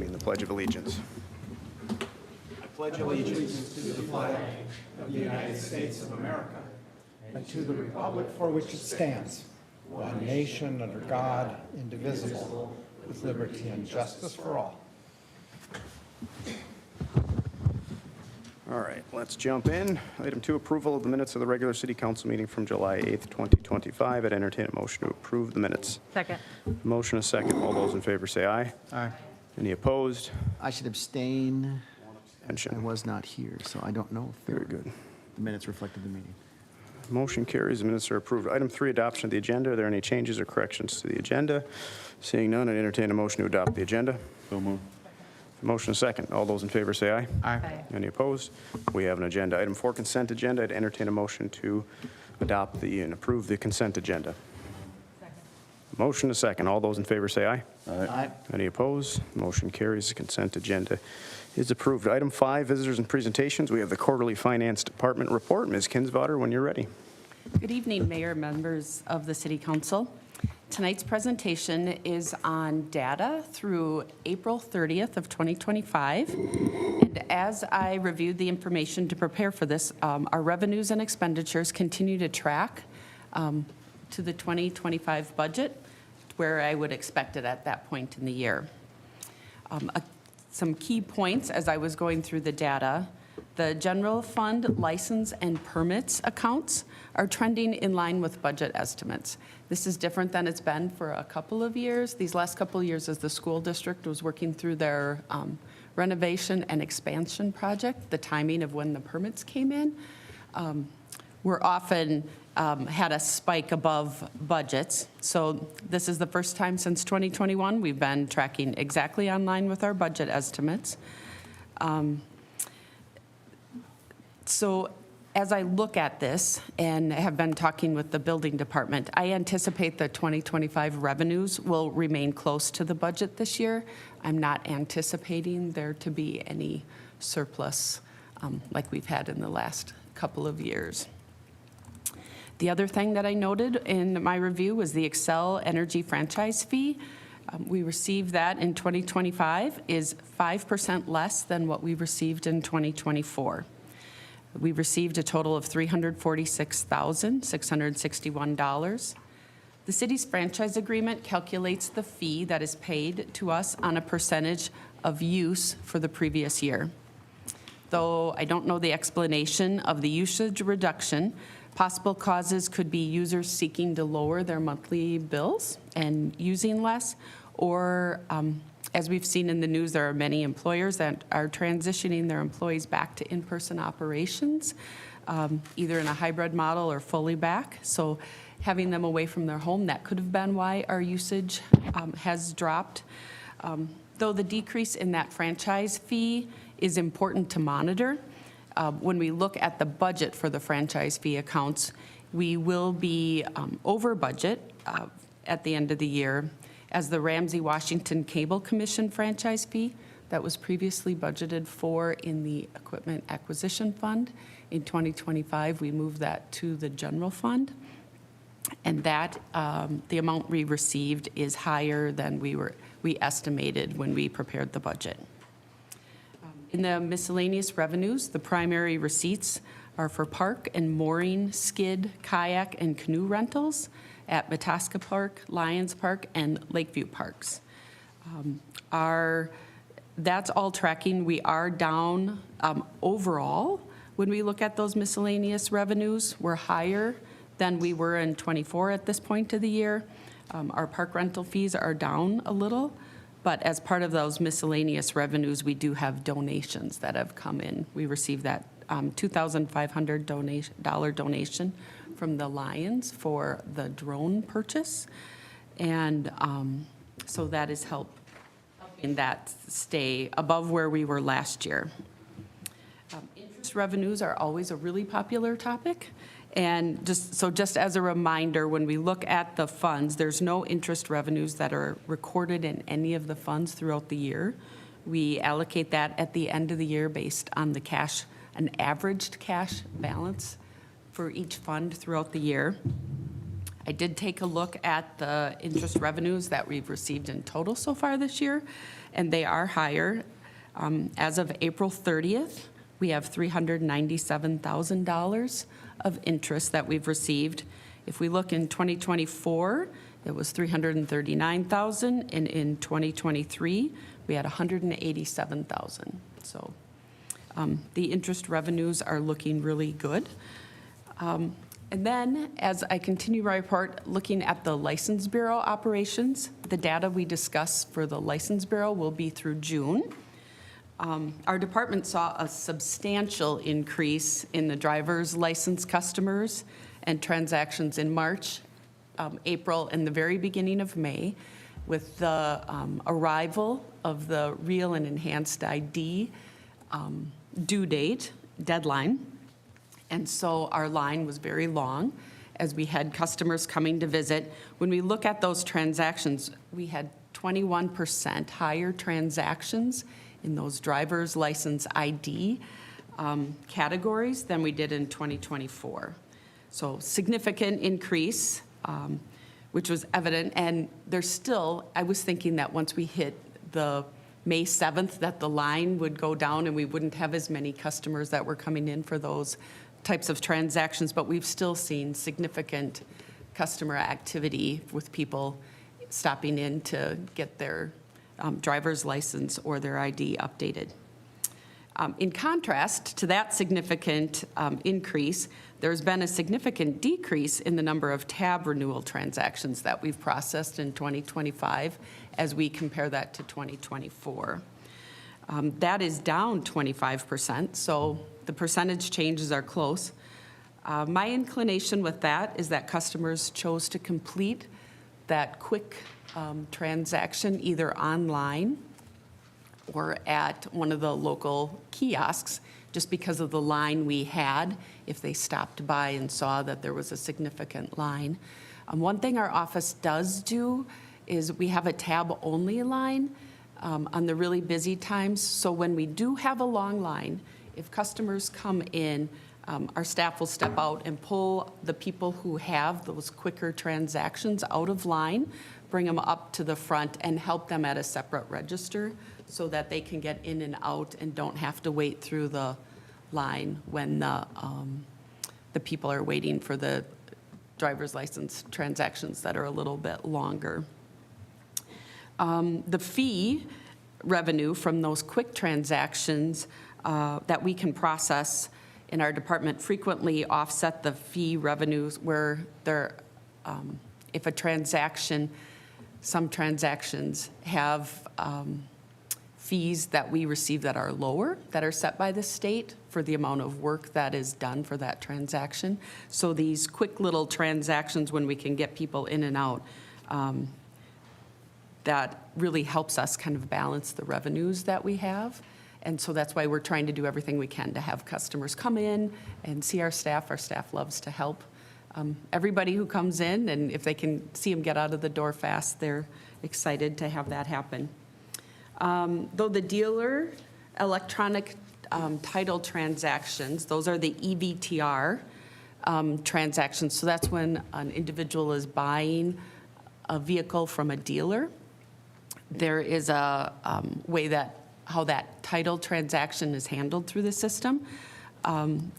The Pledge of Allegiance. I pledge allegiance to the flag of the United States of America and to the republic for which it stands, one nation under God, indivisible, with liberty and justice for all. All right, let's jump in. Item 2, approval of the minutes of the regular city council meeting from July 8th, 2025. I'd entertain a motion to approve the minutes. Second. Motion a second. All those in favor say aye. Aye. Any opposed? I should abstain. I Abstention. was not here, so I don't know if Very good. the minutes reflected the meeting. Motion carries. The minutes are approved. Item 3, adoption of the agenda. Are there any changes or corrections to the agenda? Seeing none, I'd entertain a motion to adopt the agenda. So moved. Motion a second. All those in favor say aye. Aye. Any opposed? We have an agenda. Item 4, consent agenda. I'd entertain a motion to adopt and approve the consent agenda. Motion a second. All those in favor say aye. Aye. Any opposed? Motion carries. The consent agenda is approved. Item 5, visitors and presentations. We have the quarterly finance department report. Ms. Kinsvater, when you're ready. Good evening, Mayor, members of the City Council. Tonight's presentation is on data through April 30th of 2025. And as I reviewed the information to prepare for this, our revenues and expenditures continue to track to the 2025 budget, where I would expect it at that point in the year. Some key points as I was going through the data: the general fund license and permits accounts are trending in line with budget estimates. This is different than it's been for a couple of years. These last couple of years, as the school district was working through their renovation and expansion project, the timing of when the permits came in, we're often had a spike above budgets. So this is the first time since 2021 we've been tracking exactly in line with our budget estimates. So as I look at this and have been talking with the building department, I anticipate the 2025 revenues will remain close to the budget this year. I'm not anticipating there to be any surplus like we've had in the last couple of years. The other thing that I noted in my review was the Xcel Energy franchise fee. We received that in 2025 is 5% less than what we received in 2024. We received a total of $346,661. The city's franchise agreement calculates the fee that is paid to us on a percentage of use for the previous year. Though I don't know the explanation of the usage reduction, possible causes could be users seeking to lower their monthly bills and using less, or as we've seen in the news, there are many employers that are transitioning their employees back to in-person operations, either in a hybrid model or fully back. So having them away from their home, that could have been why our usage has dropped. Though the decrease in that franchise fee is important to monitor, when we look at the budget for the franchise fee accounts, we will be over budget at the end of the year, as the Ramsey Washington Cable Commission franchise fee that was previously budgeted for in the Equipment Acquisition Fund. In 2025, we moved that to the general fund, and that the amount we received is higher than we estimated when we prepared the budget. In the miscellaneous revenues, the primary receipts are for park and mooring, skid, kayak, and canoe rentals at Mataska Park, Lions Park, and Lakeview Parks. That's all tracking. We are down overall. When we look at those miscellaneous revenues, we're higher than we were in '24 at this point of the year. Our park rental fees are down a little, but as part of those miscellaneous revenues, we do have donations that have come in. We received that $2,500 donation from the Lions for the drone purchase. And so that is helping that stay above where we were last year. Interest revenues are always a really popular topic. And just as a reminder, when we look at the funds, there's no interest revenues that are recorded in any of the funds throughout the year. We allocate that at the end of the year based on the cash, an averaged cash balance for each fund throughout the year. I did take a look at the interest revenues that we've received in total so far this year, and they are higher. As of April 30th, we have $397,000 of interest that we've received. If we look in 2024, it was $339,000, and in 2023, we had $187,000. So the interest revenues are looking really good. And then, as I continue my report, looking at the License Bureau operations, the data we discuss for the License Bureau will be through June. Our department saw a substantial increase in the driver's license customers and transactions in March, April, and the very beginning of May, with the arrival of the real and enhanced ID due date, deadline. And so our line was very long as we had customers coming to visit. When we look at those transactions, we had 21% higher transactions in those driver's license ID categories than we did in 2024. So significant increase, which was evident. And there's still, I was thinking that once we hit the May 7th, that the line would go down and we wouldn't have as many customers that were coming in for those types of transactions, but we've still seen significant customer activity with people stopping in to get their driver's license or their ID updated. In contrast to that significant increase, there's been a significant decrease in the number of tab renewal transactions that we've processed in 2025 as we compare that to 2024. That is down 25%, so the percentage changes are close. My inclination with that is that customers chose to complete that quick transaction either online or at one of the local kiosks, just because of the line we had, if they stopped by and saw that there was a significant line. One thing our office does do is we have a tab-only line on the really busy times. So when we do have a long line, if customers come in, our staff will step out and pull the people who have those quicker transactions out of line, bring them up to the front, and help them at a separate register so that they can get in and out and don't have to wait through the line when the people are waiting for the driver's license transactions that are a little bit longer. The fee revenue from those quick transactions that we can process in our department frequently offset the fee revenues where there, if a transaction, some transactions have fees that we receive that are lower, that are set by the state for the amount of work that is done for that transaction. So these quick little transactions, when we can get people in and out, that really helps us kind of balance the revenues that we have. And so that's why we're trying to do everything we can to have customers come in and see our staff. Our staff loves to help everybody who comes in, and if they can see them get out of the door fast, they're excited to have that happen. Though the dealer electronic title transactions, those are the EVTR transactions. So that's when an individual is buying a vehicle from a dealer. There is a way that how that title transaction is handled through the system.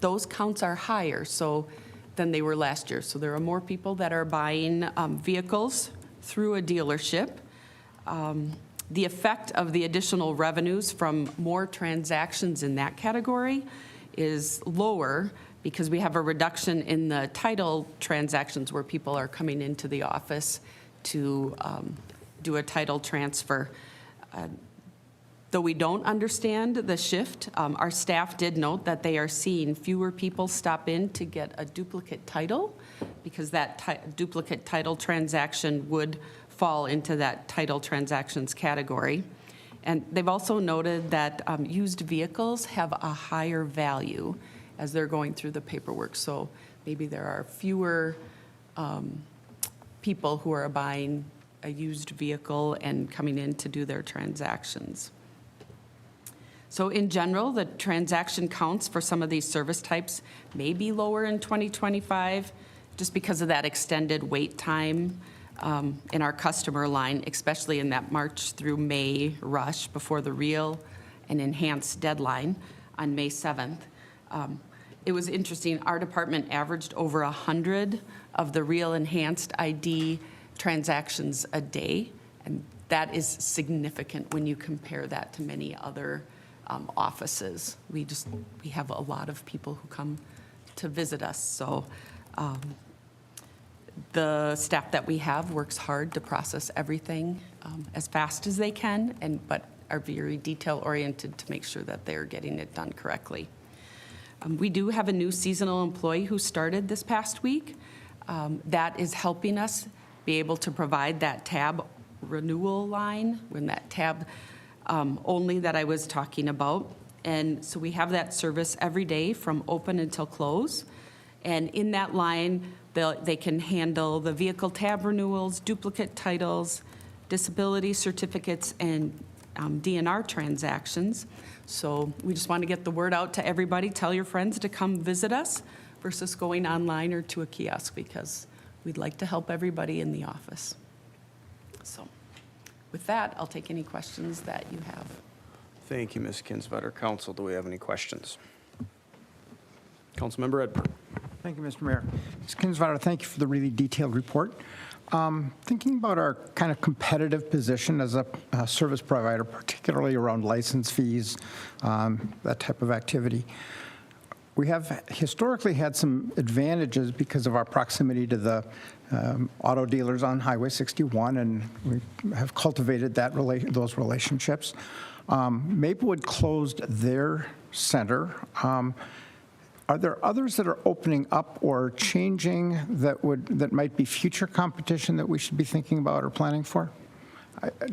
Those counts are higher than they were last year. So there are more people that are buying vehicles through a dealership. The effect of the additional revenues from more transactions in that category is lower because we have a reduction in the title transactions where people are coming into the office to do a title transfer. Though we don't understand the shift, our staff did note that they are seeing fewer people stop in to get a duplicate title because that duplicate title transaction would fall into that title transactions category. And they've also noted that used vehicles have a higher value as they're going through the paperwork. So maybe there are fewer people who are buying a used vehicle and coming in to do their transactions. So in general, the transaction counts for some of these service types may be lower in 2025 just because of that extended wait time in our customer line, especially in that March through May rush before the real and enhanced deadline on May 7th. It was interesting, our department averaged over 100 of the real enhanced ID transactions a day, and that is significant when you compare that to many other offices. We have a lot of people who come to visit us, so the staff that we have works hard to process everything as fast as they can, but are very detail-oriented to make sure that they're getting it done correctly. We do have a new seasonal employee who started this past week. That is helping us be able to provide that tab renewal line, when that tab only that I was talking about. And so we have that service every day from open until close. And in that line, they can handle the vehicle tab renewals, duplicate titles, disability certificates, and DNR transactions. So we just want to get the word out to everybody. Tell your friends to come visit us versus going online or to a kiosk, because we'd like to help everybody in the office. So with that, I'll take any questions that you have. Thank you, Ms. Kinsvater. Council, do we have any questions? Councilmember Edberg. Thank you, Mr. Mayor. Ms. Kinsvater, thank you for the really detailed report. Thinking about our kind of competitive position as a service provider, particularly around license fees, that type of activity, we have historically had some advantages because of our proximity to the auto dealers on Highway 61, and we have cultivated those relationships. Maplewood closed their center. Are there others that are opening up or changing that might be future competition that we should be thinking about or planning for?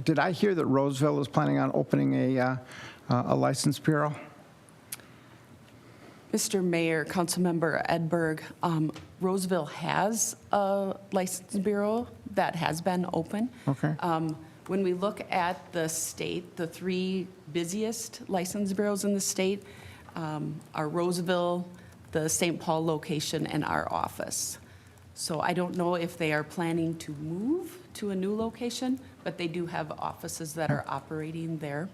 Did I hear that Roseville is planning on opening a license bureau? Mr. Mayor, Councilmember Edberg, Roseville has a license bureau that has been open. Okay. When we look at the state, the 3 busiest license bureaus in the state are Roseville, the St. Paul location, and our office. So I don't know if they are planning to move to a new location, but they do have offices that are operating there.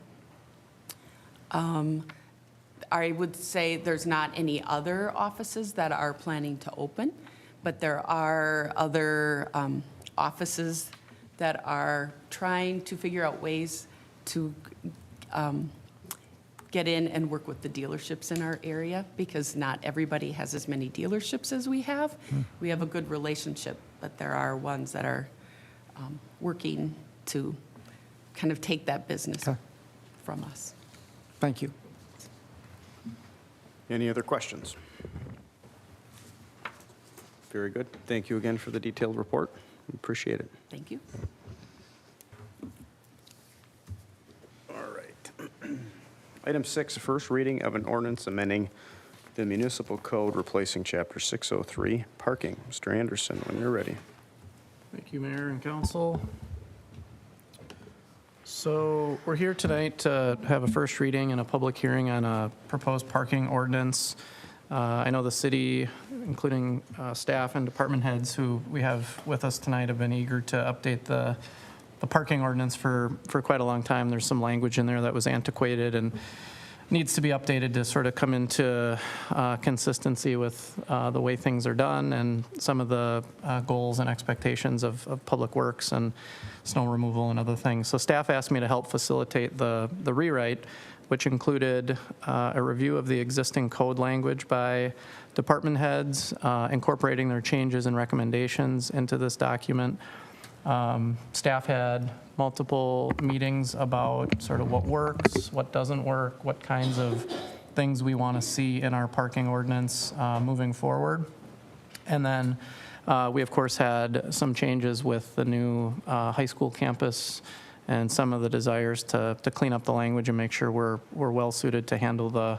I would say there's not any other offices that are planning to open, but there are other offices that are trying to figure out ways to get in and work with the dealerships in our area, because not everybody has as many dealerships as we have. We have a good relationship, but there are ones that are working to kind of take that business from us. Thank you. Any other questions? Very good. Thank you again for the detailed report. We appreciate it. Thank you. All right. Item 6, first reading of an ordinance amending the municipal code replacing Chapter 603, parking. Mr. Anderson, when you're ready. Thank you, Mayor and Council. So we're here tonight to have a first reading and a public hearing on a proposed parking ordinance. I know the city, including staff and department heads who we have with us tonight, have been eager to update the parking ordinance for quite a long time. There's some language in there that was antiquated and needs to be updated to sort of come into consistency with the way things are done and some of the goals and expectations of public works and snow removal and other things. So staff asked me to help facilitate the rewrite, which included a review of the existing code language by department heads, incorporating their changes and recommendations into this document. Staff had multiple meetings about sort of what works, what doesn't work, what kinds of things we want to see in our parking ordinance moving forward. And then we, of course, had some changes with the new high school campus and some of the desires to clean up the language and make sure we're well suited to handle the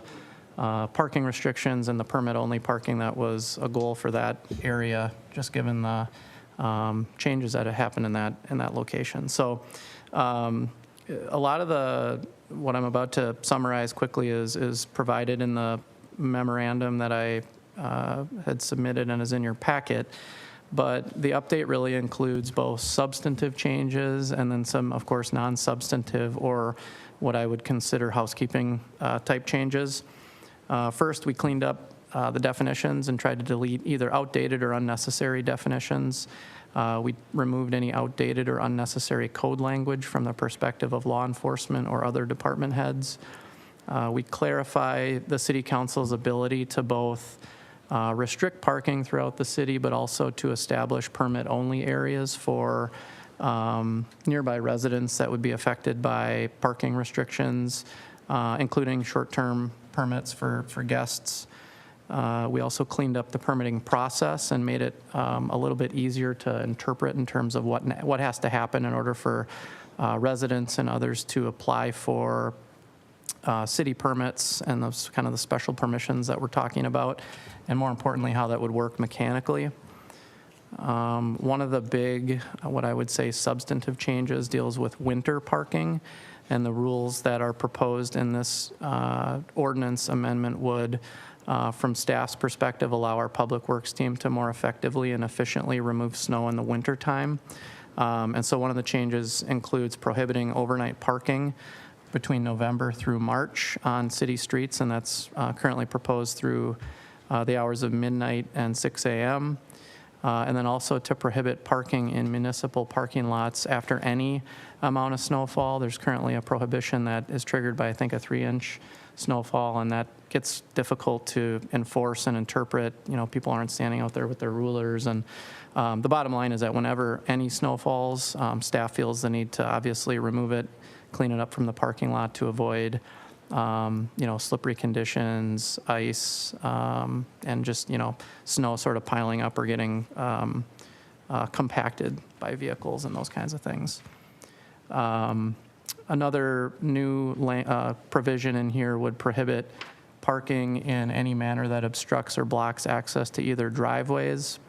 parking restrictions and the permit-only parking that was a goal for that area, just given the changes that have happened in that location. So a lot of what I'm about to summarize quickly is provided in the memorandum that I had submitted and is in your packet. But the update really includes both substantive changes and then some, of course, non-substantive or what I would consider housekeeping type changes. First, we cleaned up the definitions and tried to delete either outdated or unnecessary definitions. We removed any outdated or unnecessary code language from the perspective of law enforcement or other department heads. We clarify the city council's ability to both restrict parking throughout the city, but also to establish permit-only areas for nearby residents that would be affected by parking restrictions, including short-term permits for guests. We also cleaned up the permitting process and made it a little bit easier to interpret in terms of what has to happen in order for residents and others to apply for city permits and those kind of the special permissions that we're talking about, and more importantly, how that would work mechanically. One of the big, what I would say, substantive changes deals with winter parking, and the rules that are proposed in this ordinance amendment would, from staff's perspective, allow our public works team to more effectively and efficiently remove snow in the wintertime. And so one of the changes includes prohibiting overnight parking between November through March on city streets, and that's currently proposed through the hours of midnight and 6 a.m. And then also to prohibit parking in municipal parking lots after any amount of snowfall. There's currently a prohibition that is triggered by, I think, a 3-inch snowfall, and that gets difficult to enforce and interpret. You know, people aren't standing out there with their rulers. And the bottom line is that whenever any snow falls, staff feels the need to obviously remove it, clean it up from the parking lot to avoid slippery conditions, ice, and just, snow sort of piling up or getting compacted by vehicles and those kinds of things. Another new provision in here would prohibit parking in any manner that obstructs or blocks access to either driveways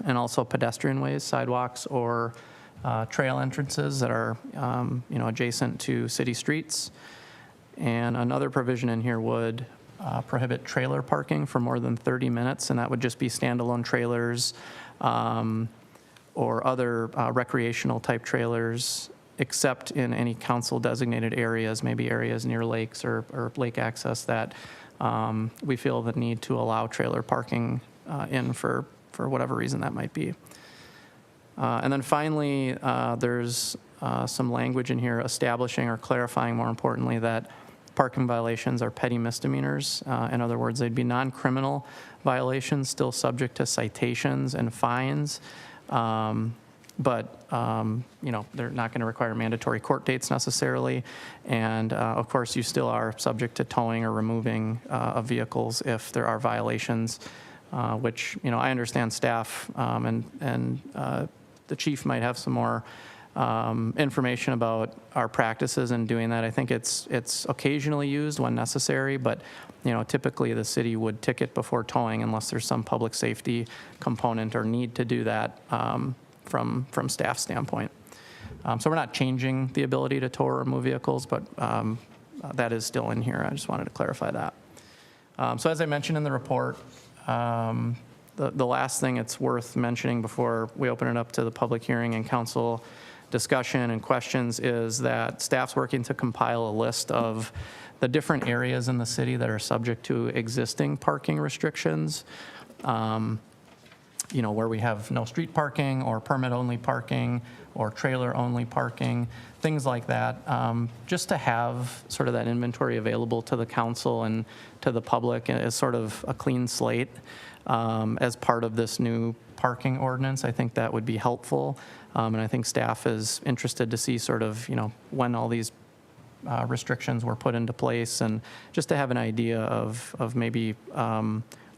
and also pedestrian ways, sidewalks, or trail entrances that are, adjacent to city streets. And another provision in here would prohibit trailer parking for more than 30 minutes, and that would just be standalone trailers or other recreational type trailers, except in any council designated areas, maybe areas near lakes or lake access that we feel the need to allow trailer parking in for whatever reason that might be. And then finally, there's some language in here establishing or clarifying, more importantly, that parking violations are petty misdemeanors. In other words, they'd be non-criminal violations, still subject to citations and fines. But they're not going to require mandatory court dates necessarily. And of course, you still are subject to towing or removing of vehicles if there are violations, which, I understand staff and the chief might have some more information about our practices in doing that. I think it's occasionally used when necessary, but typically the city would ticket before towing unless there's some public safety component or need to do that from staff standpoint. So we're not changing the ability to tow or remove vehicles, but that is still in here. I just wanted to clarify that. So as I mentioned in the report, the last thing it's worth mentioning before we open it up to the public hearing and council discussion and questions is that staff's working to compile a list of the different areas in the city that are subject to existing parking restrictions, where we have no street parking or permit-only parking or trailer-only parking, things like that, just to have sort of that inventory available to the council and to the public as sort of a clean slate as part of this new parking ordinance. I think that would be helpful, and I think staff is interested to see sort of, when all these restrictions were put into place, and just to have an idea of maybe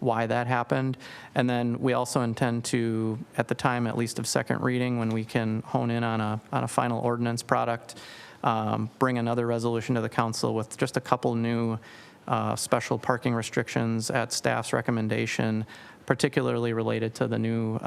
why that happened. And then we also intend to, at the time at least of second reading, when we can hone in on a final ordinance product, bring another resolution to the council with just a couple new special parking restrictions at staff's recommendation, particularly related to the new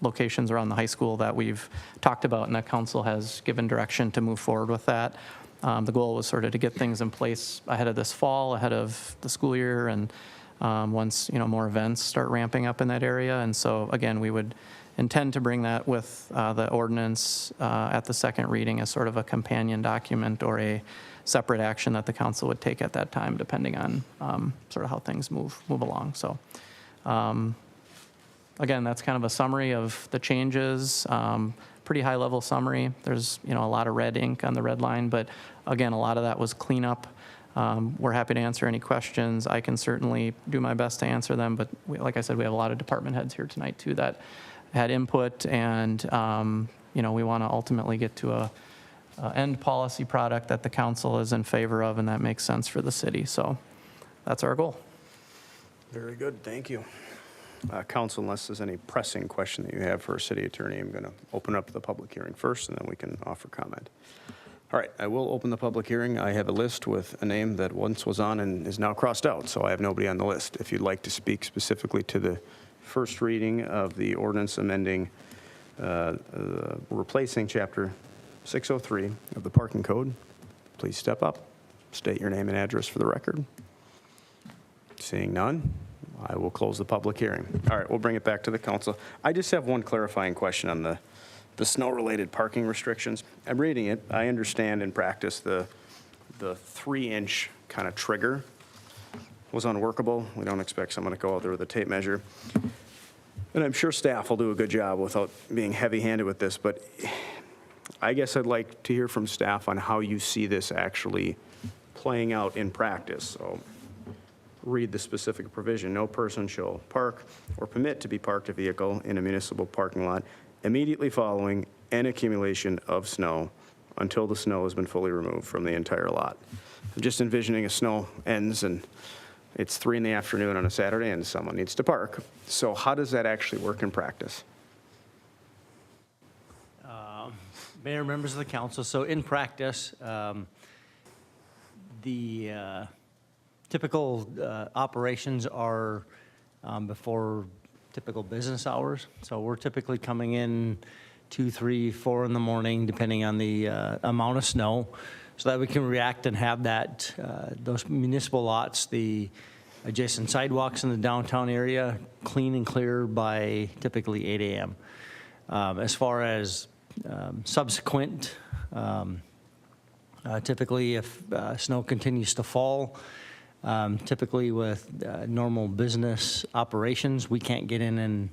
locations around the high school that we've talked about, and that council has given direction to move forward with that. The goal was sort of to get things in place ahead of this fall, ahead of the school year, and once, more events start ramping up in that area. And so, again, we would intend to bring that with the ordinance at the second reading as sort of a companion document or a separate action that the council would take at that time, depending on sort of how things move along. So, again, that's kind of a summary of the changes, pretty high-level summary. There's, a lot of red ink on the red line, but again, a lot of that was cleanup. We're happy to answer any questions. I can certainly do my best to answer them, but like I said, we have a lot of department heads here tonight, too, that had input, and, we want to ultimately get to a end policy product that the council is in favor of, and that makes sense for the city. So that's our goal. Very good, thank you. Council, unless there's any pressing question that you have for our city attorney, I'm going to open up the public hearing first, and then we can offer comment. All right, I will open the public hearing. I have a list with a name that once was on and is now crossed out, so I have nobody on the list. If you'd like to speak specifically to the first reading of the ordinance amending, replacing Chapter 603 of the Parking Code, please step up, state your name and address for the record. Seeing none, I will close the public hearing. All right, we'll bring it back to the council. I just have one clarifying question on the snow-related parking restrictions. I'm reading it. I understand in practice the 3-inch kind of trigger was unworkable. We don't expect someone to go out there with a tape measure. And I'm sure staff will do a good job without being heavy-handed with this, but I guess I'd like to hear from staff on how you see this actually playing out in practice. So read the specific provision. No person shall park or permit to be parked a vehicle in a municipal parking lot immediately following an accumulation of snow until the snow has been fully removed from the entire lot. I'm just envisioning a snow ends and it's 3 in the afternoon on a Saturday and someone needs to park. So how does that actually work in practice? Mayor, members of the council, so in practice, the typical operations are before typical business hours. So we're typically coming in 2, 3, 4 in the morning, depending on the amount of snow, so that we can react and have that, those municipal lots, the adjacent sidewalks in the downtown area, clean and clear by typically 8 a.m. As far as subsequent, typically if snow continues to fall, typically with normal business operations, we can't get in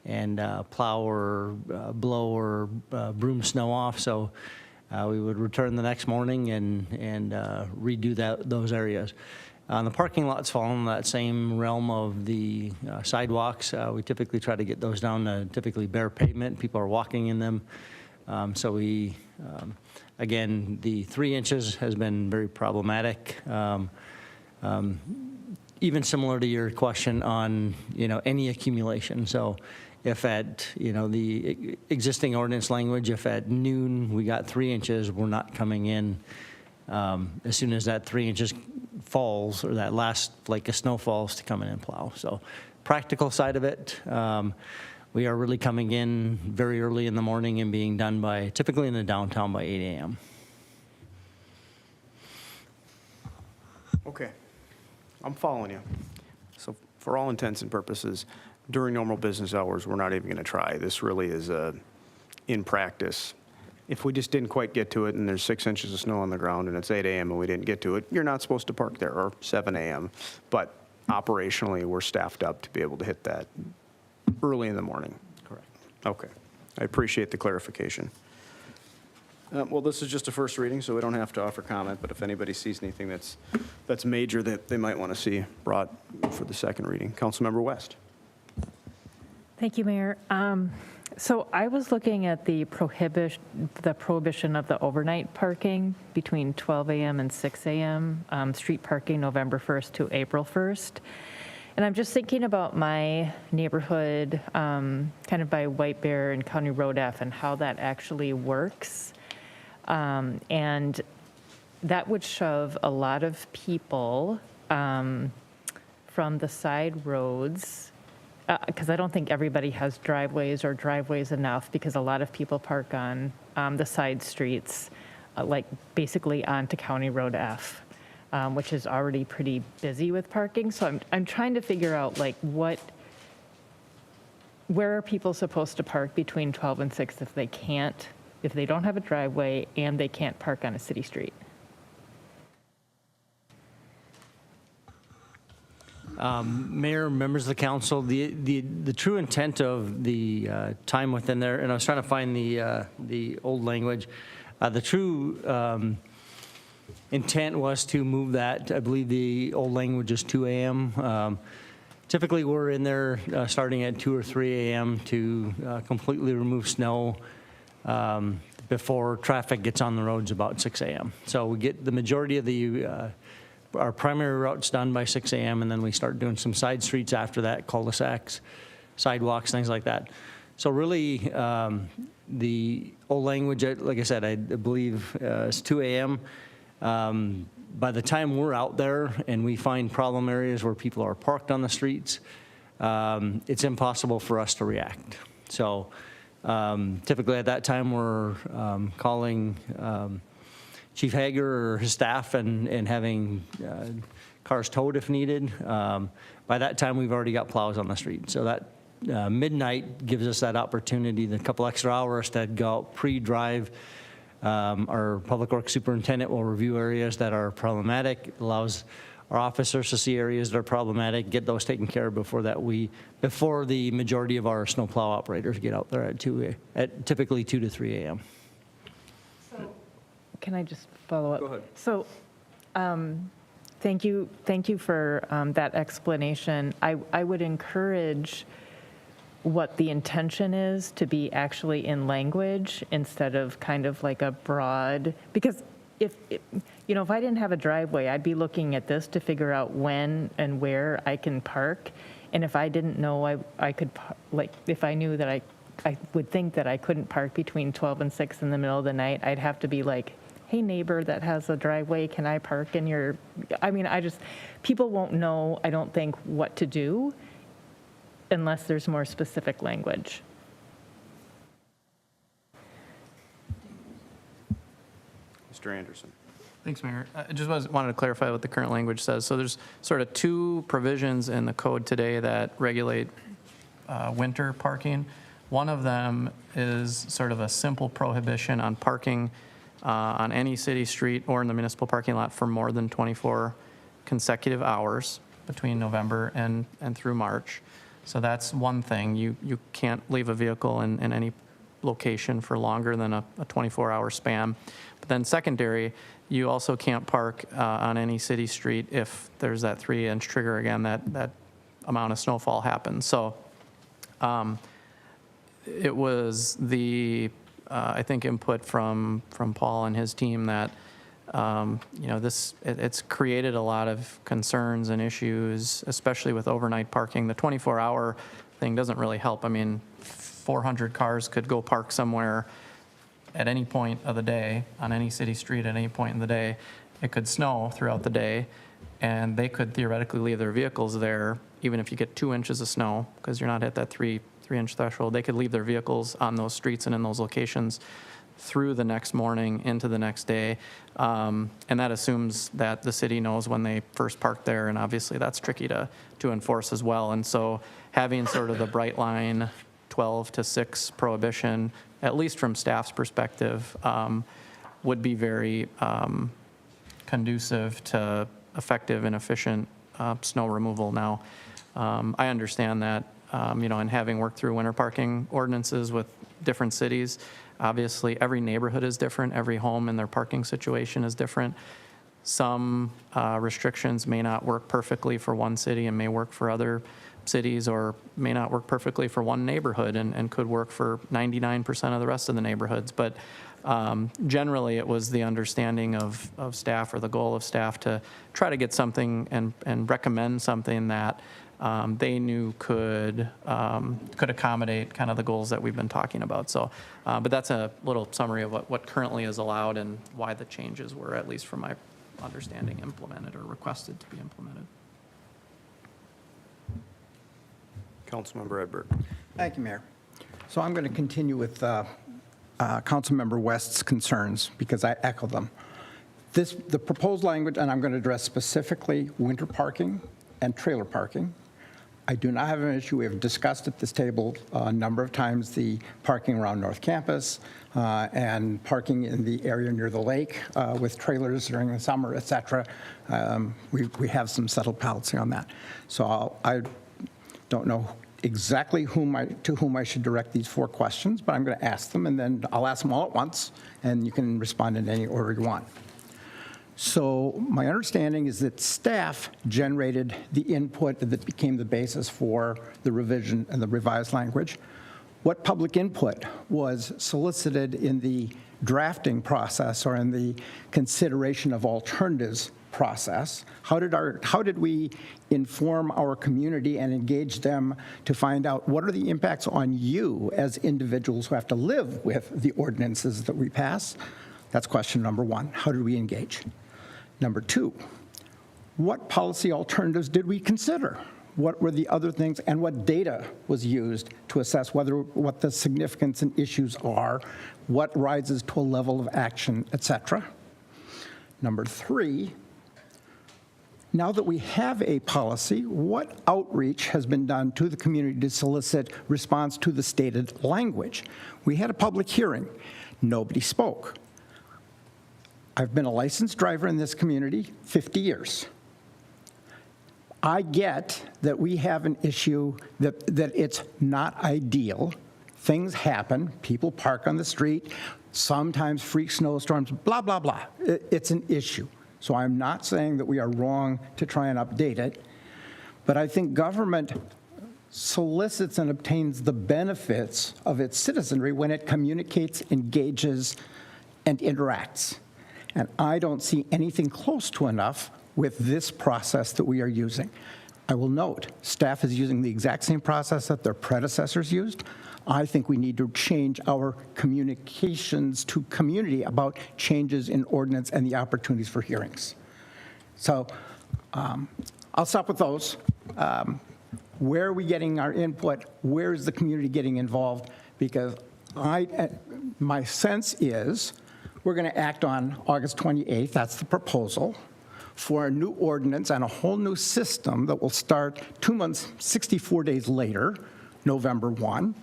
and plow or blow or broom snow off. So we would return the next morning and redo those areas. The parking lots fall in that same realm of the sidewalks. We typically try to get those down to typically bare pavement. People are walking in them. So we, again, the 3 inches has been very problematic. Even similar to your question on, any accumulation. So if at, the existing ordinance language, if at noon we got 3 inches, we're not coming in as soon as that 3 inches falls or that last flake of snow falls to come in and plow. So practical side of it, we are really coming in very early in the morning and being done by, typically in the downtown by 8 a.m. Okay, I'm following you. So for all intents and purposes, during normal business hours, we're not even going to try. This really is in practice. If we just didn't quite get to it and there's 6 inches of snow on the ground and it's 8 a.m. and we didn't get to it, you're not supposed to park there, or 7 a.m. But operationally, we're staffed up to be able to hit that early in the morning. Correct. Okay, I appreciate the clarification. Well, this is just a first reading, so we don't have to offer comment, but if anybody sees anything that's major that they might want to see brought for the second reading. Councilmember West. Thank you, Mayor. So I was looking at the prohibition of the overnight parking between 12 a.m. and 6 a.m., street parking November 1st to April 1st. And I'm just thinking about my neighborhood, kind of by White Bear and County Road F, and how that actually works. And that would shove a lot of people from the side roads, because I don't think everybody has driveways or driveways enough, because a lot of people park on the side streets, like basically onto County Road F. which is already pretty busy with parking. So I'm trying to figure out like where are people supposed to park between 12 and 6 if they don't have a driveway and they can't park on a city street? Mayor, members of the council, the true intent of the time within there, and I was trying to find the old language, the true intent was to move that. I believe the old language is 2 a.m. Typically, we're in there starting at 2 or 3 a.m. to completely remove snow before traffic gets on the roads about 6 a.m. So we get the majority of our primary routes done by 6 a.m., and then we start doing some side streets after that, cul-de-sacs, sidewalks, things like that. So really, the old language, like I said, I believe is 2 a.m. By the time we're out there and we find problem areas where people are parked on the streets, it's impossible for us to react. So typically at that time, we're calling Chief Hager or his staff and having cars towed if needed. By that time, we've already got plows on the street. So that midnight gives us that opportunity, the couple extra hours to go out pre-drive. Our Public Works Superintendent will review areas that are problematic. It allows our officers to see areas that are problematic, get those taken care of before the majority of our snowplow operators get out there at typically 2 to 3 a.m. Can I just follow up? Go ahead. So, thank you for that explanation. I would encourage what the intention is to be actually in language instead of kind of like a broad, because if I didn't have a driveway, I'd be looking at this to figure out when and where I can park. And if I didn't know I could, if I knew that I would think that I couldn't park between 12 and 6 in the middle of the night, I'd have to be like, hey, neighbor that has a driveway, can I park in your, people won't know, I don't think, what to do unless there's more specific language. Mr. Anderson. Thanks, Mayor. I just wanted to clarify what the current language says. So there's sort of two provisions in the code today that regulate winter parking. One of them is sort of a simple prohibition on parking on any city street or in the municipal parking lot for more than 24 consecutive hours between November and through March. So that's one thing. You can't leave a vehicle in any location for longer than a 24-hour span. But then secondary, you also can't park on any city street if there's that 3-inch trigger again, that amount of snowfall happens. So it was the I think input from Paul and his team that it's created a lot of concerns and issues, especially with overnight parking. The 24-hour thing doesn't really help. 400 cars could go park somewhere at any point of the day on any city street at any point in the day. It could snow throughout the day, and they could theoretically leave their vehicles there, even if you get 2 inches of snow, because you're not at that 3-inch threshold. They could leave their vehicles on those streets and in those locations through the next morning into the next day. And that assumes that the city knows when they first parked there, and obviously that's tricky to enforce as well. And so having sort of the bright line 12 to 6 prohibition, at least from staff's perspective, would be very conducive to effective and efficient snow removal. Now, I understand that, and having worked through winter parking ordinances with different cities, obviously every neighborhood is different, every home and their parking situation is different. Some restrictions may not work perfectly for one city and may work for other cities, or may not work perfectly for one neighborhood and could work for 99% of the rest of the neighborhoods. But generally, it was the understanding of staff, or the goal of staff, to try to get something and recommend something that they knew could accommodate kind of the goals that we've been talking about. So, but that's a little summary of what currently is allowed and why the changes were, at least from my understanding, implemented or requested to be implemented. Councilmember Edberg. Thank you, Mayor. So I'm going to continue with Councilmember West's concerns, because I echo them. The proposed language, and I'm going to address specifically winter parking and trailer parking. I do not have an issue. We have discussed at this table a number of times the parking around North Campus and parking in the area near the lake with trailers during the summer, et cetera. We have some settled policy on that. So I don't know exactly to whom I should direct these 4 questions, but I'm going to ask them, and then I'll ask them all at once, and you can respond in any order you want. So my understanding is that staff generated the input that became the basis for the revision and the revised language. What public input was solicited in the drafting process or in the consideration of alternatives process? How did we inform our community and engage them to find out what are the impacts on you as individuals who have to live with the ordinances that we pass? That's question number 1. How did we engage? Number 2, what policy alternatives did we consider? What were the other things, and what data was used to assess what the significance and issues are, what rises to a level of action, et cetera? Number 3, now that we have a policy, what outreach has been done to the community to solicit response to the stated language? We had a public hearing. Nobody spoke. I've been a licensed driver in this community 50 years. I get that we have an issue that it's not ideal. Things happen. People park on the street, sometimes freak snowstorms, blah, blah, blah. It's an issue. So I'm not saying that we are wrong to try and update it, but I think government solicits and obtains the benefits of its citizenry when it communicates, engages, and interacts. And I don't see anything close to enough with this process that we are using. I will note, staff is using the exact same process that their predecessors used. I think we need to change our communications to community about changes in ordinance and the opportunities for hearings. So I'll stop with those. Where are we getting our input? Where is the community getting involved? Because my sense is we're going to act on August 28th, that's the proposal, for a new ordinance and a whole new system that will start 2 months, 64 days later, November 1.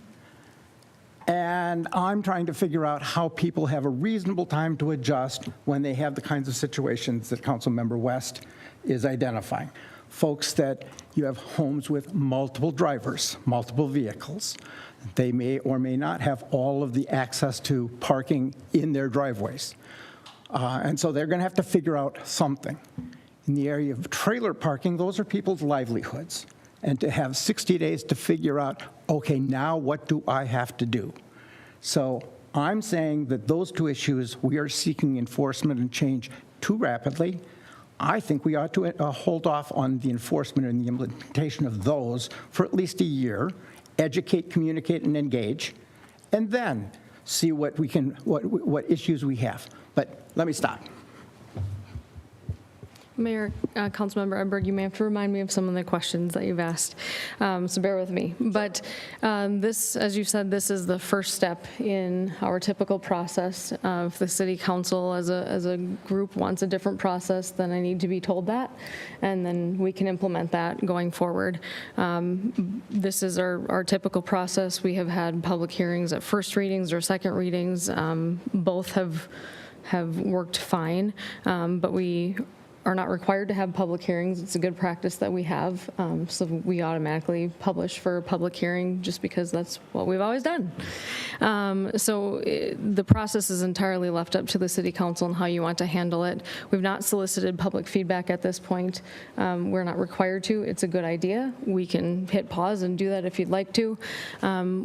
And I'm trying to figure out how people have a reasonable time to adjust when they have the kinds of situations that Councilmember West is identifying. Folks that you have homes with multiple drivers, multiple vehicles. They may or may not have all of the access to parking in their driveways. And so they're going to have to figure out something. In the area of trailer parking, those are people's livelihoods. And to have 60 days to figure out, okay, now what do I have to do? So I'm saying that those 2 issues, we are seeking enforcement and change too rapidly. I think we ought to hold off on the enforcement and the implementation of those for at least a year, educate, communicate, and engage, and then see what issues we have. But let me stop. Mayor, Councilmember Edberg, you may have to remind me of some of the questions that you've asked, so bear with me. But this, as you said, this is the first step in our typical process. If the City Council as a group wants a different process, then I need to be told that, and then we can implement that going forward. This is our typical process. We have had public hearings at first readings or second readings. Both have worked fine, but we are not required to have public hearings. It's a good practice that we have, so we automatically publish for a public hearing just because that's what we've always done. The process is entirely left up to the City Council and how you want to handle it. We've not solicited public feedback at this point. We're not required to. It's a good idea. We can hit pause and do that if you'd like to.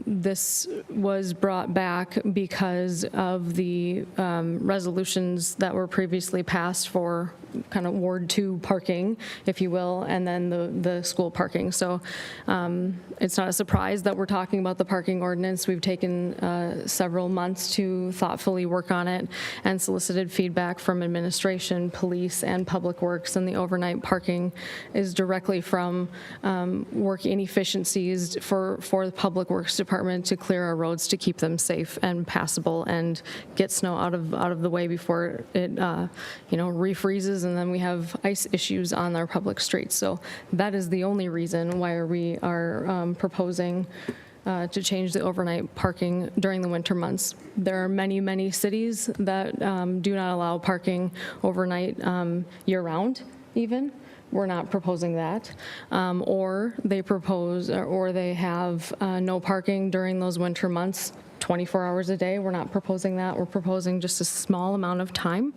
This was brought back because of the resolutions that were previously passed for kind of Ward 2 parking, if you will, and then the school parking. So it's not a surprise that we're talking about the parking ordinance. We've taken several months to thoughtfully work on it and solicited feedback from administration, police, and Public Works. And the overnight parking is directly from work inefficiencies for the Public Works Department to clear our roads to keep them safe and passable and get snow out of the way before it refreezes, and then we have ice issues on our public streets. So that is the only reason why we are proposing to change the overnight parking during the winter months. There are many, many cities that do not allow parking overnight year-round even. We're not proposing that. Or they propose, or they have no parking during those winter months, 24 hours a day. We're not proposing that. We're proposing just a small amount of time.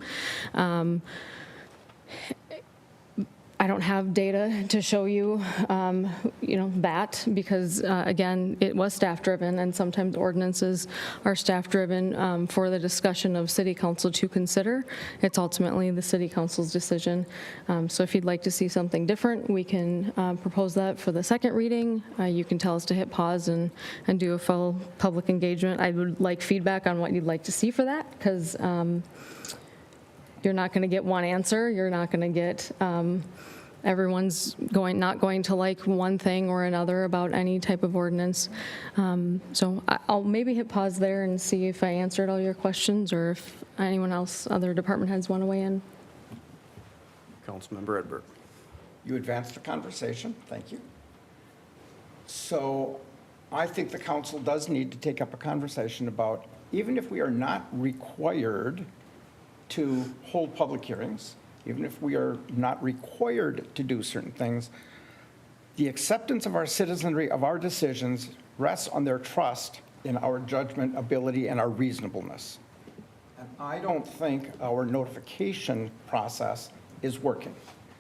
I don't have data to show you, that because, again, it was staff-driven, and sometimes ordinances are staff-driven for the discussion of city council to consider. It's ultimately the city council's decision. So if you'd like to see something different, we can propose that for the second reading. You can tell us to hit pause and do a full public engagement. I would like feedback on what you'd like to see for that, because you're not going to get one answer. You're not going to get everyone's not going to like one thing or another about any type of ordinance. So I'll maybe hit pause there and see if I answered all your questions, or if anyone else, other department heads, want to weigh in. Councilmember Edberg. You advanced the conversation. Thank you. So I think the council does need to take up a conversation about, even if we are not required to hold public hearings, even if we are not required to do certain things, the acceptance of our citizenry, of our decisions, rests on their trust in our judgment, ability, and our reasonableness. And I don't think our notification process is working.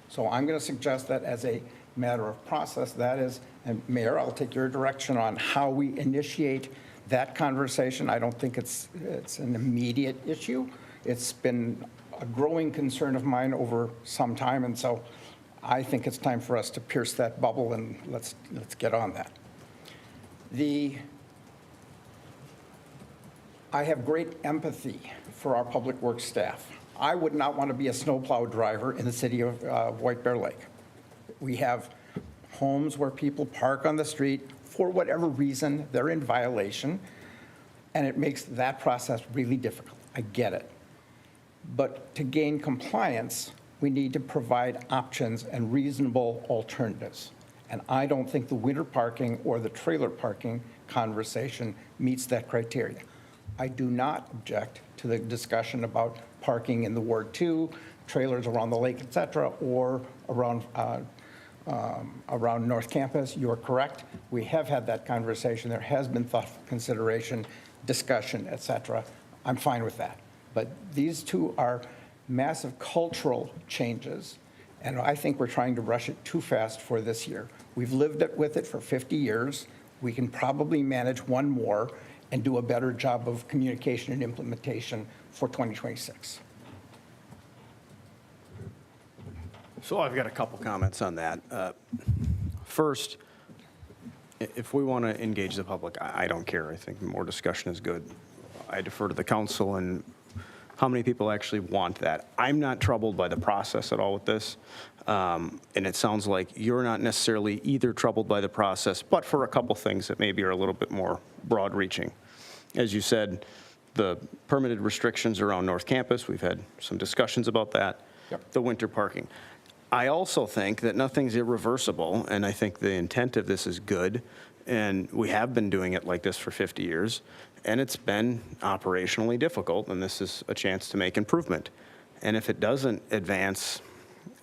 So I'm going to suggest that as a matter of process, that is, and Mayor, I'll take your direction on how we initiate that conversation. I don't think it's an immediate issue. It's been a growing concern of mine over some time, and so I think it's time for us to pierce that bubble, and let's get on that. I have great empathy for our public works staff. I would not want to be a snowplow driver in the city of White Bear Lake. We have homes where people park on the street for whatever reason, they're in violation, and it makes that process really difficult. I get it. But to gain compliance, we need to provide options and reasonable alternatives. And I don't think the winter parking or the trailer parking conversation meets that criteria. I do not object to the discussion about parking in the Ward 2, trailers around the lake, et cetera, or around North Campus. You're correct. We have had that conversation. There has been thoughtful consideration, discussion, et cetera. I'm fine with that. But these two are massive cultural changes, and I think we're trying to rush it too fast for this year. We've lived with it for 50 years. We can probably manage one more and do a better job of communication and implementation for 2026. So I've got a couple comments on that. First, if we want to engage the public, I don't care. I think more discussion is good. I defer to the council and how many people actually want that. I'm not troubled by the process at all with this. And it sounds like you're not necessarily either troubled by the process, but for a couple things that maybe are a little bit more broad reaching. As you said, the permitted restrictions around North Campus, we've had some discussions about that. Yep. The winter parking. I also think that nothing's irreversible, and I think the intent of this is good, and we have been doing it like this for 50 years, and it's been operationally difficult, and this is a chance to make improvement. And if it doesn't advance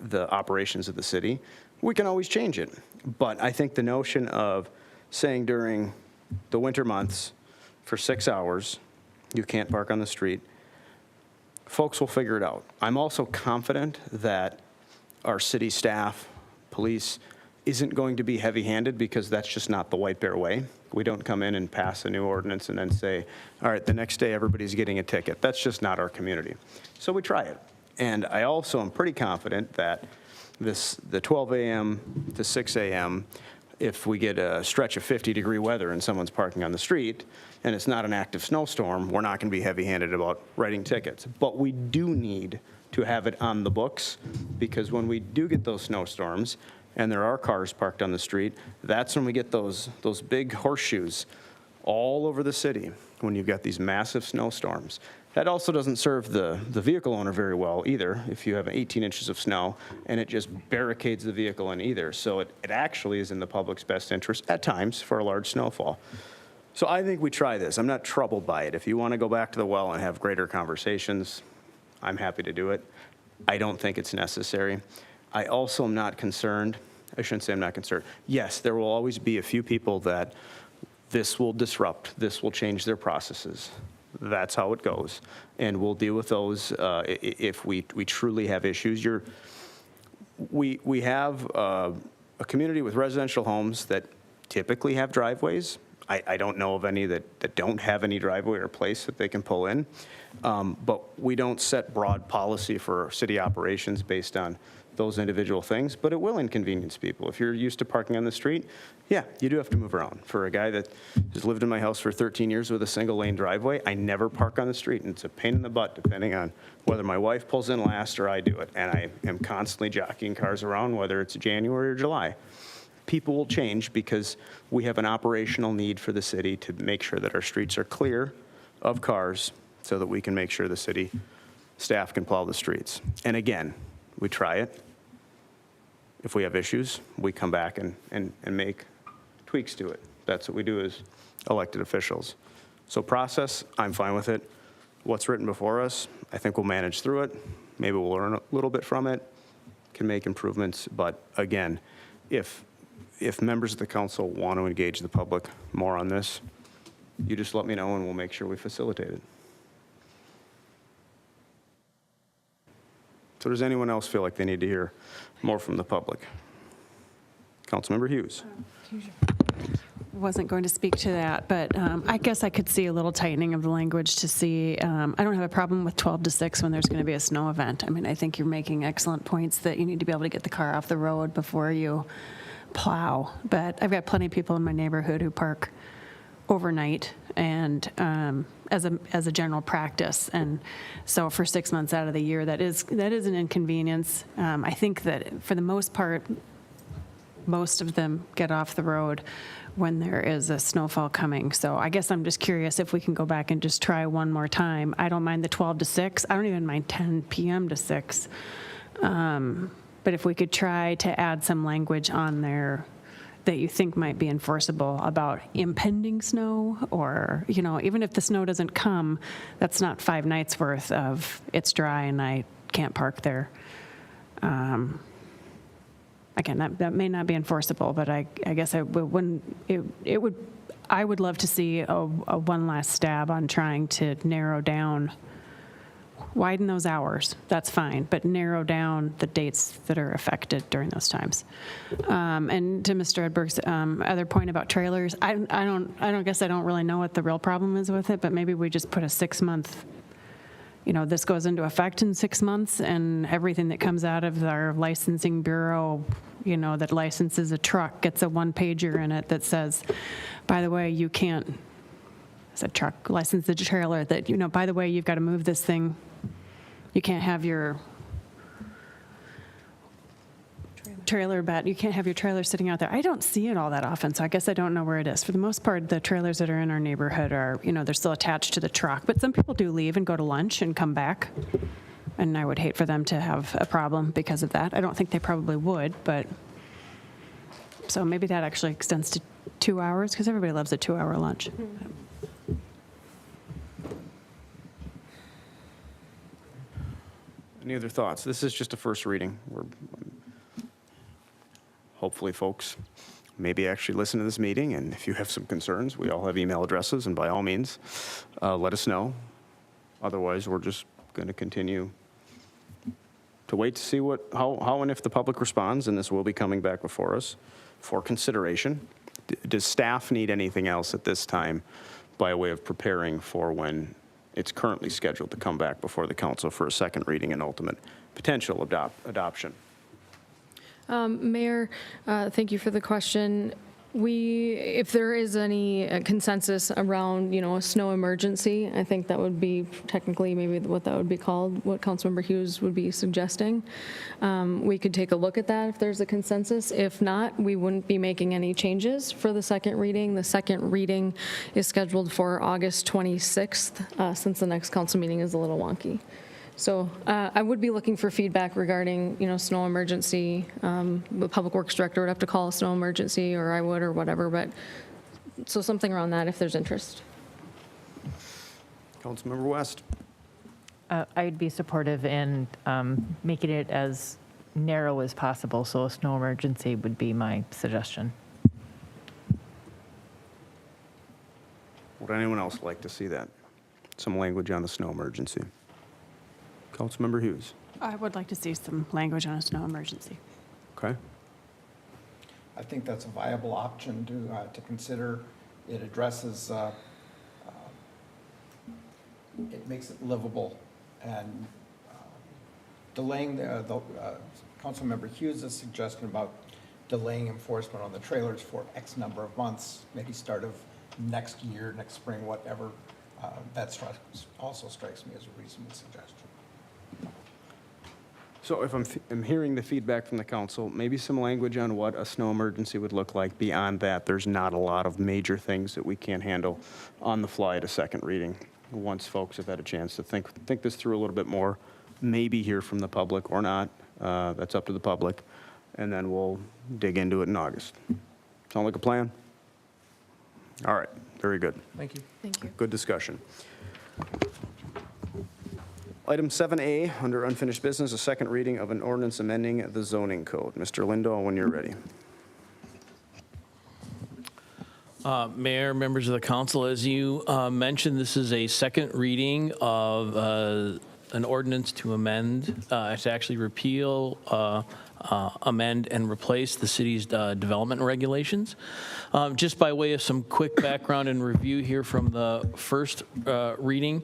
the operations of the city, we can always change it. But I think the notion of saying during the winter months for 6 hours, you can't park on the street, folks will figure it out. I'm also confident that our city staff, police, isn't going to be heavy-handed, because that's just not the White Bear way. We don't come in and pass a new ordinance and then say, all right, the next day everybody's getting a ticket. That's just not our community. So we try it. And I also am pretty confident that the 12 a.m. to 6 a.m., if we get a stretch of 50-degree weather and someone's parking on the street and it's not an active snowstorm, we're not going to be heavy-handed about writing tickets. But we do need to have it on the books, because when we do get those snowstorms and there are cars parked on the street, that's when we get those big horseshoes all over the city when you've got these massive snowstorms. That also doesn't serve the vehicle owner very well either, if you have 18 inches of snow and it just barricades the vehicle in either. So it actually is in the public's best interest at times for a large snowfall. So I think we try this. I'm not troubled by it. If you want to go back to the well and have greater conversations, I'm happy to do it. I don't think it's necessary. I also am not concerned. I shouldn't say I'm not concerned. Yes, there will always be a few people that this will disrupt, this will change their processes. That's how it goes. And we'll deal with those if we truly have issues. We have a community with residential homes that typically have driveways. I don't know of any that don't have any driveway or place that they can pull in. But we don't set broad policy for city operations based on those individual things, but it will inconvenience people. If you're used to parking on the street, yeah, you do have to move around. For a guy that has lived in my house for 13 years with a single lane driveway, I never park on the street, and it's a pain in the butt depending on whether my wife pulls in last or I do it. And I am constantly jockeying cars around, whether it's January or July. People will change because we have an operational need for the city to make sure that our streets are clear of cars so that we can make sure the city staff can plow the streets. And again, we try it. If we have issues, we come back and make tweaks to it. That's what we do as elected officials. So process, I'm fine with it. What's written before us, I think we'll manage through it. Maybe we'll learn a little bit from it, can make improvements. But again, if members of the council want to engage the public more on this, you just let me know and we'll make sure we facilitate it. So does anyone else feel like they need to hear more from the public? Councilmember Hughes. Wasn't going to speak to that, but I guess I could see a little tightening of the language to see. I don't have a problem with 12 to 6 when there's going to be a snow event. I mean, I think you're making excellent points that you need to be able to get the car off the road before you plow. But I've got plenty of people in my neighborhood who park overnight and as a general practice. And so for 6 months out of the year, that is an inconvenience. I think that for the most part, most of them get off the road when there is a snowfall coming. So I guess I'm just curious if we can go back and just try one more time. I don't mind the 12 to 6. I don't even mind 10 p.m. to 6. But if we could try to add some language on there that you think might be enforceable about impending snow, or, you know, even if the snow doesn't come, that's not 5 nights worth of it's dry and I can't park there. Again, that may not be enforceable, but I guess I would love to see a one last stab on trying to narrow down, widen those hours, that's fine, but narrow down the dates that are affected during those times. And to Mr. Edberg's other point about trailers, I don't really know what the real problem is with it, but maybe we just put a 6-month, you know, this goes into effect in 6 months, and everything that comes out of our licensing bureau, you know, that licenses a truck gets a 1-pager in it that says, by the way, you can't, as a truck license a trailer, that, you know, by the way, you've got to move this thing. You can't have your trailer bed, you can't have your trailer sitting out there. I don't see it all that often, so I guess I don't know where it is. For the most part, the trailers that are in our neighborhood are, you know, they're still attached to the truck, but some people do leave and go to lunch and come back. And I would hate for them to have a problem because of that. I don't think they probably would, but, so maybe that actually extends to 2 hours, because everybody loves a 2-hour lunch. Any other thoughts? This is just a first reading. Hopefully folks maybe actually listen to this meeting, and if you have some concerns, we all have email addresses, and by all means, let us know. Otherwise, we're just going to continue to wait to see how and if the public responds, and this will be coming back before us for consideration. Does staff need anything else at this time by way of preparing for when it's currently scheduled to come back before the council for a second reading and ultimate potential adoption. Mayor, thank you for the question. If there is any consensus around, a snow emergency, I think that would be technically maybe what that would be called, what Councilmember Hughes would be suggesting. We could take a look at that if there's a consensus. If not, we wouldn't be making any changes for the second reading. The second reading is scheduled for August 26th, since the next council meeting is a little wonky. So I would be looking for feedback regarding, snow emergency. The Public Works Director would have to call a snow emergency, or I would, or whatever, but, so something around that if there's interest. Councilmember West. I'd be supportive in making it as narrow as possible, so a snow emergency would be my suggestion. Would anyone else like to see that? Some language on the snow emergency. Councilmember Hughes. I would like to see some language on a snow emergency. Okay. I think that's a viable option to consider. It addresses, it makes it livable, and delaying the Councilmember Hughes' suggestion about delaying enforcement on the trailers for X number of months, maybe start of next year, next spring, whatever, that also strikes me as a reasonable suggestion. So if I'm hearing the feedback from the council, maybe some language on what a snow emergency would look like. Beyond that, there's not a lot of major things that we can't handle on the fly at a second reading. Once folks have had a chance to think this through a little bit more, maybe hear from the public or not. That's up to the public. And then we'll dig into it in August. Sound like a plan? All right, very good. Thank you. Thank you. Good discussion. Item 7A, under unfinished business, a second reading of an ordinance amending the zoning code. Mr. Lindahl, when you're ready. Mayor, members of the council, as you mentioned, this is a second reading of an ordinance to amend, to actually repeal, amend, and replace the city's development regulations. Just by way of some quick background and review here from the first reading,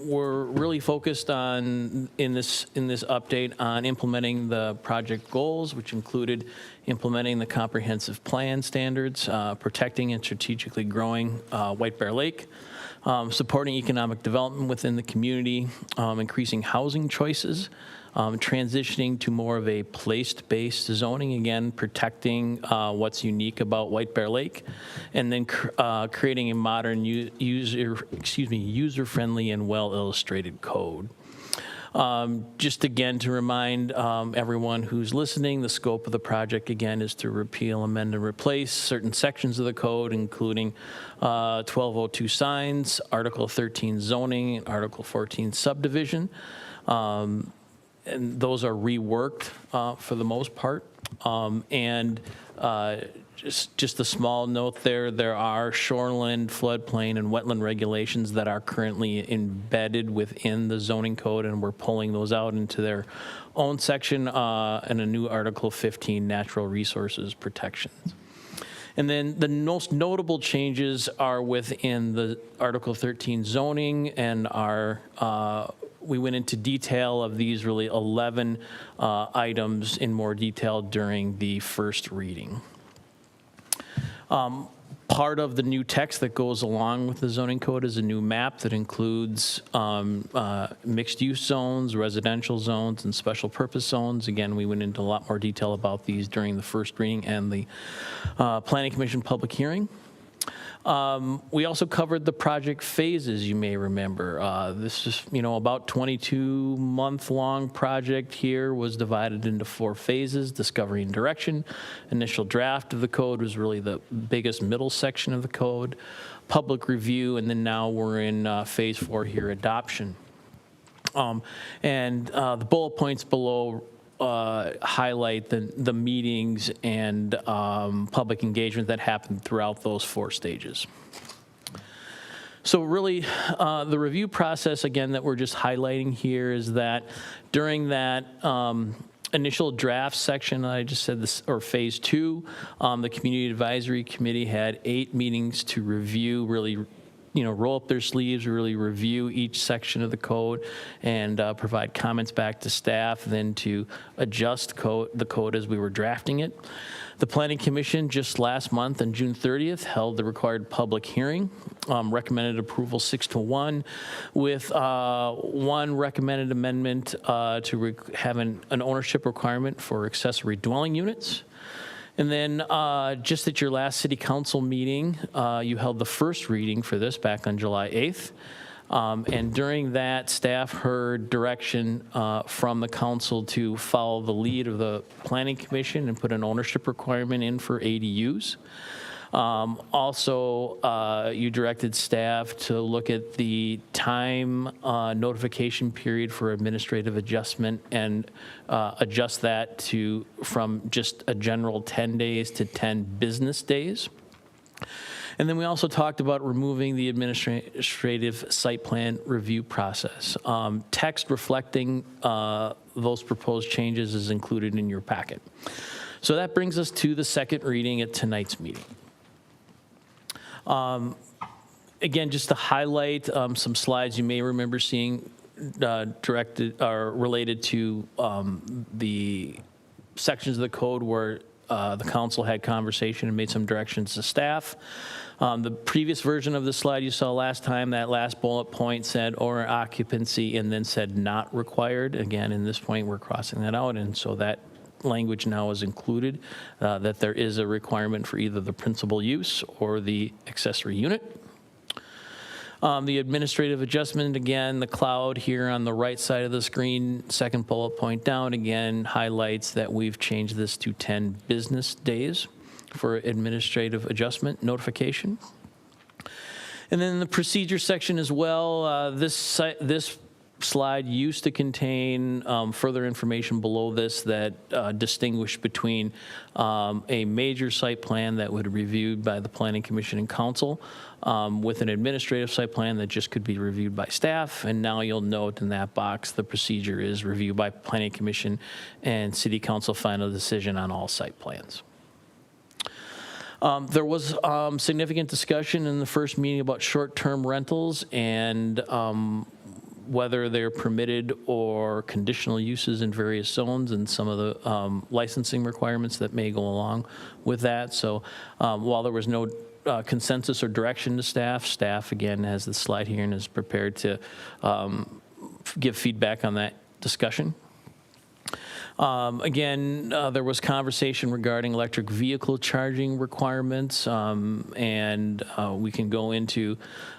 we're really focused on, in this update, on implementing the project goals, which included implementing the comprehensive plan standards, protecting and strategically growing White Bear Lake, supporting economic development within the community, increasing housing choices, transitioning to more of a place-based zoning, again, protecting what's unique about White Bear Lake, and then creating a modern, user-friendly and well-illustrated code. Just again to remind everyone who's listening, the scope of the project again is to repeal, amend, and replace certain sections of the code, including 1202 signs, Article 13 zoning, and Article 14 subdivision. And those are reworked for the most part. Just a small note there are shoreline, floodplain, and wetland regulations that are currently embedded within the zoning code, and we're pulling those out into their own section and a new Article 15, natural resources protections. And then the most notable changes are within the Article 13 zoning, and we went into detail of these really 11 items in more detail during the first reading. Part of the new text that goes along with the zoning code is a new map that includes mixed-use zones, residential zones, and special purpose zones. Again, we went into a lot more detail about these during the first reading and the Planning Commission public hearing. We also covered the project phases, you may remember. This is, about 22-month-long project here was divided into 4 phases: discovery and direction. Initial draft of the code was really the biggest middle section of the code, public review, and then now we're in phase 4 here, adoption. The bullet points below highlight the meetings and public engagement that happened throughout those 4 stages. So really, the review process, again, that we're just highlighting here is that during that initial draft section, I just said this, or phase 2, the Community Advisory Committee had 8 meetings to review really roll up their sleeves, really review each section of the code, and provide comments back to staff, then to adjust the code as we were drafting it. The Planning Commission just last month on June 30th held the required public hearing, recommended approval 6-1, with one recommended amendment to have an ownership requirement for accessory dwelling units. And then just at your last city council meeting, you held the first reading for this back on July 8th. And during that, staff heard direction from the council to follow the lead of the Planning Commission and put an ownership requirement in for ADUs. Also, you directed staff to look at the time notification period for administrative adjustment and adjust that from just a general 10 days to 10 business days. And then we also talked about removing the administrative site plan review process. Text reflecting those proposed changes is included in your packet. So that brings us to the second reading at tonight's meeting. Again, just to highlight some slides you may remember seeing directed or related to the sections of the code where the council had conversation and made some directions to staff. The previous version of the slide you saw last time, that last bullet point said owner occupancy and then said not required. Again, in this point, we're crossing that out, and so that language now is included, that there is a requirement for either the principal use or the accessory unit. The administrative adjustment, again, the cloud here on the right side of the screen, second bullet point down, again, highlights that we've changed this to 10 business days for administrative adjustment notification. And then the procedure section as well, this slide used to contain further information below this that distinguished between a major site plan that would be reviewed by the Planning Commission and Council with an administrative site plan that just could be reviewed by staff. And now you'll note in that box the procedure is review by Planning Commission and City Council final decision on all site plans. There was significant discussion in the first meeting about short-term rentals and whether they're permitted or conditional uses in various zones and some of the licensing requirements that may go along with that. So while there was no consensus or direction to staff again has the slide here and is prepared to give feedback on that discussion. Again, there was conversation regarding electric vehicle charging requirements, and we can go into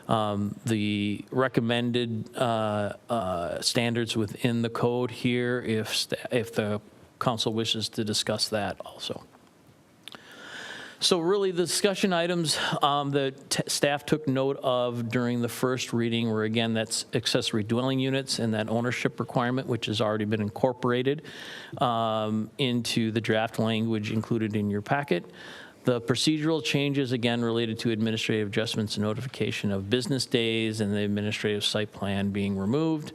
the recommended standards within the code here if the council wishes to discuss that also. So really the discussion items that staff took note of during the first reading were, again, that's accessory dwelling units and that ownership requirement, which has already been incorporated into the draft language included in your packet. The procedural changes, again, related to administrative adjustments and notification of business days and the administrative site plan being removed.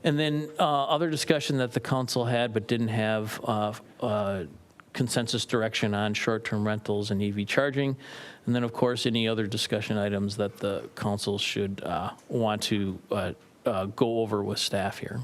And then other discussion that the council had but didn't have consensus direction on short-term rentals and EV charging. And then, of course, any other discussion items that the council should want to go over with staff here.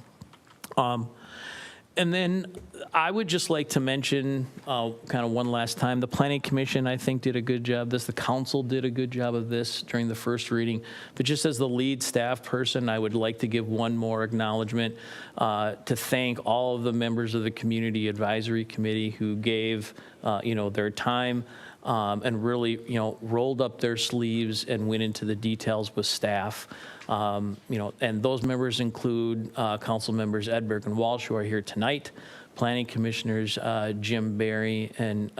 And then I would just like to mention kind of one last time, the Planning Commission, I think, did a good job. The council did a good job of this during the first reading. But just as the lead staff person, I would like to give one more acknowledgement to thank all of the members of the Community Advisory Committee who gave, their time and really, rolled up their sleeves and went into the details with staff. And those members include council members Edberg and Walsh, who are here tonight, planning commissioners Jim Barry and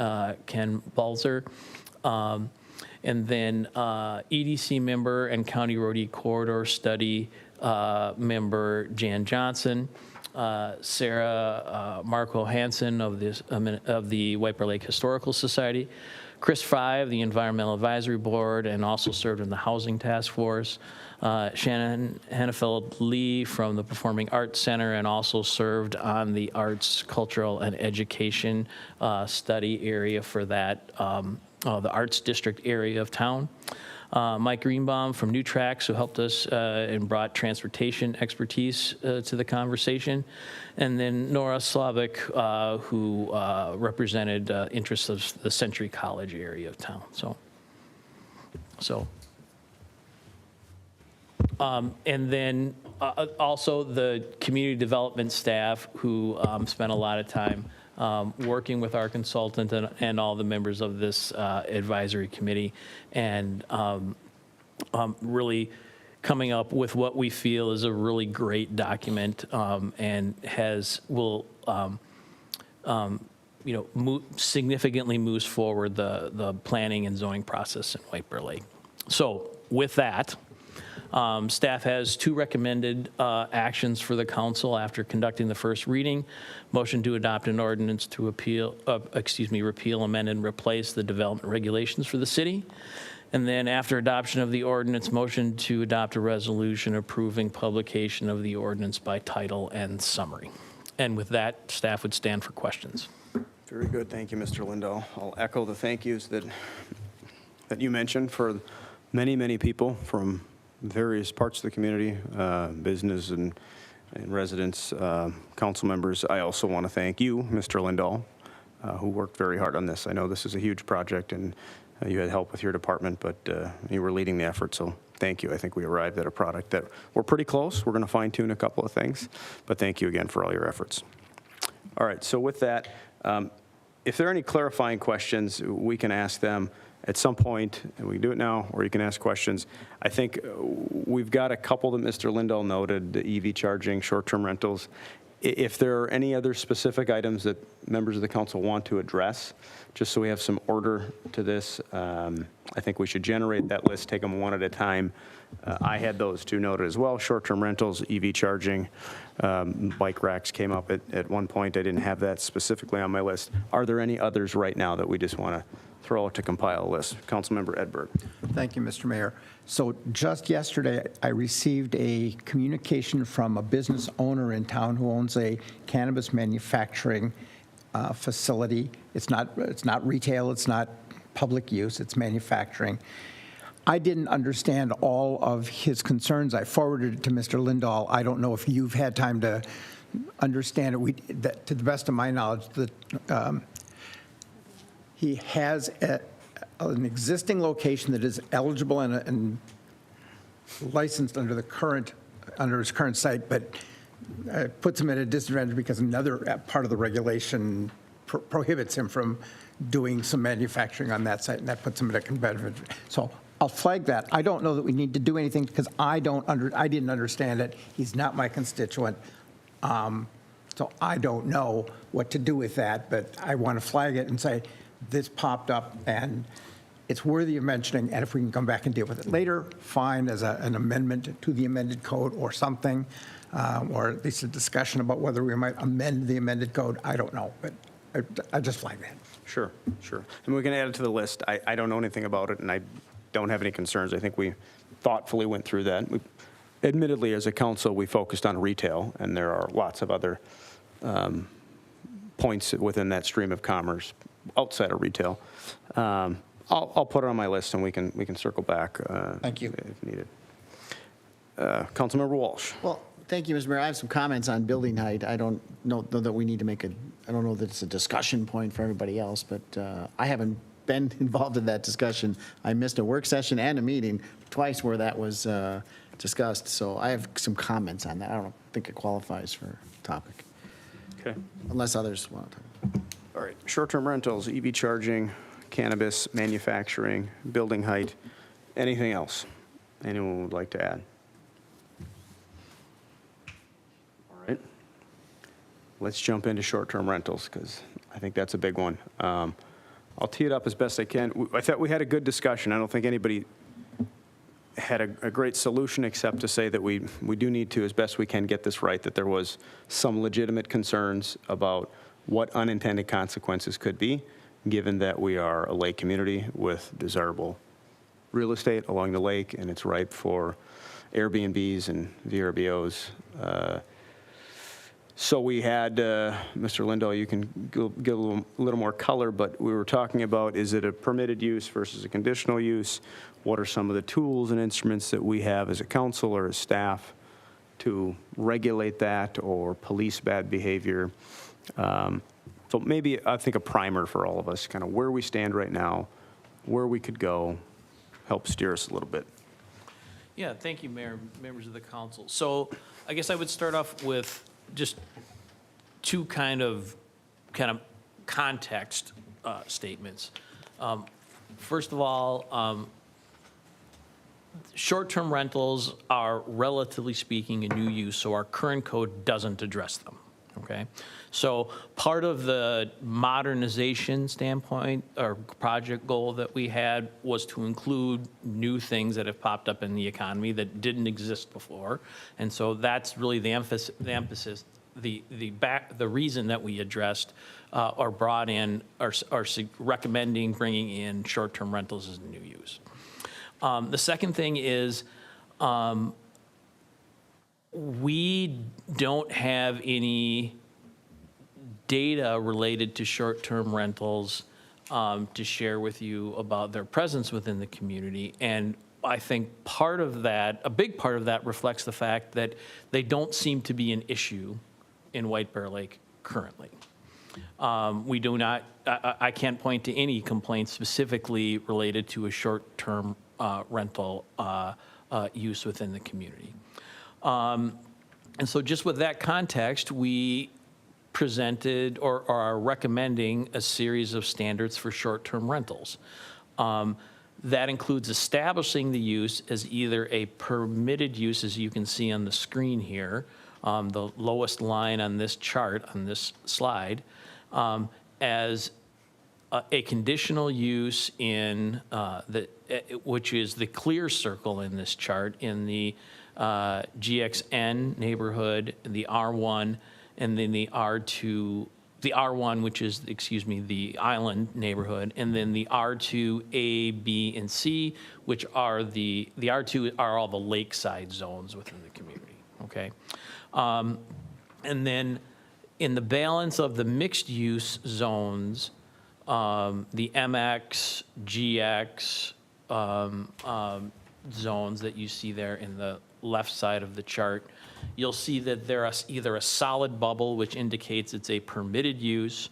Ken Balzer, and then EDC member and County Road E Corridor Study member Jan Johnson, Sarah Marco Hansen of the White Bear Lake Historical Society, Chris Fry of the Environmental Advisory Board and also served in the Housing Task Force, Shannon Hennefeld Lee from the Performing Arts Center and also served on the Arts, Cultural, and Education Study area for that, the Arts District area of town. Mike Greenbaum from New Tracks, who helped us and brought transportation expertise to the conversation, and then Nora Slavic, who represented interests of the Century College area of town. And then also the community development staff who spent a lot of time working with our consultant and all the members of this advisory committee, and really coming up with what we feel is a really great document, and significantly moves forward the planning and zoning process in White Bear Lake. So with that, staff has 2 recommended actions for the council after conducting the first reading. Motion to adopt an ordinance to repeal, amend, and replace the development regulations for the city. And then after adoption of the ordinance, motion to adopt a resolution approving publication of the ordinance by title and summary. And with that, staff would stand for questions. Very good. Thank you, Mr. Lindahl. I'll echo the thank yous that you mentioned for many, many people from various parts of the community, business and residents, council members. I also want to thank you, Mr. Lindahl, who worked very hard on this. I know this is a huge project, and you had help with your department, but you were leading the effort, so thank you. I think we arrived at a product that we're pretty close. We're going to fine-tune a couple of things, but thank you again for all your efforts. All right, so with that, if there are any clarifying questions, we can ask them at some point, and we can do it now, or you can ask questions. I think we've got a couple that Mr. Lindahl noted, the EV charging, short-term rentals. If there are any other specific items that members of the council want to address, just so we have some order to this, I think we should generate that list, take them one at a time. I had those 2 noted as well, short-term rentals, EV charging, bike racks came up at one point. I didn't have that specifically on my list. Are there any others right now that we just want to throw out to compile a list? Councilmember Edberg. Thank you, Mr. Mayor. So just yesterday, I received a communication from a business owner in town who owns a cannabis manufacturing facility. It's not retail, it's not public use, it's manufacturing. I didn't understand all of his concerns. I forwarded it to Mr. Lindahl. I don't know if you've had time to understand it. That, to the best of my knowledge, that he has an existing location that is eligible and licensed under his current site, but puts him at a disadvantage because another part of the regulation prohibits him from doing some manufacturing on that site, and that puts him at a competitive. So I'll flag that. I don't know that we need to do anything because I didn't understand it. He's not my constituent. So I don't know what to do with that, but I want to flag it and say, this popped up and it's worthy of mentioning, and if we can come back and deal with it later, fine, as an amendment to the amended code or something, or at least a discussion about whether we might amend the amended code. I don't know, but I just flag that. Sure. And we can add it to the list. I don't know anything about it, and I don't have any concerns. I think we thoughtfully went through that. Admittedly, as a council, we focused on retail, and there are lots of other points within that stream of commerce outside of retail. I'll put it on my list, and we can circle back. Thank you. If needed. Councilmember Walsh. Well, thank you, Mr. Mayor. I have some comments on building height. I don't know that we need to make I don't know that it's a discussion point for everybody else, but I haven't been involved in that discussion. I missed a work session and a meeting twice where that was discussed, so I have some comments on that. I don't think it qualifies for topic. Okay. Unless others want to talk. All right. Short-term rentals, EV charging, cannabis, manufacturing, building height. Anything else anyone would like to add? All right. Let's jump into short-term rentals because I think that's a big one. I'll tee it up as best I can. I thought we had a good discussion. I don't think anybody had a great solution except to say that we do need to, as best we can, get this right, that there was some legitimate concerns about what unintended consequences could be, given that we are a lake community with desirable real estate along the lake, and it's ripe for Airbnbs and VRBOs. So we had, Mr. Lindahl, you can give a little more color, but we were talking about, is it a permitted use versus a conditional use? What are some of the tools and instruments that we have as a council or as staff to regulate that or police bad behavior? So maybe, I think, a primer for all of us, kind of where we stand right now, where we could go, help steer us a little bit. Yeah, thank you, Mayor, members of the council. So I guess I would start off with just two kind of context statements. First of all, short-term rentals are, relatively speaking, a new use, so our current code doesn't address them, okay? So part of the modernization standpoint or project goal that we had was to include new things that have popped up in the economy that didn't exist before. And so that's really the emphasis, the reason that we addressed or brought in or recommending bringing in short-term rentals as a new use. The second thing is we don't have any data related to short-term rentals to share with you about their presence within the community. And I think part of that, a big part of that, reflects the fact that they don't seem to be an issue in White Bear Lake currently. We do not, I can't point to any complaints specifically related to a short-term rental use within the community. And so just with that context, we presented or are recommending a series of standards for short-term rentals. That includes establishing the use as either a permitted use, as you can see on the screen here, the lowest line on this chart, on this slide, as a conditional use in which is the clear circle in this chart, in the GXN neighborhood, the R1, and then the R2, the R1, which is, excuse me, the island neighborhood, and then the R2, A, B, and C, which are the R2 are all the lakeside zones within the community, okay? And then in the balance of the mixed use zones, the MX, GX zones that you see there in the left side of the chart, you'll see that there's either a solid bubble, which indicates it's a permitted use,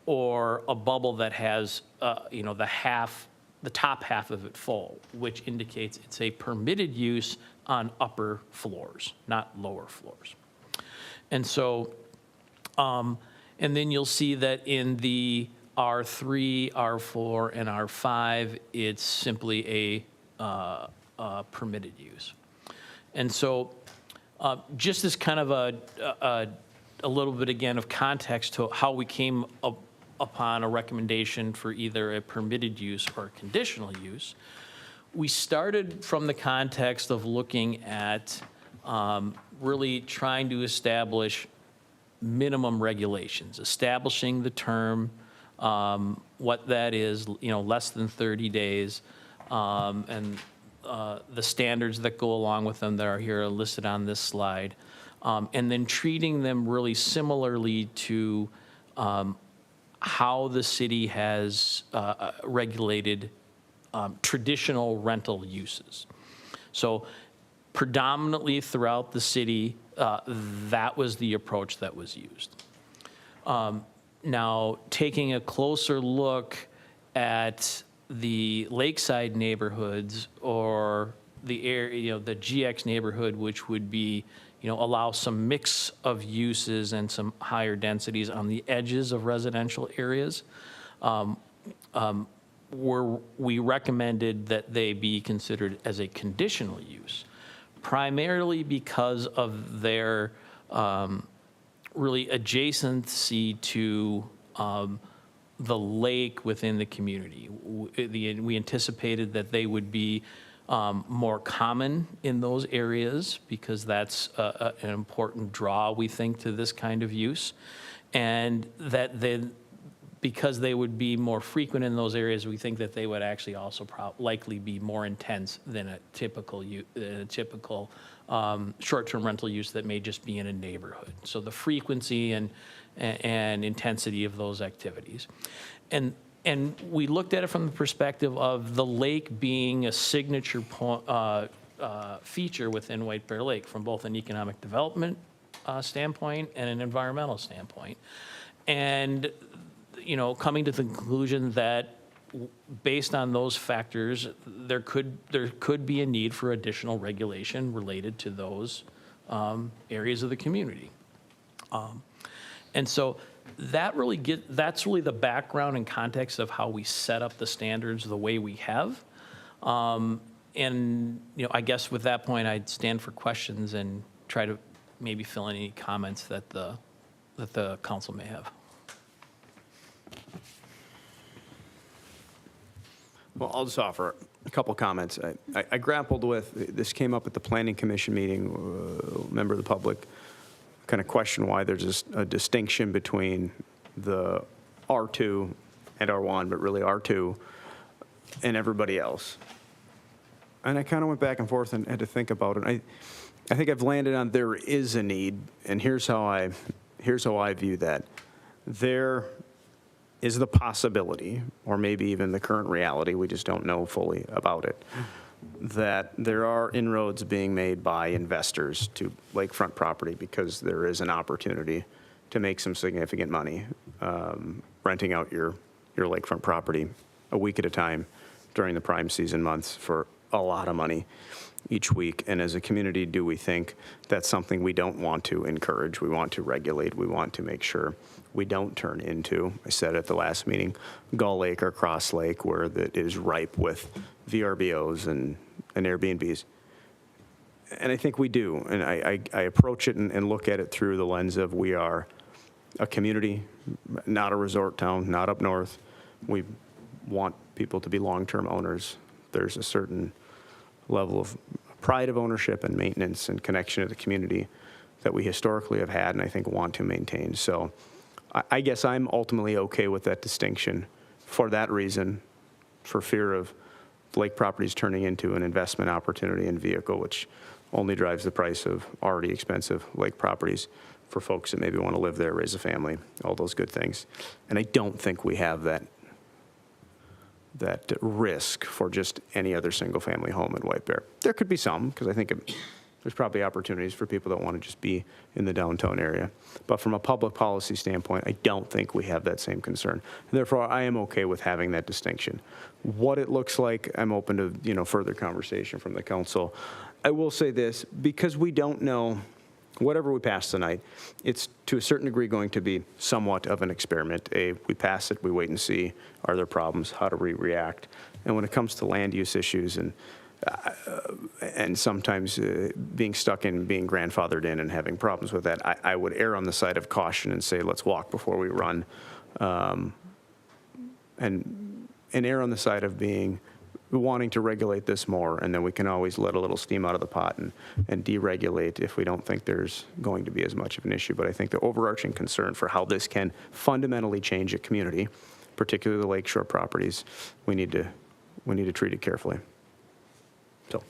or a bubble that has, the top half of it full, which indicates it's a permitted use on upper floors, not lower floors. And so, and then you'll see that in the R3, R4, and R5, it's simply a permitted use. And so just as kind of a little bit, again, of context to how we came upon a recommendation for either a permitted use or a conditional use, we started from the context of looking at really trying to establish minimum regulations, establishing the term, what that is, less than 30 days, and the standards that go along with them that are here listed on this slide, and then treating them really similarly to how the city has regulated traditional rental uses. So predominantly throughout the city, that was the approach that was used. Now, taking a closer look at the lakeside neighborhoods or the area, the GX neighborhood, which would be, allow some mix of uses and some higher densities on the edges of residential areas, we recommended that they be considered as a conditional use, primarily because of their really adjacency to the lake within the community. We anticipated that they would be more common in those areas because that's an important draw, we think, to this kind of use. And that then because they would be more frequent in those areas, we think that they would actually also likely be more intense than a typical short-term rental use that may just be in a neighborhood. So the frequency and intensity of those activities. And we looked at it from the perspective of the lake being a signature feature within White Bear Lake from both an economic development standpoint and an environmental standpoint. And, you know, coming to the conclusion that based on those factors, there could be a need for additional regulation related to those areas of the community. And so that's really the background and context of how we set up the standards the way we have. And, you know, I guess with that point, I'd stand for questions and try to maybe fill in any comments that the council may have. Well, I'll just offer a couple comments. I grappled with, this came up at the Planning Commission meeting, a member of the public kind of questioned why there's a distinction between the R2 and R1, but really R2 and everybody else. And I kind of went back and forth and had to think about it. I think I've landed on there is a need, and here's how I view that. There is the possibility, or maybe even the current reality, we just don't know fully about it, that there are inroads being made by investors to lakefront property because there is an opportunity to make some significant money renting out your lakefront property a week at a time during the prime season months for a lot of money each week. And as a community, do we think that's something we don't want to encourage? We want to regulate. We want to make sure we don't turn into, I said at the last meeting, Gull Lake or Cross Lake, where that is ripe with VRBOs and Airbnbs. And I think we do. And I approach it and look at it through the lens of we are a community, not a resort town, not up north. We want people to be long-term owners. There's a certain level of pride of ownership and maintenance and connection to the community that we historically have had and I think want to maintain. So I guess I'm ultimately okay with that distinction for that reason, for fear of lake properties turning into an investment opportunity and vehicle, which only drives the price of already expensive lake properties for folks that maybe want to live there, raise a family, all those good things. And I don't think we have that risk for just any other single-family home in White Bear. There could be some, because I think there's probably opportunities for people that want to just be in the downtown area. But from a public policy standpoint, I don't think we have that same concern. And therefore, I am okay with having that distinction. What it looks like, I'm open to further conversation from the council. I will say this, because we don't know, whatever we pass tonight, it's to a certain degree going to be somewhat of an experiment. We pass it, we wait and see, are there problems, how do we react? And when it comes to land use issues and sometimes being stuck in being grandfathered in and having problems with that, I would err on the side of caution and say, let's walk before we run. And err on the side of wanting to regulate this more, and then we can always let a little steam out of the pot and deregulate if we don't think there's going to be as much of an issue. But I think the overarching concern for how this can fundamentally change a community, particularly the lakeshore properties, we need to treat it carefully. So,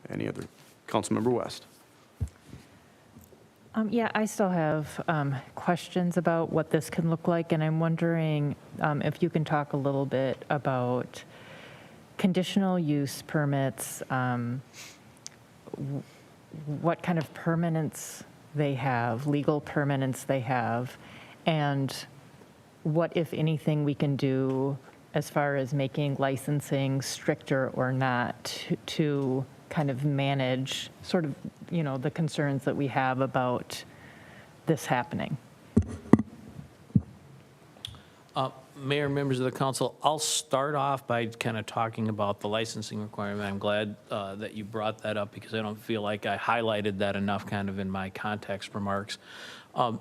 any other? Councilmember West. Yeah, I still have questions about what this can look like, and I'm wondering if you can talk a little bit about conditional use permits, what kind of permanence they have, legal permanence they have, and what, if anything, we can do as far as making licensing stricter or not to kind of manage sort of, the concerns that we have about this happening. Mayor, members of the council, I'll start off by kind of talking about the licensing requirement. I'm glad that you brought that up because I don't feel like I highlighted that enough kind of in my context remarks.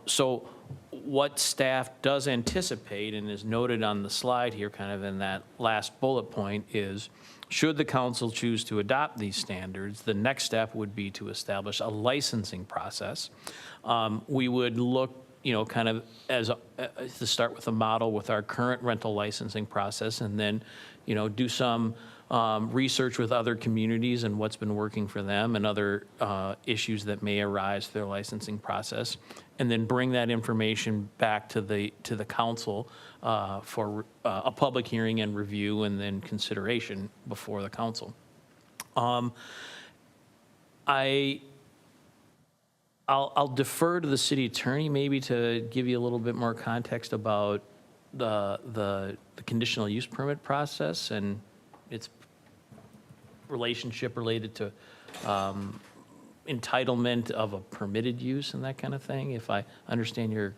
So what staff does anticipate and is noted on the slide here, kind of in that last bullet point, is should the council choose to adopt these standards, the next step would be to establish a licensing process. We would look, kind of as to start with a model with our current rental licensing process, and then, do some research with other communities and what's been working for them and other issues that may arise through their licensing process, and then bring that information back to the council for a public hearing and review and then consideration before the council. I'll defer to the city attorney maybe to give you a little bit more context about the conditional use permit process and its relationship related to entitlement of a permitted use and that kind of thing, if I understand your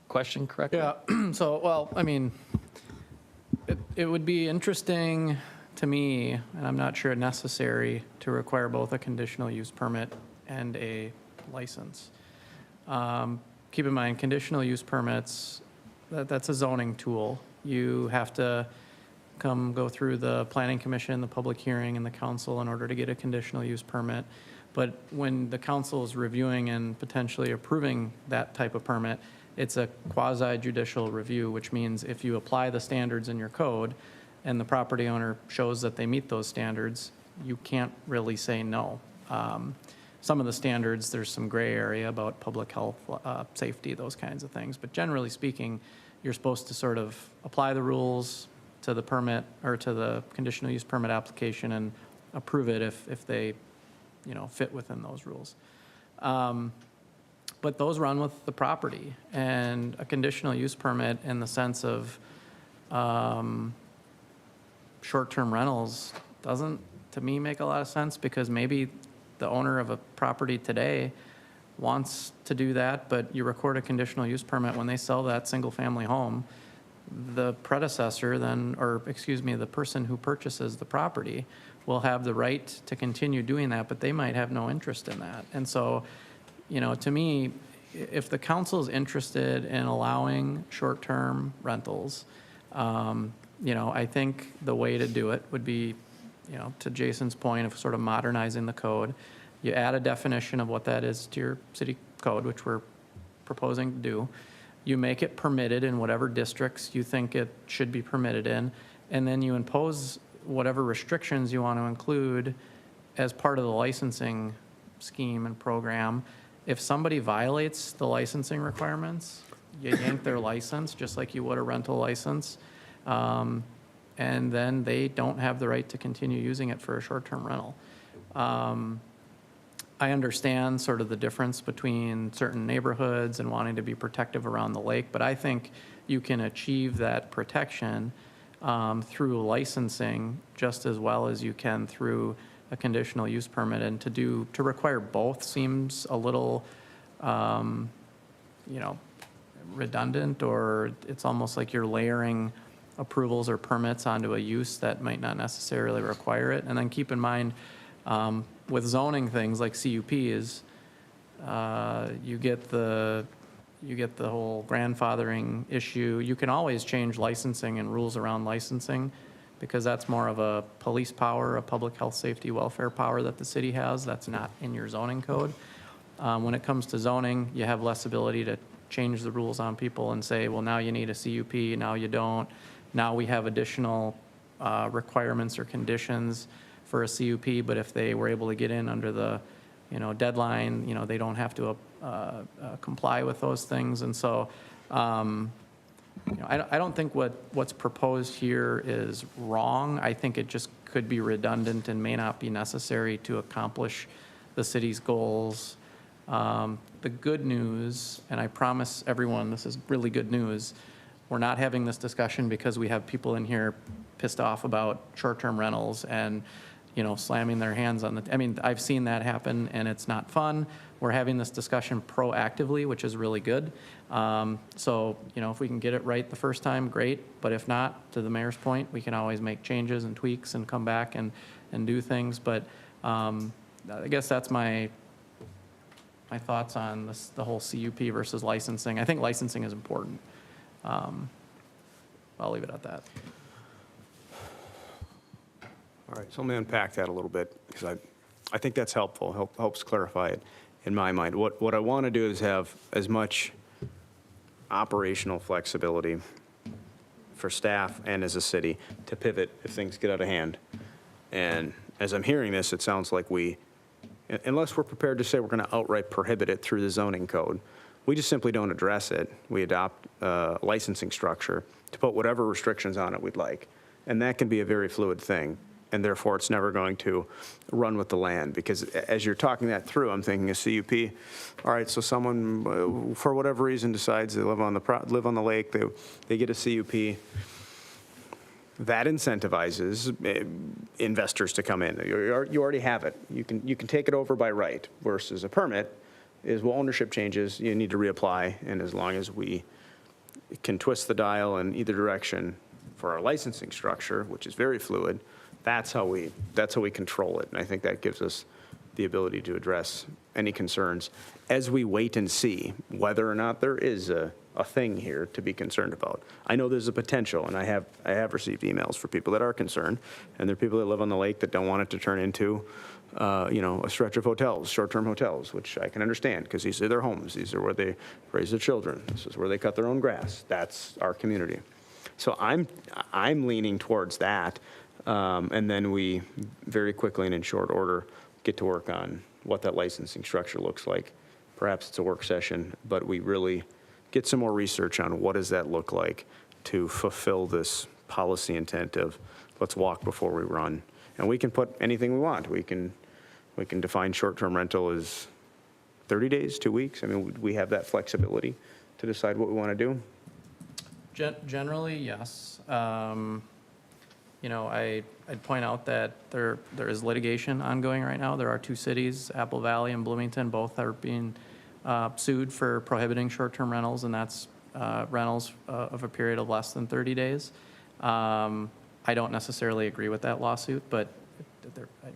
question correctly. Yeah, so, well, I mean, it would be interesting to me, and I'm not sure necessary, to require both a conditional use permit and a license. Keep in mind, conditional use permits, that's a zoning tool. You have to go through the planning commission, the public hearing, and the council in order to get a conditional use permit. But when the council is reviewing and potentially approving that type of permit, it's a quasi-judicial review, which means if you apply the standards in your code and the property owner shows that they meet those standards, you can't really say no. Some of the standards, there's some gray area about public health, safety, those kinds of things. But generally speaking, you're supposed to sort of apply the rules to the permit or to the conditional use permit application and approve it if they, fit within those rules. But those run with the property, and a conditional use permit in the sense of short-term rentals doesn't, to me, make a lot of sense, because maybe the owner of a property today wants to do that, but you record a conditional use permit when they sell that single-family home, the predecessor then, or excuse me, the person who purchases the property will have the right to continue doing that, but they might have no interest in that. And so, to me, if the council is interested in allowing short-term rentals, I think the way to do it would be, to Jason's point of sort of modernizing the code, you add a definition of what that is to your city code, which we're proposing to do. You make it permitted in whatever districts you think it should be permitted in, and then you impose whatever restrictions you want to include as part of the licensing scheme and program. If somebody violates the licensing requirements, you yank their license just like you would a rental license, and then they don't have the right to continue using it for a short-term rental. I understand sort of the difference between certain neighborhoods and wanting to be protective around the lake, but I think you can achieve that protection through licensing just as well as you can through a conditional use permit. And to require both seems a little, redundant, or it's almost like you're layering approvals or permits onto a use that might not necessarily require it. And then keep in mind, with zoning things like CUPs, you get the whole grandfathering issue. You can always change licensing and rules around licensing, because that's more of a police power, a public health, safety, welfare power that the city has. That's not in your zoning code. When it comes to zoning, you have less ability to change the rules on people and say, well, now you need a CUP, now you don't. Now we have additional requirements or conditions for a CUP, but if they were able to get in under the, deadline, they don't have to comply with those things. And so, I don't think what's proposed here is wrong. I think it just could be redundant and may not be necessary to accomplish the city's goals. The good news, and I promise everyone this is really good news, we're not having this discussion because we have people in here pissed off about short-term rentals and, slamming their hands on I've seen that happen, and it's not fun. We're having this discussion proactively, which is really good. So, if we can get it right the first time, great. But if not, to the mayor's point, we can always make changes and tweaks and come back and do things. But I guess that's my my thoughts on this, the whole CUP versus licensing. I think licensing is important. I'll leave it at that. All right, so let me unpack that a little bit, because I think that's helpful, helps clarify it in my mind. What I want to do is have as much operational flexibility for staff and as a city to pivot if things get out of hand. And as I'm hearing this, it sounds like unless we're prepared to say we're going to outright prohibit it through the zoning code, we just simply don't address it. We adopt a licensing structure to put whatever restrictions on it we'd like. And that can be a very fluid thing. And therefore, it's never going to run with the land. Because as you're talking that through, I'm thinking a CUP, all right, so someone, for whatever reason, decides they live on the lake, they get a CUP. That incentivizes investors to come in. You already have it. You can take it over by right, versus a permit is, well, ownership changes, you need to reapply. And as long as we can twist the dial in either direction for our licensing structure, which is very fluid, that's how we control it. And I think that gives us the ability to address any concerns as we wait and see whether or not there is a thing here to be concerned about. I know there's a potential, and I have received emails for people that are concerned, and there are people that live on the lake that don't want it to turn into a stretch of hotels, short-term hotels, which I can understand, because these are their homes. These are where they raise their children. This is where they cut their own grass. That's our community. So I'm leaning towards that. And then we very quickly and in short order get to work on what that licensing structure looks like. Perhaps it's a work session, but we really get some more research on what does that look like to fulfill this policy intent of let's walk before we run. And we can put anything we want. We can define short-term rental as 30 days, 2 weeks. I mean, we have that flexibility to decide what we want to do. Generally, yes. I'd point out that there is litigation ongoing right now. There are two cities, Apple Valley and Bloomington, both are being sued for prohibiting short-term rentals, and that's rentals of a period of less than 30 days. I don't necessarily agree with that lawsuit, but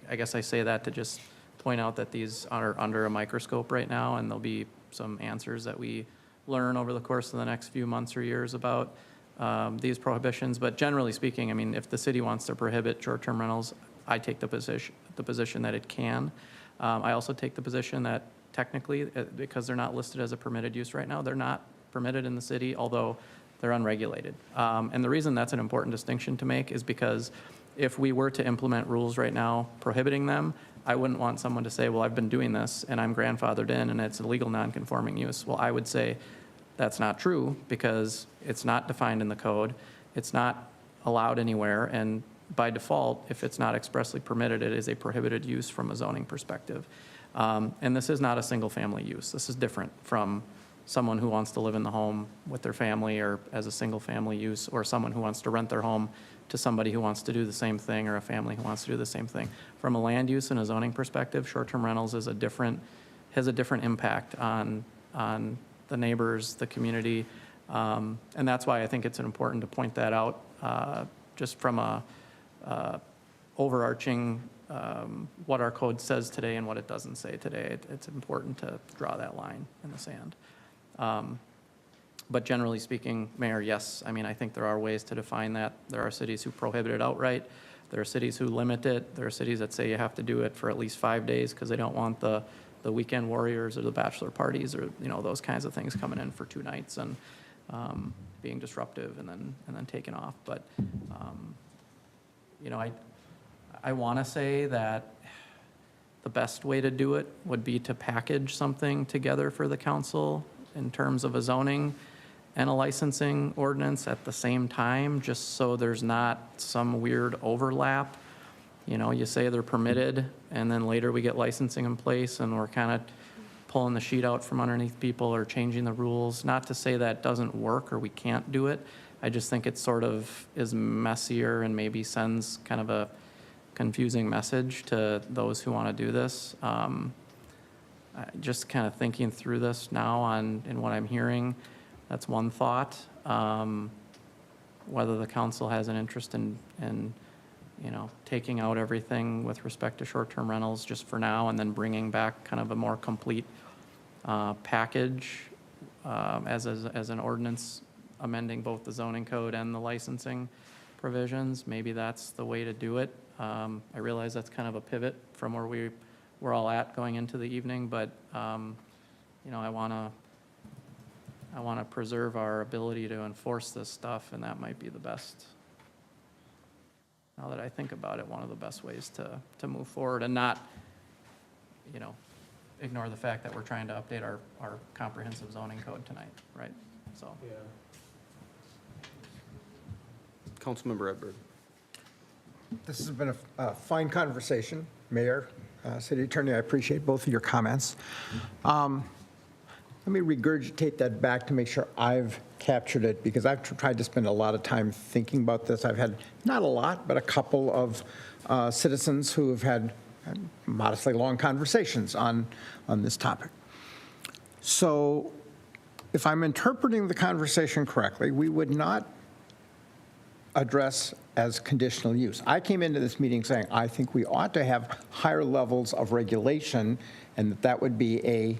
I guess I say that to just point out that these are under a microscope right now, and there'll be some answers that we learn over the course of the next few months or years about these prohibitions. But generally speaking, I mean, if the city wants to prohibit short-term rentals, I take the position that it can. I also take the position that technically, because they're not listed as a permitted use right now, they're not permitted in the city, although they're unregulated. And the reason that's an important distinction to make is because if we were to implement rules right now prohibiting them, I wouldn't want someone to say, well, I've been doing this and I'm grandfathered in and it's a legal non-conforming use. Well, I would say that's not true, because it's not defined in the code. It's not allowed anywhere. And by default, if it's not expressly permitted, it is a prohibited use from a zoning perspective. And this is not a single family use. This is different from someone who wants to live in the home with their family or as a single family use, or someone who wants to rent their home to somebody who wants to do the same thing, or a family who wants to do the same thing. From a land use and a zoning perspective, short-term rentals has a different impact on the neighbors, the community. And that's why I think it's important to point that out, just from a overarching what our code says today and what it doesn't say today. It's important to draw that line in the sand. But generally speaking, Mayor, yes, I mean, I think there are ways to define that. There are cities who prohibit it outright. There are cities who limit it. There are cities that say you have to do it for at least 5 days because they don't want the weekend warriors or the bachelor parties or, those kinds of things coming in for 2 nights and being disruptive and then taking off. But, I want to say that the best way to do it would be to package something together for the council in terms of a zoning and a licensing ordinance at the same time, just so there's not some weird overlap. You say they're permitted, and then later we get licensing in place, and we're kind of pulling the sheet out from underneath people or changing the rules. Not to say that doesn't work or we can't do it. I just think it sort of is messier and maybe sends kind of a confusing message to those who want to do this. Just kind of thinking through this now in what I'm hearing, that's one thought. Whether the council has an interest in taking out everything with respect to short-term rentals just for now, and then bringing back kind of a more complete package as an ordinance amending both the zoning code and the licensing provisions. Maybe that's the way to do it. I realize that's kind of a pivot from where we're all at going into the evening, but you know, I want to preserve our ability to enforce this stuff, and that might be the best, now that I think about it, one of the best ways to move forward and not, you know, ignore the fact that we're trying to update our comprehensive zoning code tonight, right? So. Councilmember Edberg. This has been a fine conversation, Mayor, City Attorney. I appreciate both of your comments. Let me regurgitate that back to make sure I've captured it, because I've tried to spend a lot of time thinking about this. I've had, not a lot, but a couple of citizens who have had modestly long conversations on this topic. So if I'm interpreting the conversation correctly, we would not address as conditional use. I came into this meeting saying I think we ought to have higher levels of regulation, and that would be a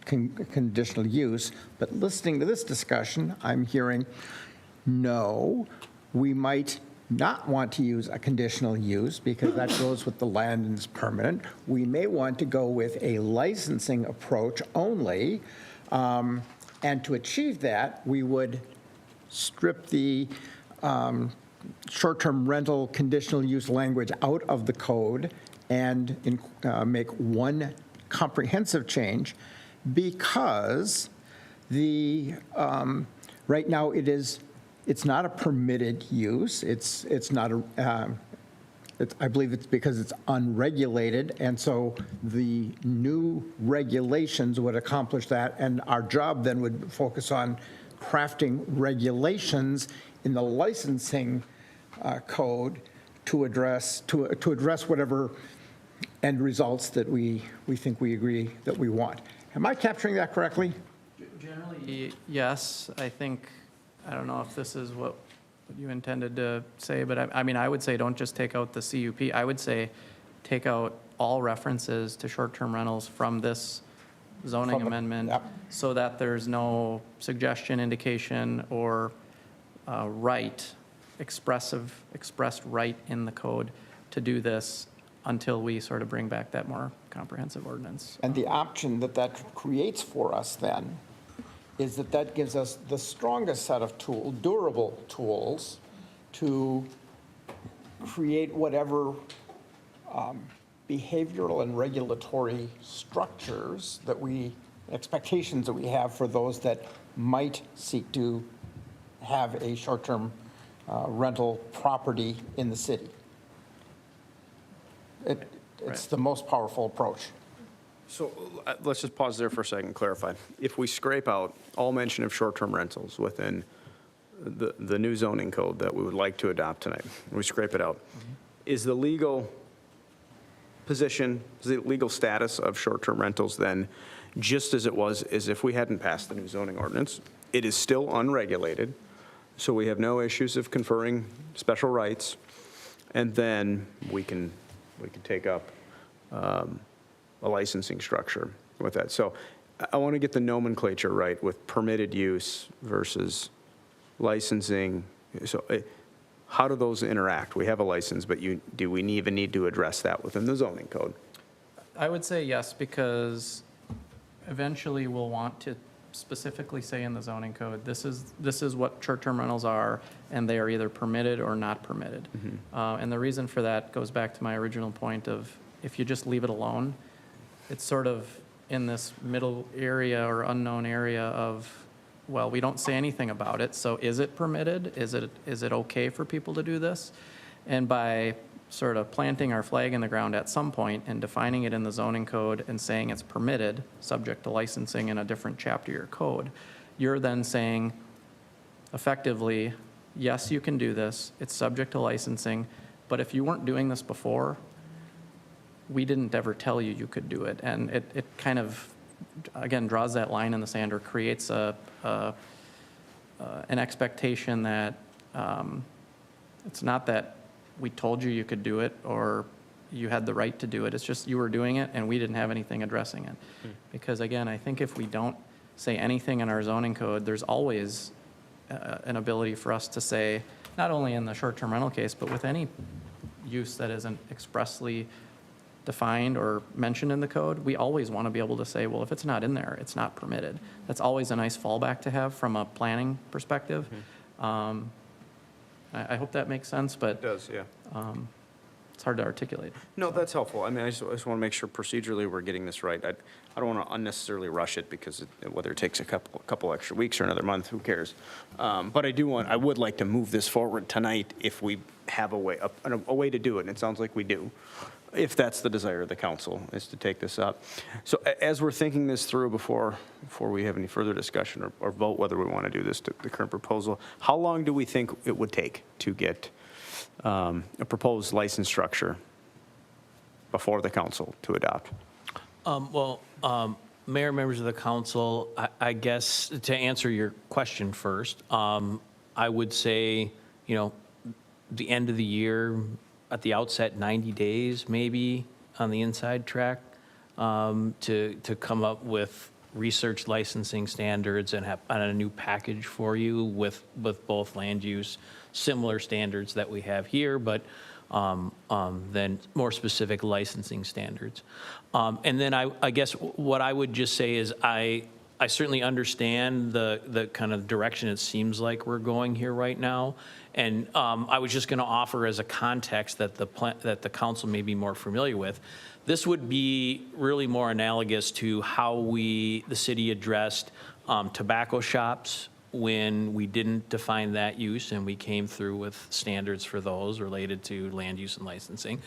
conditional use. But listening to this discussion, I'm hearing, no, we might not want to use a conditional use because that goes with the land and is permanent. We may want to go with a licensing approach only. And to achieve that, we would strip the short-term rental conditional use language out of the code and make one comprehensive change, because right now it's not a permitted use. It's not I believe it's because it's unregulated, and so the new regulations would accomplish that, and our job then would focus on crafting regulations in the licensing code to address whatever end results that we think we agree that we want. Am I capturing that correctly? Generally, yes. I don't know if this is what you intended to say, but I mean, I would say don't just take out the CUP. I would say take out all references to short-term rentals from this zoning amendment, yep, so that there's no suggestion, indication, or expressed right in the code to do this until we sort of bring back that more comprehensive ordinance. And the option that creates for us then is that gives us the strongest set of durable tools to create whatever behavioral and regulatory structures expectations that we have for those that might seek to have a short-term rental property in the city. It's the most powerful approach. So let's just pause there for a second and clarify. If we scrape out all mention of short-term rentals within the new zoning code that we would like to adopt tonight, we scrape it out, is the legal position, is the legal status of short-term rentals then just as it was as if we hadn't passed the new zoning ordinance? It is still unregulated, so we have no issues of conferring special rights, and then we can take up a licensing structure with that. So I want to get the nomenclature right with permitted use versus licensing. So how do those interact? We have a license, but do we even need to address that within the zoning code? I would say yes, because eventually we'll want to specifically say in the zoning code, this is what short-term rentals are, and they are either permitted or not permitted. And the reason for that goes back to my original point of, if you just leave it alone, it's sort of in this middle area or unknown area of, well, we don't say anything about it, so is it permitted? Is it okay for people to do this? And by sort of planting our flag in the ground at some point and defining it in the zoning code and saying it's permitted, subject to licensing in a different chapter of your code, you're then saying effectively, yes, you can do this, it's subject to licensing, but if you weren't doing this before, we didn't ever tell you you could do it. And it kind of, again, draws that line in the sand, or creates an expectation that it's not that we told you you could do it, or you had the right to do it. It's just you were doing it and we didn't have anything addressing it. Because again, I think if we don't say anything in our zoning code, there's always an ability for us to say, not only in the short-term rental case, but with any use that isn't expressly defined or mentioned in the code, we always want to be able to say, well, if it's not in there, it's not permitted. That's always a nice fallback to have from a planning perspective. I hope that makes sense, but It does, yeah. it's hard to articulate. No, that's helpful. I mean, I just want to make sure procedurally we're getting this right. I don't want to unnecessarily rush it because whether it takes a couple extra weeks or another month, who cares? But I would like to move this forward tonight if we have a way to do it, and it sounds like we do, if that's the desire of the council, is to take this up. So as we're thinking this through before we have any further discussion or vote whether we want to do this, the current proposal, how long do we think it would take to get a proposed license structure before the council to adopt? Mayor, members of the council, I guess to answer your question first, I would say, the end of the year, at the outset, 90 days maybe on the inside track to come up with research licensing standards and have a new package for you with both land use, similar standards that we have here, but then more specific licensing standards. And then I guess what I would just say is I certainly understand the kind of direction it seems like we're going here right now. And I was just going to offer as a context that the council may be more familiar with. This would be really more analogous to how the city addressed tobacco shops when we didn't define that use and we came through with standards for those related to land use and licensing.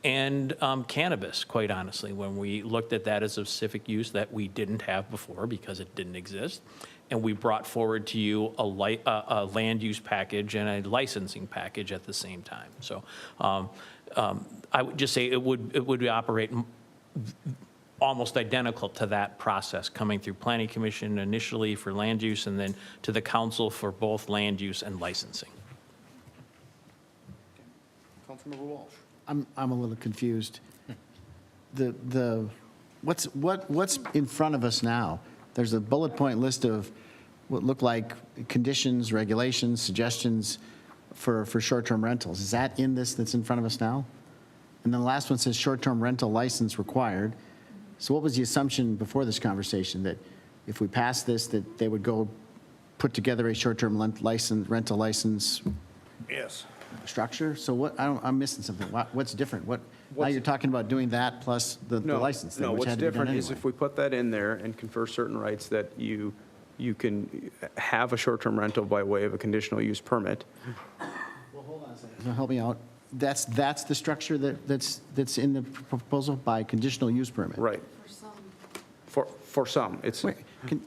And cannabis, quite honestly, when we looked at that as a specific use that we didn't have before because it didn't exist. And we brought forward to you a land use package and a licensing package at the same time. So I would just say it would operate almost identical to that process, coming through Planning Commission initially for land use and then to the council for both land use and licensing. Councilmember Walsh. I'm a little confused. What's in front of us now? There's a bullet point list of what look like conditions, regulations, suggestions for short-term rentals. Is that in this that's in front of us now? And then the last one says short-term rental license required. So what was the assumption before this conversation, that if we pass this, that they would go put together a short-term rental license Yes. structure? So what, I'm missing something. What's different? Now you're talking about doing that plus the license thing, No, which what's had to be done different anyway. is if we put that in there and confer certain rights that you can have a short-term rental by way of a conditional use permit. Well, hold on a second. Help me out. That's the structure that's in the proposal by conditional use permit? Right. For some, it's, Wait,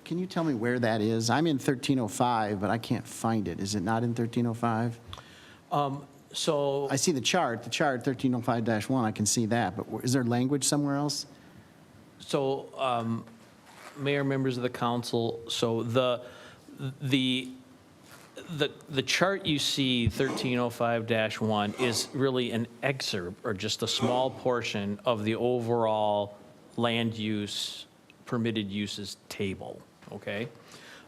can you tell me where that is? I'm in 1305, but I can't find it. Is it not in 1305? So I see the chart 1305-1, I can see that, but is there language somewhere else? Mayor, members of the council, so the chart you see, 1305-1, is really an excerpt or just a small portion of the overall land use, permitted uses table, okay?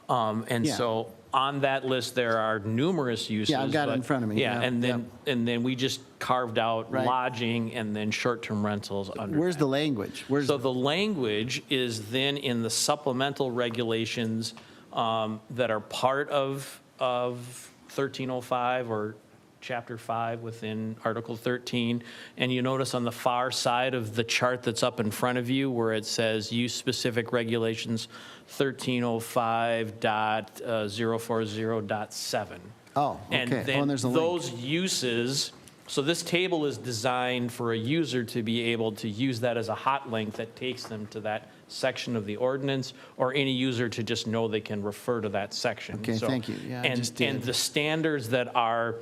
And Yeah. so on that list, there are numerous uses. Yeah, I've got it in but- front of me, Yeah, yeah, and then we just carved out Right. lodging and then short-term rentals under Where's that. the language? So the language is then in the supplemental regulations that are part of 1305 or Chapter 5 within Article 13. And you notice on the far side of the chart that's up in front of you where it says use-specific regulations 1305.040.7. Oh, okay. And Oh, then and there's a link. those uses, so this table is designed for a user to be able to use that as a hot link that takes them to that section of the ordinance, or any user to just know they can refer to that section. Okay, So- thank you. Yeah, I and- just did. And the standards that are,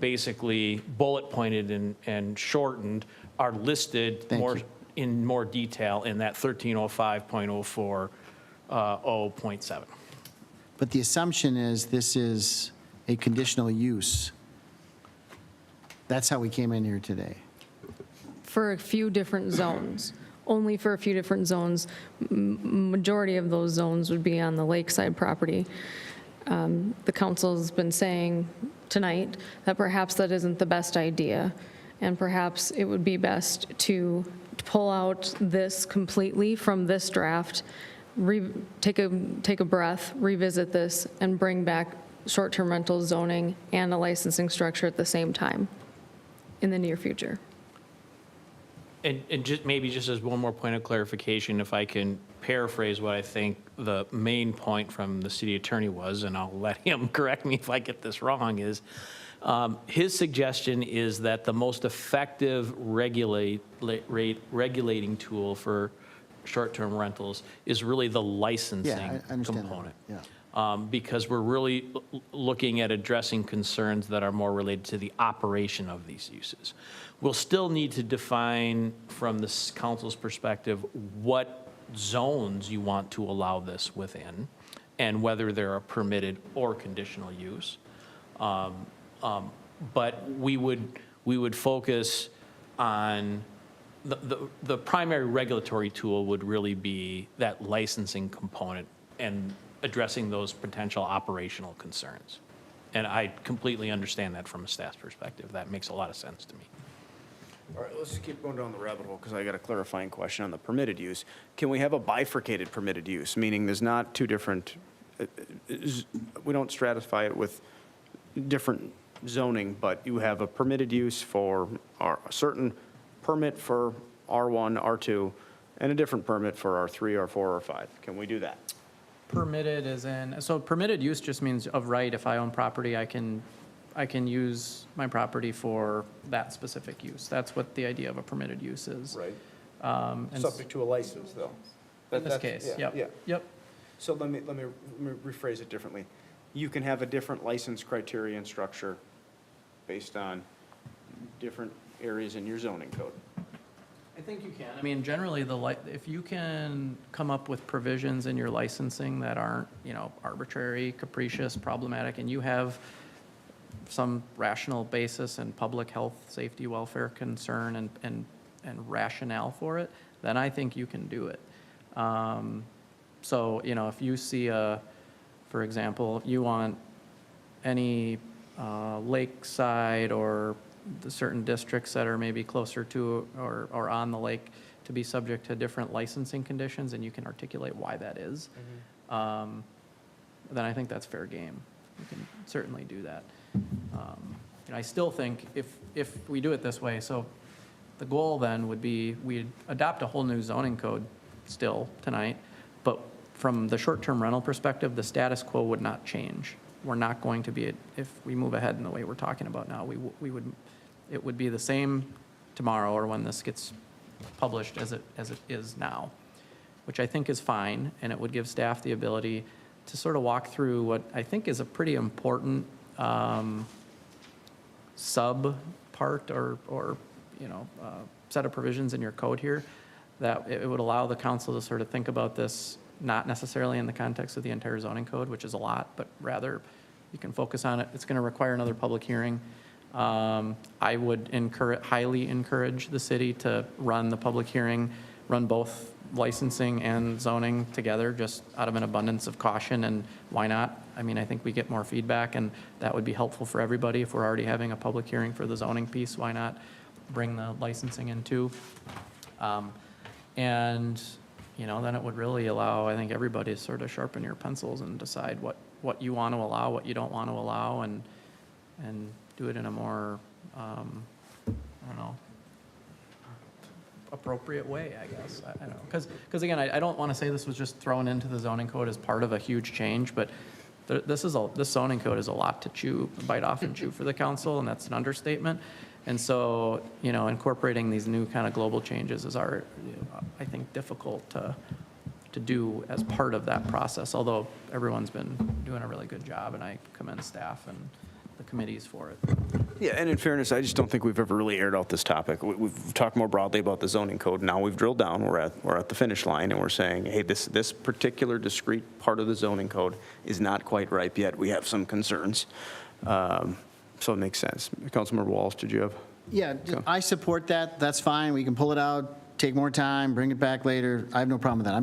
basically bullet pointed and shortened are listed Thank more, you. in more detail in that 1305.040.7. But the assumption is this is a conditional use. That's how we came in here today. for a few different zones, only for a few different zones. Majority of those zones would be on the lakeside property. The council's been saying tonight that perhaps that isn't the best idea, and perhaps it would be best to pull out this completely from this draft, take a breath, revisit this, and bring back short-term rental zoning and a licensing structure at the same time in the near future. And just, maybe just as one more point of clarification, if I can paraphrase what I think the main point from the city attorney was, and I'll let him correct me if I get this wrong, is his suggestion is that the most effective regulating tool for short-term rentals is really the licensing Yeah, I understand that. component. Yeah. Because we're really looking at addressing concerns that are more related to the operation of these uses. We'll still need to define from the council's perspective what zones you want to allow this within and whether they're a permitted or conditional use. But we would focus on the primary regulatory tool would really be that licensing component and addressing those potential operational concerns. And I completely understand that from a staff's perspective. That makes a lot of sense to me. All right, let's just keep going down the rabbit hole because I got a clarifying question on the permitted use. Can we have a bifurcated permitted use, meaning there's not two different, we don't stratify it with different zoning, but you have a permitted use for a certain permit for R1, R2, and a different permit for R3, R4, R5. Can we do that? Permitted is in, so permitted use just means of right, if I own property, I can use my property for that specific use. That's what the idea of a permitted use is. Right. And Subject to a license, though. in this case, Yeah. yep. So let me rephrase it differently. You can have a different license criteria and structure based on different areas in your zoning code. I think you can. I mean, generally, if you can come up with provisions in your licensing that aren't, arbitrary, capricious, problematic, and you have some rational basis and public health, safety, welfare concern and rationale for it, then I think you can do it. So, if you see for example, if you want any lakeside or the certain districts that are maybe closer to or on the lake to be subject to different licensing conditions, and you can articulate why that is, then I think that's fair game. You can certainly do that. I still think if we do it this way, so the goal then would be we'd adopt a whole new zoning code still tonight, but from the short-term rental perspective, the status quo would not change. We're not going to be, if we move ahead in the way we're talking about now, it would be the same tomorrow or when this gets published as it is now, which I think is fine, and it would give staff the ability to sort of walk through what I think is a pretty important sub-part or set of provisions in your code here, that it would allow the council to sort of think about this, not necessarily in the context of the entire zoning code, which is a lot, but rather you can focus on it. It's going to require another public hearing. I would highly encourage the city to run the public hearing, run both licensing and zoning together, just out of an abundance of caution, and why not? I mean, I think we get more feedback, and that would be helpful for everybody. If we're already having a public hearing for the zoning piece, why not bring the licensing in too? And, then it would really allow, I think, everybody to sort of sharpen your pencils and decide what you want to allow, what you don't want to allow, and do it in a more, appropriate way, I guess. I don't know. Because again, I don't want to say this was just thrown into the zoning code as part of a huge change, but this zoning code is a lot to bite off and chew for the council, and that's an understatement. And so, incorporating these new kind of global changes is I think, difficult to do as part of that process, although everyone's been doing a really good job, and I commend staff and the committees for it. Yeah, and in fairness, I just don't think we've ever really aired out this topic. We've talked more broadly about the zoning code. Now we've drilled down. We're at the finish line, and we're saying, hey, this particular discrete part of the zoning code is not quite ripe yet. We have some concerns. So it makes sense. Councilmember Walsh, did you have? Yeah, I support that. That's fine. We can pull it out, take more time, bring it back later. I have no problem with that.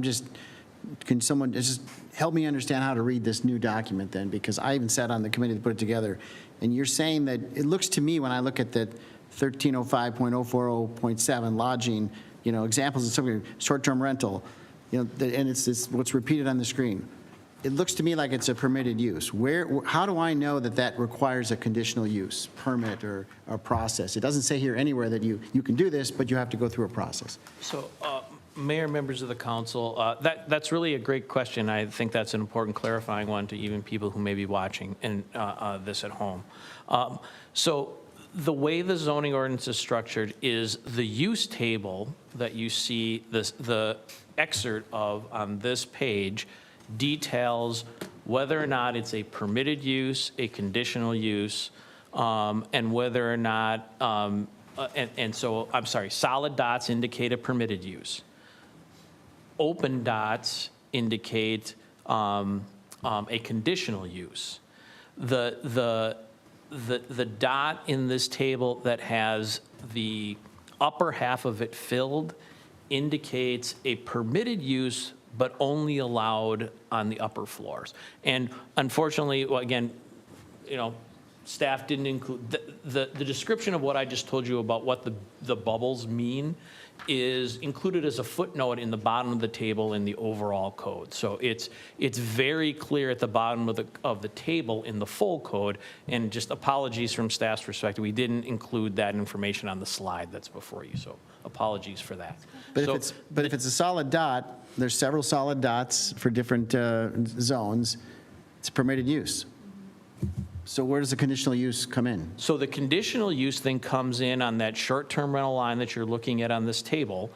Can someone just help me understand how to read this new document then? Because I even sat on the committee to put it together. And you're saying that, it looks to me when I look at that 1305.040.7 lodging, examples of something, short-term rental, and it's what's repeated on the screen. It looks to me like it's a permitted use. How do I know that that requires a conditional use permit or a process? It doesn't say here anywhere that you can do this, but you have to go through a process. So, Mayor, members of the council, that's really a great question. I think that's an important clarifying one to even people who may be watching this at home. So the way the zoning ordinance is structured is the use table that you see the excerpt of on this page details whether or not it's a permitted use, a conditional use, and whether or not, solid dots indicate a permitted use. Open dots indicate a conditional use. The dot in this table that has the upper half of it filled indicates a permitted use, but only allowed on the upper floors. And unfortunately, well, again, staff didn't include, the description of what I just told you about what the bubbles mean is included as a footnote in the bottom of the table in the overall code. So it's very clear at the bottom of the table in the full code, and just apologies from staff's perspective, we didn't include that information on the slide that's before you, so apologies for that. But if it's a solid dot, there's several solid dots for different zones, it's permitted use. So where does the conditional use come in? So the conditional use thing comes in on that short-term rental line that you're looking at on this table,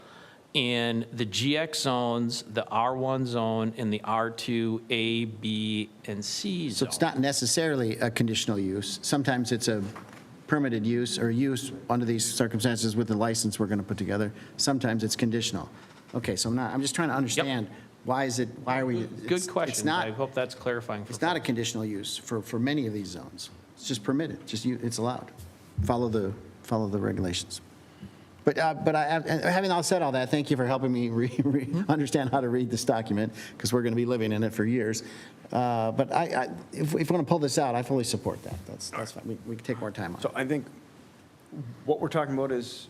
in the GX zones, the R1 zone, and the R2, A, B, and C So zone. it's not necessarily a conditional use. Sometimes it's a permitted use or use under these circumstances with the license we're going to put together. Sometimes it's conditional. Okay, so I'm just trying to understand, why are we? Good question. It's not, I hope that's clarifying. it's not a conditional use for many of these zones. It's just permitted, it's allowed. Follow the regulations. But having said all that, thank you for helping me understand how to read this document, because we're going to be living in it for years. But if we're going to pull this out, I fully support that. That's fine. We can take more time on it. So I think what we're talking about is,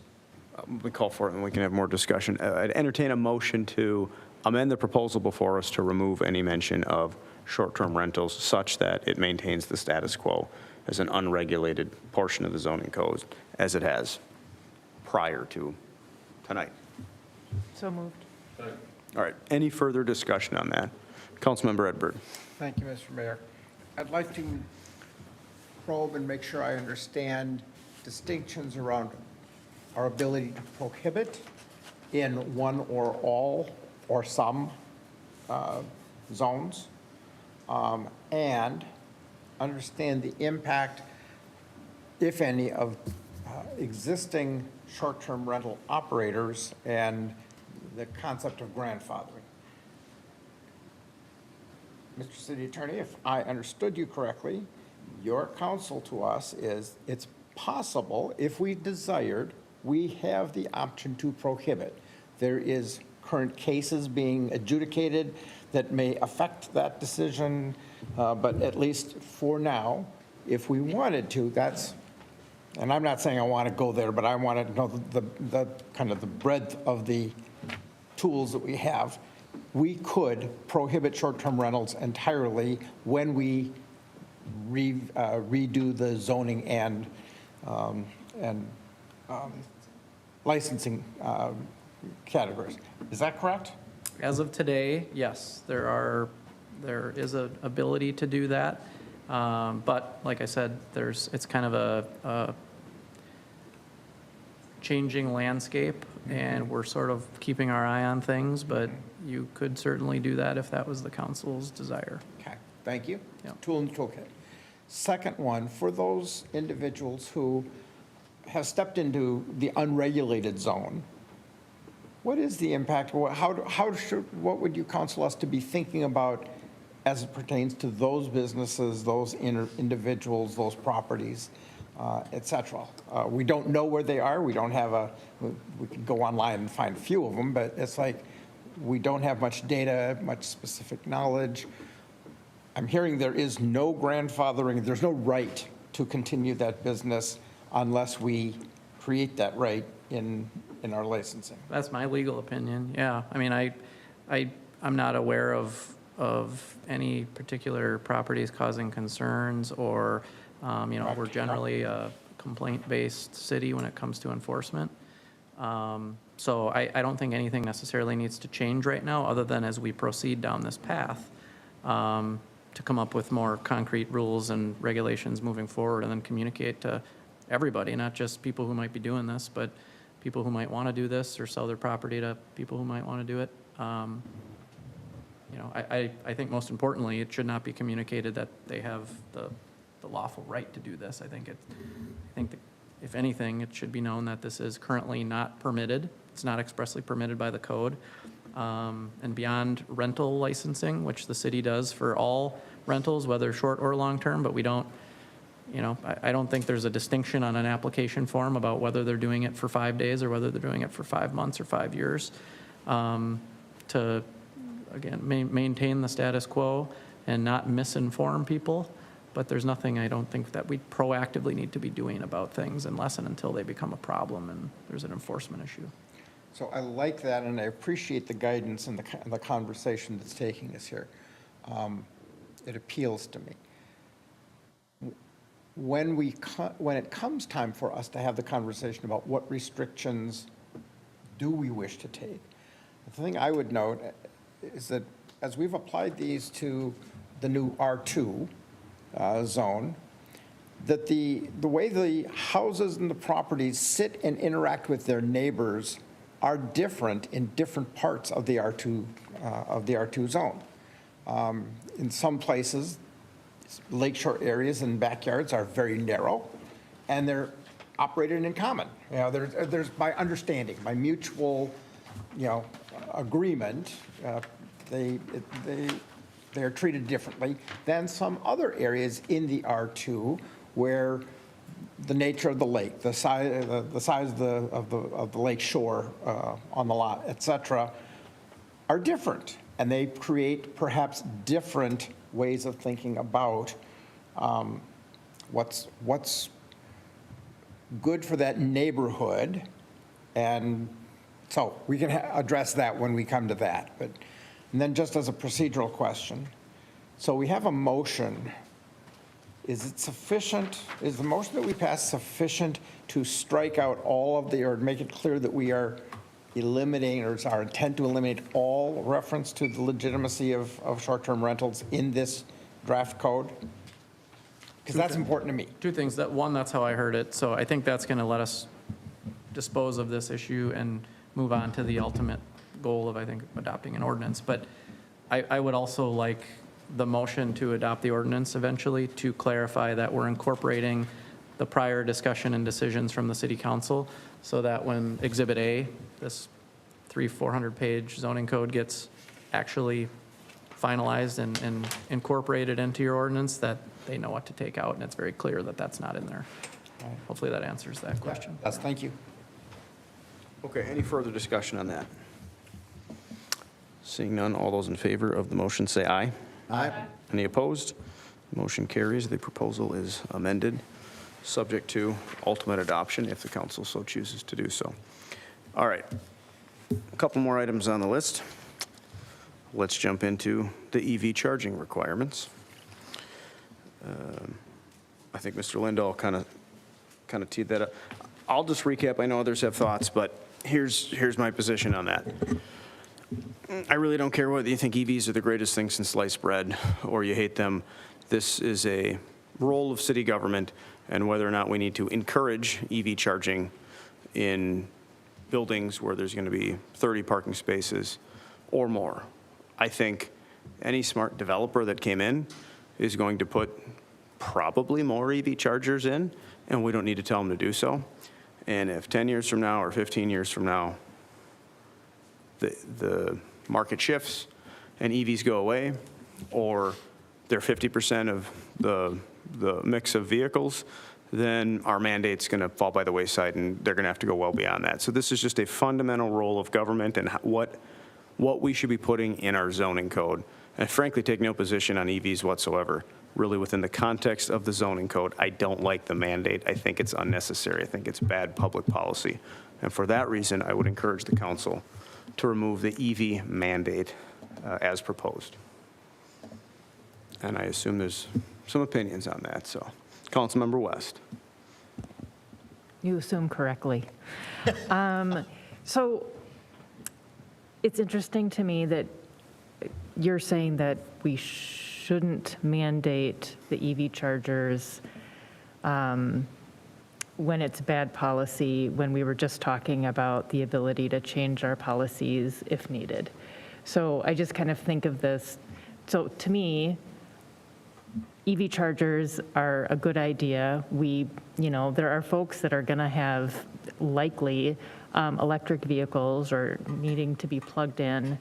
we call for it and we can have more discussion. I'd entertain a motion to amend the proposal before us to remove any mention of short-term rentals such that it maintains the status quo as an unregulated portion of the zoning code as it has prior to tonight. So moved. All right, any further discussion on that? Councilmember Edberg. Thank you, Mr. Mayor. I'd like to probe and make sure I understand distinctions around our ability to prohibit in one or all or some zones, and understand the impact, if any, of existing short-term rental operators and the concept of grandfathering. Mr. City Attorney, if I understood you correctly, your counsel to us is it's possible, if we desired, we have the option to prohibit. There is current cases being adjudicated that may affect that decision, but at least for now, if we wanted to, and I'm not saying I want to go there, but I want to know the kind of the breadth of the tools that we have. We could prohibit short-term rentals entirely when we redo the zoning and licensing categories. Is that correct? As of today, yes, there is an ability to do that. But like I said, it's kind of a changing landscape, and we're sort of keeping our eye on things, but you could certainly do that if that was the council's desire. Okay, thank you. Yeah. Tool in the toolkit. Second one, for those individuals who have stepped into the unregulated zone, what is the impact? What would you counsel us to be thinking about as it pertains to those businesses, those individuals, those properties et cetera. We don't know where they are. We don't have we can go online and find a few of them, but it's like we don't have much data, much specific knowledge. I'm hearing there is no grandfathering, there's no right to continue that business unless we create that right in our licensing. That's my legal opinion, yeah. I mean, I'm not aware of any particular properties causing concerns or, we're generally a complaint-based city when it comes to enforcement. So I don't think anything necessarily needs to change right now, other than as we proceed down this path, to come up with more concrete rules and regulations moving forward, and then communicate to everybody, not just people who might be doing this, but people who might want to do this or sell their property to people who might want to do it. I think most importantly, it should not be communicated that they have the lawful right to do this. I think that if anything, it should be known that this is currently not permitted. It's not expressly permitted by the code. And beyond rental licensing, which the city does for all rentals, whether short or long-term, but we don't, I don't think there's a distinction on an application form about whether they're doing it for 5 days or whether they're doing it for 5 months or 5 years, to, again, maintain the status quo and not misinform people. But there's nothing I don't think that we proactively need to be doing about things unless and until they become a problem and there's an enforcement issue. So I like that, and I appreciate the guidance and the conversation that's taking us here. It appeals to me. When it comes time for us to have the conversation about what restrictions do we wish to take, the thing I would note is that as we've applied these to the new R2 zone, that the way the houses and the properties sit and interact with their neighbors are different in different parts of the R2 zone. In some places, lakeshore areas and backyards are very narrow, and they're operated in common. There's by understanding, by mutual, agreement, they are treated differently than some other areas in the R2 where the nature of the lake, the size of the lake shore on the lot, et cetera, are different. And they create perhaps different ways of thinking about what's good for that neighborhood. And so we can address that when we come to that. And then just as a procedural question, so we have a motion. Is it sufficient, is the motion that we pass sufficient to strike out all of or make it clear that we are eliminating, or it's our intent to eliminate all reference to the legitimacy of short-term rentals in this draft code? Because that's important to me. Two things. One, that's how I heard it. So I think that's going to let us dispose of this issue and move on to the ultimate goal of, I think, adopting an ordinance. But I would also like the motion to adopt the ordinance eventually to clarify that we're incorporating the prior discussion and decisions from the city council, so that when Exhibit A, this 400 page zoning code, gets actually finalized and incorporated into your ordinance, that they know what to take out, and it's very clear that that's not in there. Hopefully that answers that question. Yes, thank you. Okay, any further discussion on that? Seeing none, all those in favor of the motion say aye. Aye. Any opposed? Motion carries. The proposal is amended, subject to ultimate adoption if the council so chooses to do so. All right, a couple more items on the list. Let's jump into the EV charging requirements. I think Mr. Lindahl kind of teed that up. I'll just recap. I know others have thoughts, but here's my position on that. I really don't care whether you think EVs are the greatest thing since sliced bread or you hate them. This is a role of city government, and whether or not we need to encourage EV charging in buildings where there's going to be 30 parking spaces or more. I think any smart developer that came in is going to put probably more EV chargers in, and we don't need to tell them to do so. And if 10 years from now or 15 years from now, the market shifts and EVs go away, or they're 50% of the mix of vehicles, then our mandate's going to fall by the wayside, and they're going to have to go well beyond that. So this is just a fundamental role of government and what we should be putting in our zoning code. And frankly, take no position on EVs whatsoever. Really, within the context of the zoning code, I don't like the mandate. I think it's unnecessary. I think it's bad public policy. And for that reason, I would encourage the council to remove the EV mandate as proposed. And I assume there's some opinions on that, so. Councilmember West. You assume correctly. So it's interesting to me that you're saying that we shouldn't mandate the EV chargers when it's bad policy, when we were just talking about the ability to change our policies if needed. So I just kind of think of this, so to me, EV chargers are a good idea. There are folks that are going to have likely electric vehicles or needing to be plugged in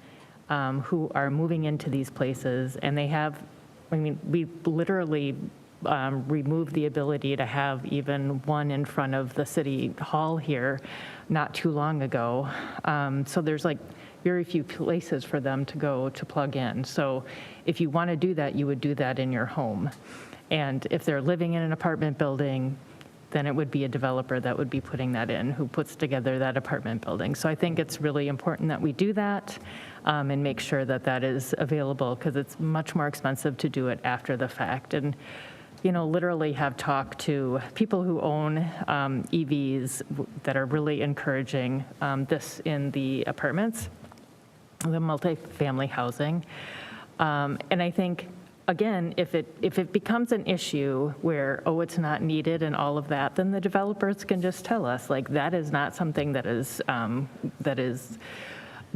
who are moving into these places, and we literally removed the ability to have even one in front of the city hall here not too long ago. So there's very few places for them to go to plug in. So if you want to do that, you would do that in your home. And if they're living in an apartment building, then it would be a developer that would be putting that in, who puts together that apartment building. So I think it's really important that we do that and make sure that that is available, because it's much more expensive to do it after the fact. And literally have talked to people who own EVs that are really encouraging this in the apartments, the multifamily housing. And I think, again, if it becomes an issue where, it's not needed and all of that, then the developers can just tell us, that is not something that is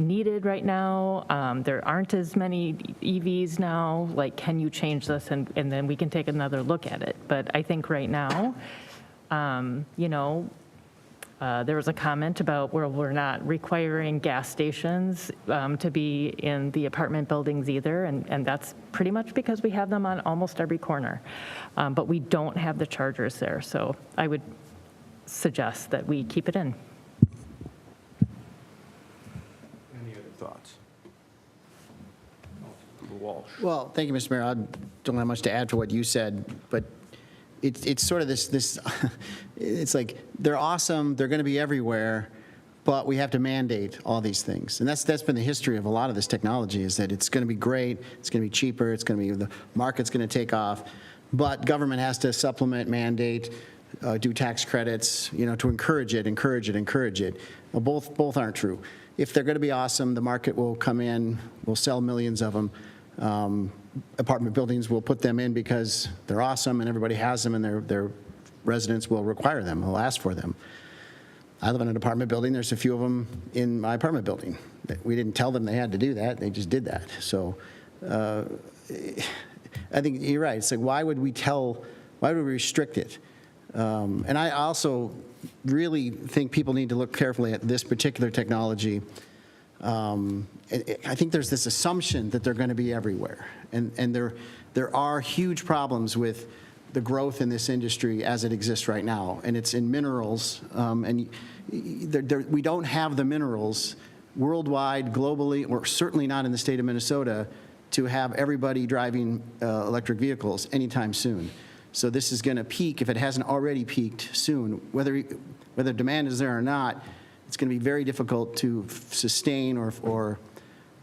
needed right now. There aren't as many EVs now. Can you change this? And then we can take another look at it. But I think right now, there was a comment about where we're not requiring gas stations to be in the apartment buildings either, and that's pretty much because we have them on almost every corner. But we don't have the chargers there, so I would suggest that we keep it in. Any other thoughts? Councilmember Walsh. Well, thank you, Mr. Mayor. I don't have much to add to what you said, but it's sort of this it's like they're awesome, they're going to be everywhere, but we have to mandate all these things. And that's been the history of a lot of this technology, is that it's going to be great, it's going to be cheaper, it's going to be, the market's going to take off, but government has to supplement, mandate, do tax credits, to encourage it. Well, both aren't true. If they're going to be awesome, the market will come in, we'll sell millions of them. Apartment buildings will put them in because they're awesome and everybody has them, and their residents will require them, will ask for them. I live in an apartment building. There's a few of them in my apartment building. We didn't tell them they had to do that. They just did that. So I think you're right. It's why would we restrict it? And I also really think people need to look carefully at this particular technology. I think there's this assumption that they're going to be everywhere. And there are huge problems with the growth in this industry as it exists right now. And it's in minerals. And we don't have the minerals worldwide, globally, or certainly not in the state of Minnesota, to have everybody driving electric vehicles anytime soon. So this is going to peak, if it hasn't already peaked, soon. Whether demand is there or not, it's going to be very difficult to sustain or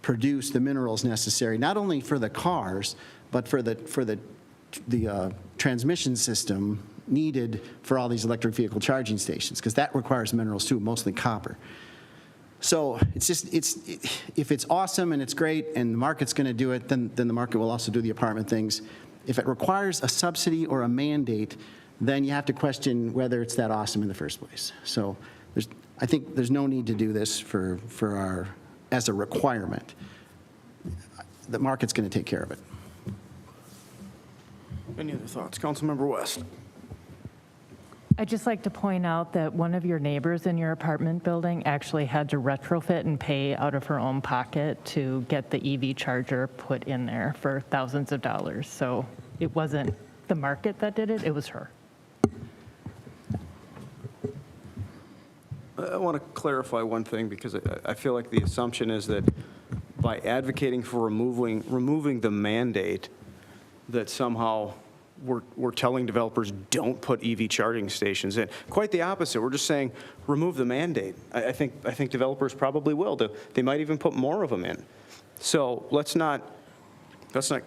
produce the minerals necessary, not only for the cars, but for the transmission system needed for all these electric vehicle charging stations, because that requires minerals too, mostly copper. So if it's awesome and it's great and the market's going to do it, then the market will also do the apartment things. If it requires a subsidy or a mandate, then you have to question whether it's that awesome in the first place. So I think there's no need to do this as a requirement. The market's going to take care of it. Any other thoughts? Councilmember West. I'd just like to point out that one of your neighbors in your apartment building actually had to retrofit and pay out of her own pocket to get the EV charger put in there for thousands of dollars. So it wasn't the market that did it, it was her. I want to clarify one thing, because I feel like the assumption is that by advocating for removing the mandate, that somehow we're telling developers don't put EV charging stations in. Quite the opposite. We're just saying remove the mandate. I think developers probably will. They might even put more of them in. So let's not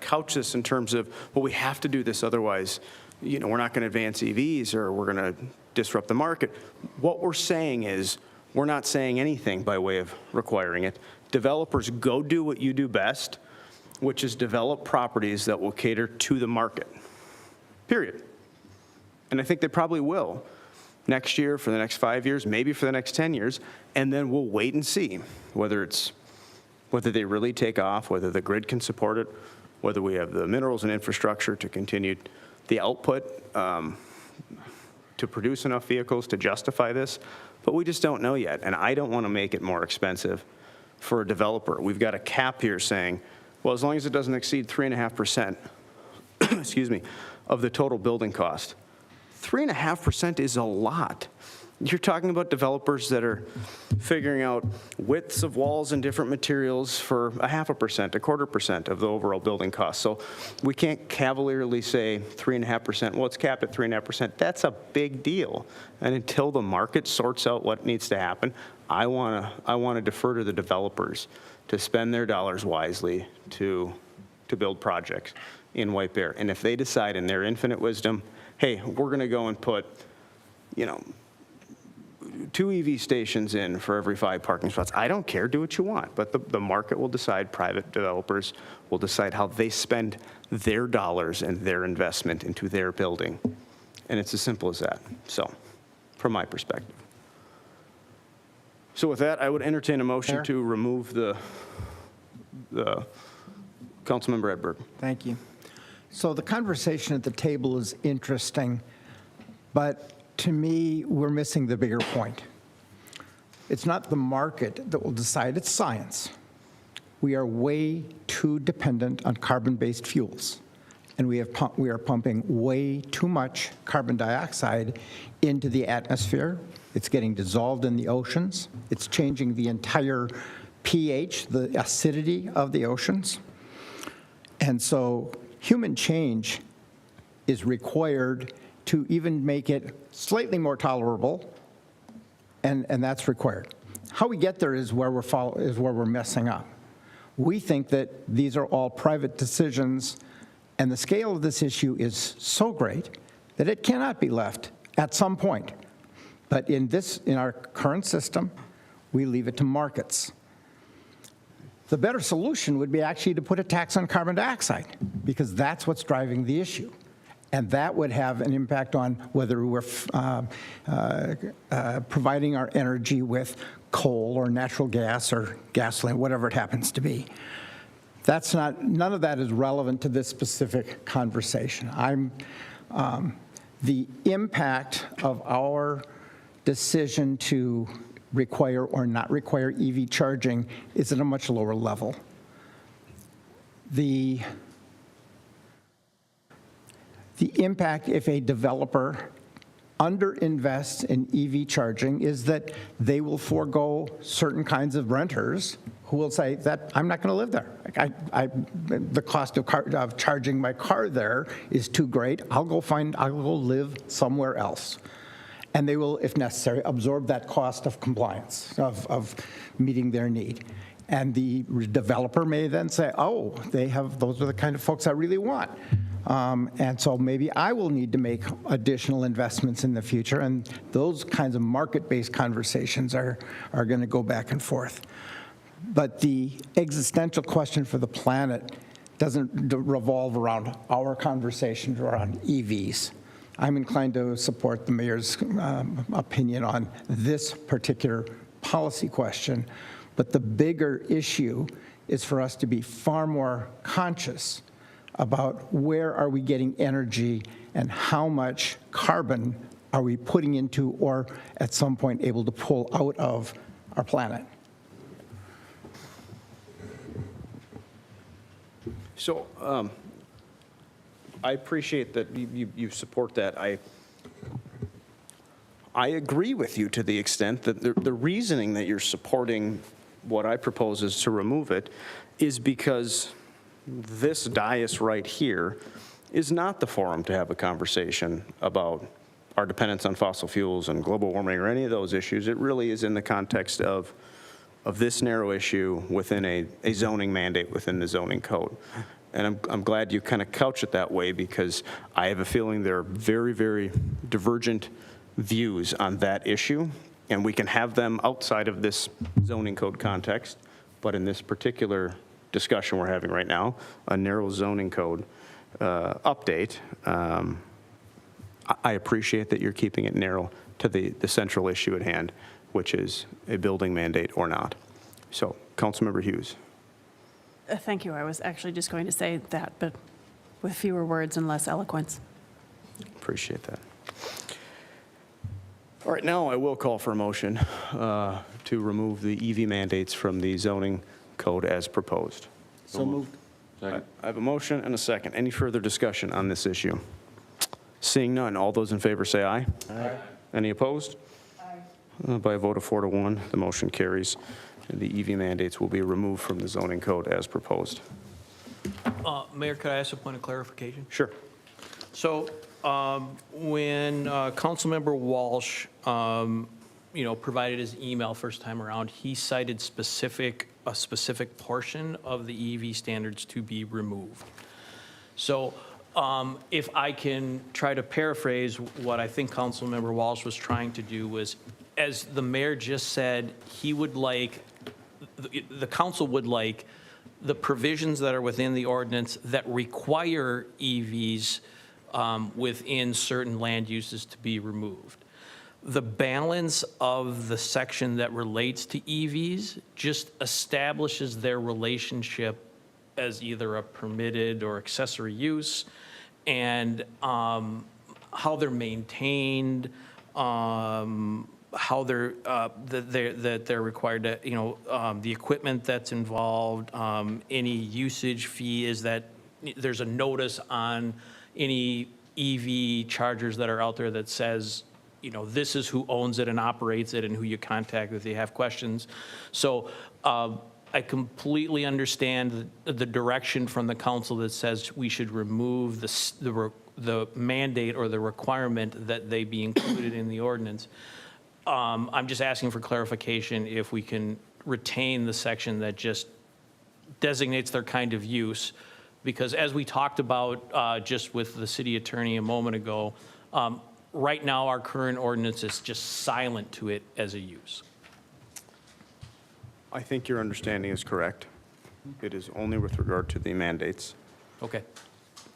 couch this in terms of, well, we have to do this, otherwise, we're not going to advance EVs or we're going to disrupt the market. What we're saying is, we're not saying anything by way of requiring it. Developers, go do what you do best, which is develop properties that will cater to the market, period. And I think they probably will next year, for the next 5 years, maybe for the next 10 years, and then we'll wait and see whether they really take off, whether the grid can support it, whether we have the minerals and infrastructure to continue the output to produce enough vehicles to justify this. But we just don't know yet, and I don't want to make it more expensive for a developer. We've got a cap here saying, well, as long as it doesn't exceed 3.5%, excuse me, of the total building cost. 3.5% is a lot. You're talking about developers that are figuring out widths of walls and different materials for 0.5%, 0.25% of the overall building cost. So we can't cavalierly say 3.5%. Well, it's capped at 3.5%. That's a big deal. And until the market sorts out what needs to happen, I want to defer to the developers to spend their dollars wisely to build projects in White Bear. And if they decide in their infinite wisdom, hey, we're going to go and put, 2 EV stations in for every 5 parking spots, I don't care, do what you want. But the market will decide, private developers will decide how they spend their dollars and their investment into their building. And it's as simple as that, so, from my perspective. So with that, I would entertain a motion Mayor? to remove the Councilmember Edberg. Thank you. So the conversation at the table is interesting, but to me, we're missing the bigger point. It's not the market that will decide, it's science. We are way too dependent on carbon-based fuels, and we are pumping way too much carbon dioxide into the atmosphere. It's getting dissolved in the oceans. It's changing the entire pH, the acidity of the oceans. And so human change is required to even make it slightly more tolerable, and that's required. How we get there is where we're messing up. We think that these are all private decisions, and the scale of this issue is so great that it cannot be left at some point. But in our current system, we leave it to markets. The better solution would be actually to put a tax on carbon dioxide, because that's what's driving the issue. And that would have an impact on whether we're providing our energy with coal or natural gas or gasoline, whatever it happens to be. None of that is relevant to this specific conversation. The impact of our decision to require or not require EV charging is at a much lower level. The impact if a developer underinvests in EV charging is that they will forego certain kinds of renters who will say that I'm not going to live there. The cost of charging my car there is too great. I'll go live somewhere else. And they will, if necessary, absorb that cost of compliance, of meeting their need. And the developer may then say, oh, those are the kind of folks I really want. And so maybe I will need to make additional investments in the future. And those kinds of market-based conversations are going to go back and forth. But the existential question for the planet doesn't revolve around our conversations around EVs. I'm inclined to support the mayor's opinion on this particular policy question. But the bigger issue is for us to be far more conscious about where are we getting energy and how much carbon are we putting into or at some point able to pull out of our planet? So I appreciate that you support that. I agree with you to the extent that the reasoning that you're supporting what I propose is to remove it is because this dais right here is not the forum to have a conversation about our dependence on fossil fuels and global warming or any of those issues. It really is in the context of this narrow issue within a zoning mandate within the zoning code. And I'm glad you kind of couch it that way, because I have a feeling there are very, very divergent views on that issue, and we can have them outside of this zoning code context, but in this particular discussion we're having right now, a narrow zoning code update, I appreciate that you're keeping it narrow to the central issue at hand, which is a building mandate or not. So, Councilmember Hughes. Thank you. I was actually just going to say that, but with fewer words and less eloquence. Appreciate that. All right, now I will call for a motion to remove the EV mandates from the zoning code as proposed. So moved. I have a motion and a second. Any further discussion on this issue? Seeing none, all those in favor say aye. Aye. Any opposed? Aye. By a vote of 4 to 1, the motion carries. The EV mandates will be removed from the zoning code as proposed. Mayor, could I ask a point of clarification? Sure. So when Councilmember Walsh, provided his email first time around, he cited a specific portion of the EV standards to be removed. So if I can try to paraphrase what I think Councilmember Walsh was trying to do was, as the mayor just said, he would like, the council would like the provisions that are within the ordinance that require EVs within certain land uses to be removed. The balance of the section that relates to EVs just establishes their relationship as either a permitted or accessory use, and how they're maintained, how they're that they're required to, the equipment that's involved, any usage fee is that there's a notice on any EV chargers that are out there that says, this is who owns it and operates it and who you contact if you have questions. So I completely understand the direction from the council that says we should remove the mandate or the requirement that they be included in the ordinance. I'm just asking for clarification if we can retain the section that just designates their kind of use, because as we talked about just with the city attorney a moment ago, right now our current ordinance is just silent to it as a use. I think your understanding is correct. It is only with regard to the mandates. Okay.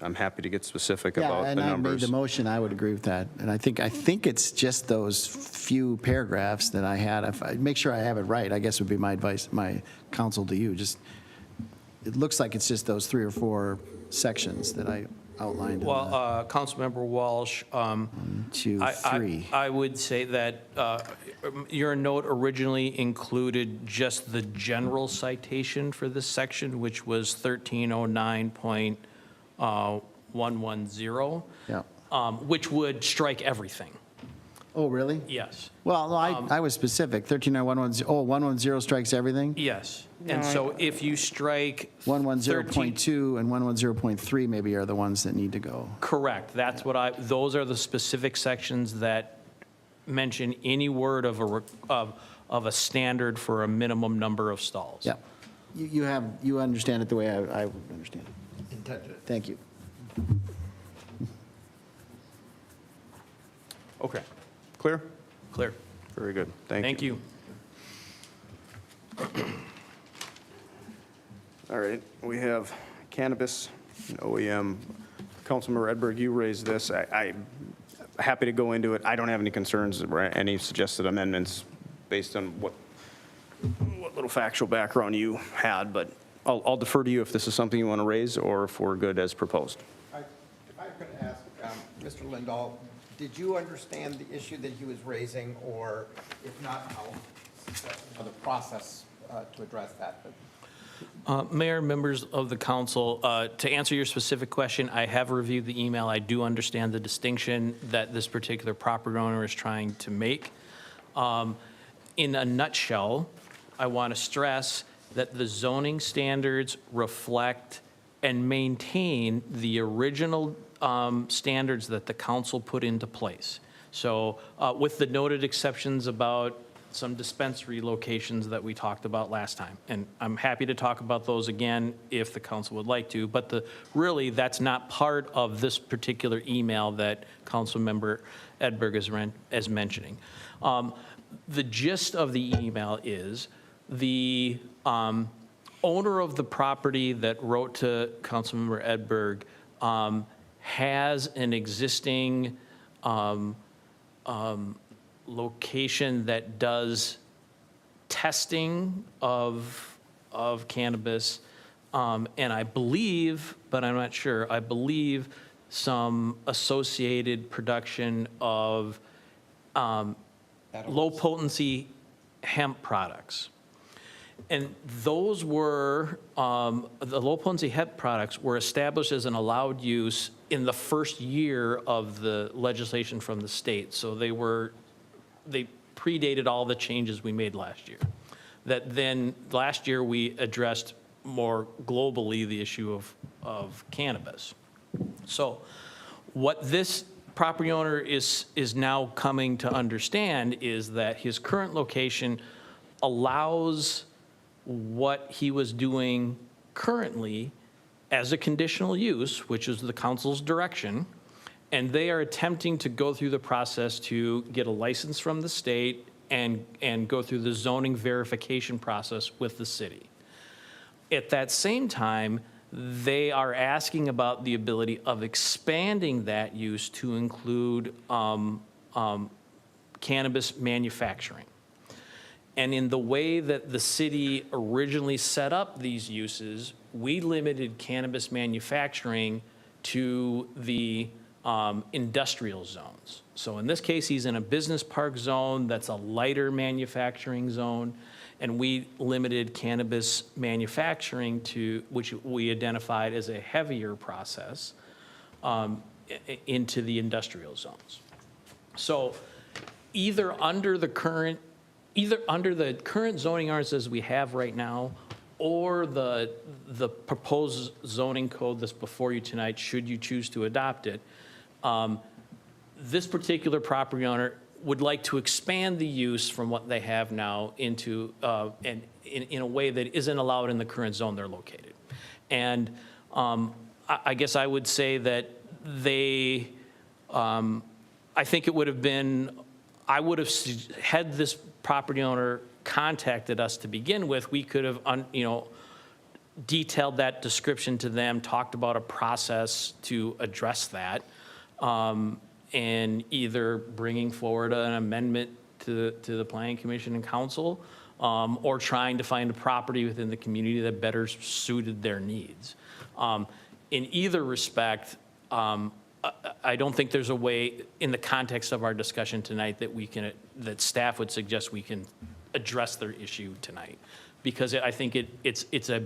I'm happy to get specific Yeah, about the and I made numbers. the motion, I would agree with that. And I think it's just those few paragraphs that I had. If I make sure I have it right, I guess would be my advice, my counsel to you. Just, it looks like it's just those 3 or 4 sections that I outlined. Well, Councilmember Walsh, 1, 2, 3. I would say that your note originally included just the general citation for this section, which was 1309.110. Yeah. Which would strike everything. Oh, really? Yes. Well, no, I was specific. 13.110, 110 strikes everything? Yes. And so if you strike 110.2 and 110.3 maybe are the ones that need to go. Correct. That's what those are the specific sections that mention any word of a standard for a minimum number of stalls. Yeah. You understand it the way I would understand it. Intended. Thank you. Okay. Clear? Clear. Very good. Thank you. Thank you. All right, we have cannabis, OEM. Councilmember Edberg, you raised this. I'm happy to go into it. I don't have any concerns or any suggested amendments based on what little factual background you had, but I'll defer to you if this is something you want to raise or if we're good as proposed. If I could ask Mr. Lindahl, did you understand the issue that he was raising, or if not, how the process to address that? Mayor, members of the council, to answer your specific question, I have reviewed the email. I do understand the distinction that this particular property owner is trying to make. In a nutshell, I want to stress that the zoning standards reflect and maintain the original standards that the council put into place. So with the noted exceptions about some dispensary locations that we talked about last time. And I'm happy to talk about those again if the council would like to, but really that's not part of this particular email that Councilmember Edberg is mentioning. The gist of the email is the owner of the property that wrote to Councilmember Edberg has an existing location that does testing of cannabis, and I believe, but I'm not sure, I believe some associated production of low-potency hemp products. And those were, the low-potency hemp products were established as an allowed use in the first year of the legislation from the state. So they predated all the changes we made last year. That then, last year, we addressed more globally the issue of cannabis. So what this property owner is now coming to understand is that his current location allows what he was doing currently as a conditional use, which is the council's direction, and they are attempting to go through the process to get a license from the state and go through the zoning verification process with the city. At that same time, they are asking about the ability of expanding that use to include cannabis manufacturing. And in the way that the city originally set up these uses, we limited cannabis manufacturing to the industrial zones. So in this case, he's in a business park zone that's a lighter manufacturing zone, and we limited cannabis manufacturing to, which we identified as a heavier process, into the industrial zones. So either under the current zoning ordinances we have right now, or the proposed zoning code that's before you tonight, should you choose to adopt it, this particular property owner would like to expand the use from what they have now into, and in a way that isn't allowed in the current zone they're located. And I guess I would say that they, I think it would have been, I would have, had this property owner contacted us to begin with, we could have, detailed that description to them, talked about a process to address that, and either bringing forward an amendment to the Planning Commission and Council, or trying to find a property within the community that better suited their needs. In either respect, I don't think there's a way, in the context of our discussion tonight, that we can, that staff would suggest we can address their issue tonight, because I think it's a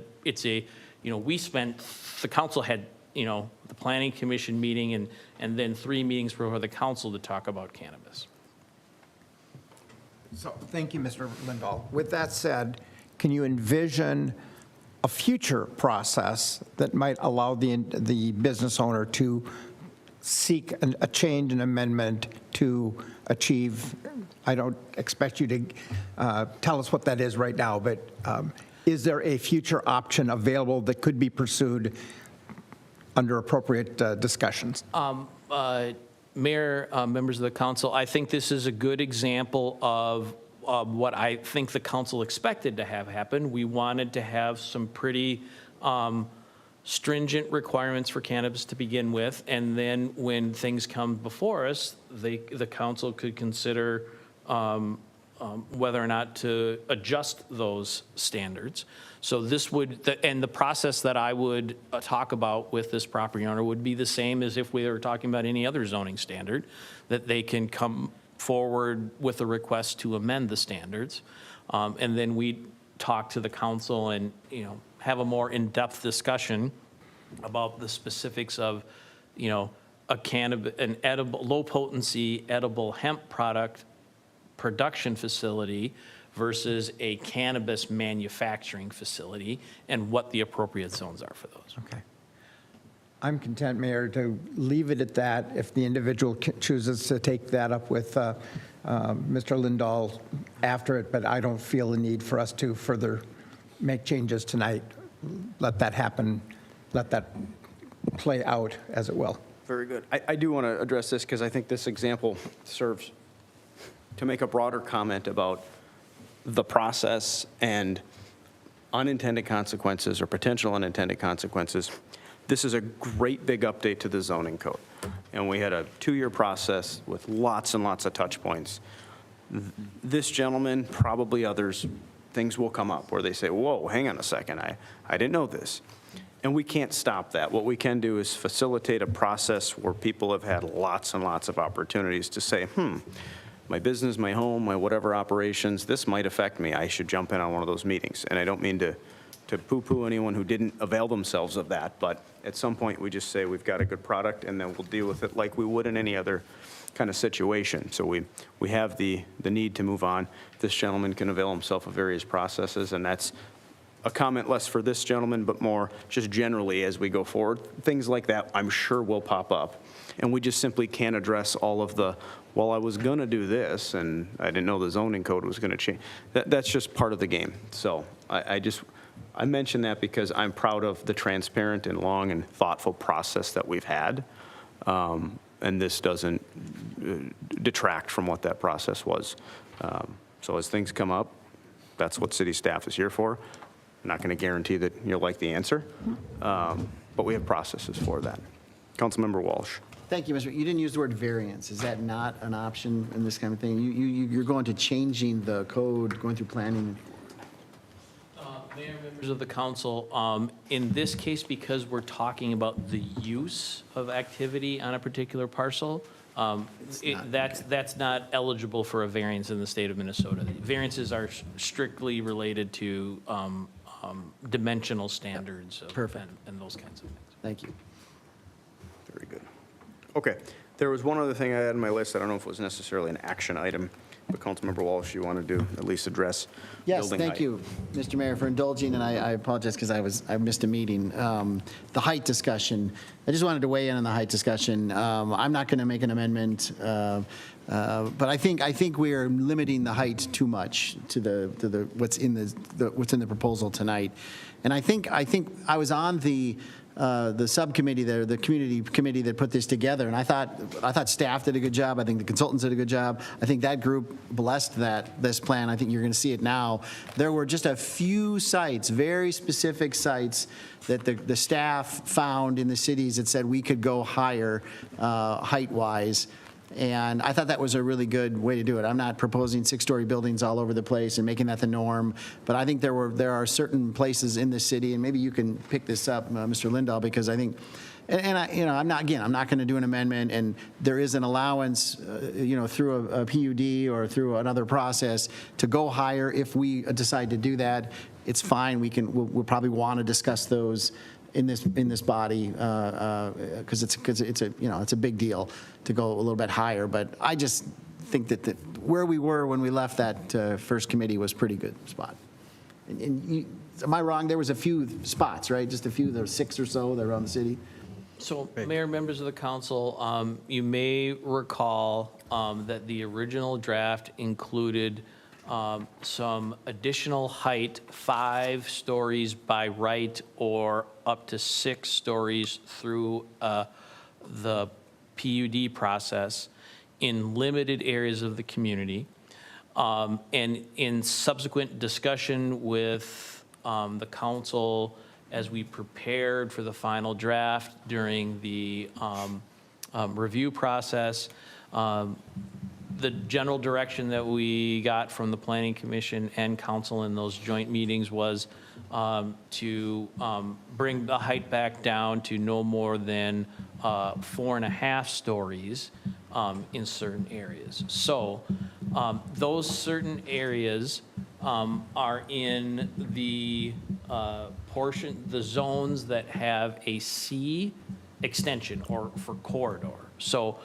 we spent, the council had the Planning Commission meeting and then 3 meetings before the council to talk about cannabis. So, thank you, Mr. Lindahl. With that said, can you envision a future process that might allow the business owner to seek a change, an amendment to achieve, I don't expect you to tell us what that is right now, but is there a future option available that could be pursued under appropriate discussions? Mayor, members of the council, I think this is a good example of what I think the council expected to have happen. We wanted to have some pretty stringent requirements for cannabis to begin with, and then when things come before us, the council could consider whether or not to adjust those standards. So this would, and the process that I would talk about with this property owner would be the same as if we were talking about any other zoning standard, that they can come forward with a request to amend the standards. And then we talk to the council and, have a more in-depth discussion about the specifics of, an edible, low-potency edible hemp product production facility versus a cannabis manufacturing facility, and what the appropriate zones are for those. Okay. I'm content, Mayor, to leave it at that if the individual chooses to take that up with Mr. Lindahl after it, but I don't feel the need for us to further make changes tonight. Let that happen, let that play out as it will. Very good. I do want to address this because I think this example serves to make a broader comment about the process and unintended consequences or potential unintended consequences. This is a great big update to the zoning code. And we had a 2-year process with lots and lots of touch points. This gentleman, probably others, things will come up where they say, whoa, hang on a second, I didn't know this. And we can't stop that. What we can do is facilitate a process where people have had lots and lots of opportunities to say, my business, my home, my whatever operations, this might affect me. I should jump in on one of those meetings. And I don't mean to poo-poo anyone who didn't avail themselves of that, but at some point we just say we've got a good product and then we'll deal with it like we would in any other kind of situation. So we have the need to move on. This gentleman can avail himself of various processes, and that's a comment less for this gentleman, but more just generally as we go forward. Things like that I'm sure will pop up. And we just simply can't address all of the, well, I was going to do this, and I didn't know the zoning code was going to change. That's just part of the game. So I mention that because I'm proud of the transparent and long and thoughtful process that we've had. And this doesn't detract from what that process was. So as things come up, that's what city staff is here for. I'm not going to guarantee that you'll like the answer, but we have processes for that. Councilmember Walsh. Thank you, Mr. You didn't use the word variance. Is that not an option in this kind of thing? You're going to changing the code, going through planning? Mayor, members of the council, in this case, because we're talking about the use of activity on a particular parcel, that's not eligible for a variance in the state of Minnesota. Variances are strictly related to dimensional standards and those kinds of things. Thank you. Very good. Okay, there was one other thing I had on my list. I don't know if it was necessarily an action item, but Councilmember Walsh, you wanted to at least address Yes, building thank height. you, Mr. Mayor, for indulging, and I apologize because I missed a meeting. The height discussion, I just wanted to weigh in on the height discussion. I'm not going to make an amendment, but I think we are limiting the height too much to the what's in the proposal tonight. And I think I was on the subcommittee there, the community committee that put this together, and I thought staff did a good job. I think the consultants did a good job. I think that group blessed this plan. I think you're going to see it now. There were just a few sites, very specific sites, that the staff found in the cities that said we could go higher height-wise. And I thought that was a really good way to do it. I'm not proposing 6-story buildings all over the place and making that the norm, but I think there are certain places in the city, and maybe you can pick this up, Mr. Lindahl, because I think, I'm not going to do an amendment, and there is an allowance, through a PUD or through another process to go higher if we decide to do that. It's fine. We'll probably want to discuss those in this body because it's a big deal to go a little bit higher. But I just think that where we were when we left that first committee was a pretty good spot. Am I wrong? There was a few spots, right? Just a few. There were 6 or so that were around the city. So, Mayor, members of the council, you may recall that the original draft included some additional height, 5 stories by right or up to 6 stories through the PUD process in limited areas of the community. And in subsequent discussion with the council as we prepared for the final draft during the review process, The general direction that we got from the Planning Commission and council in those joint meetings was to bring the height back down to no more than 4.5 stories in certain areas. So those certain areas are in the the zones that have a C extension or for corridor. So,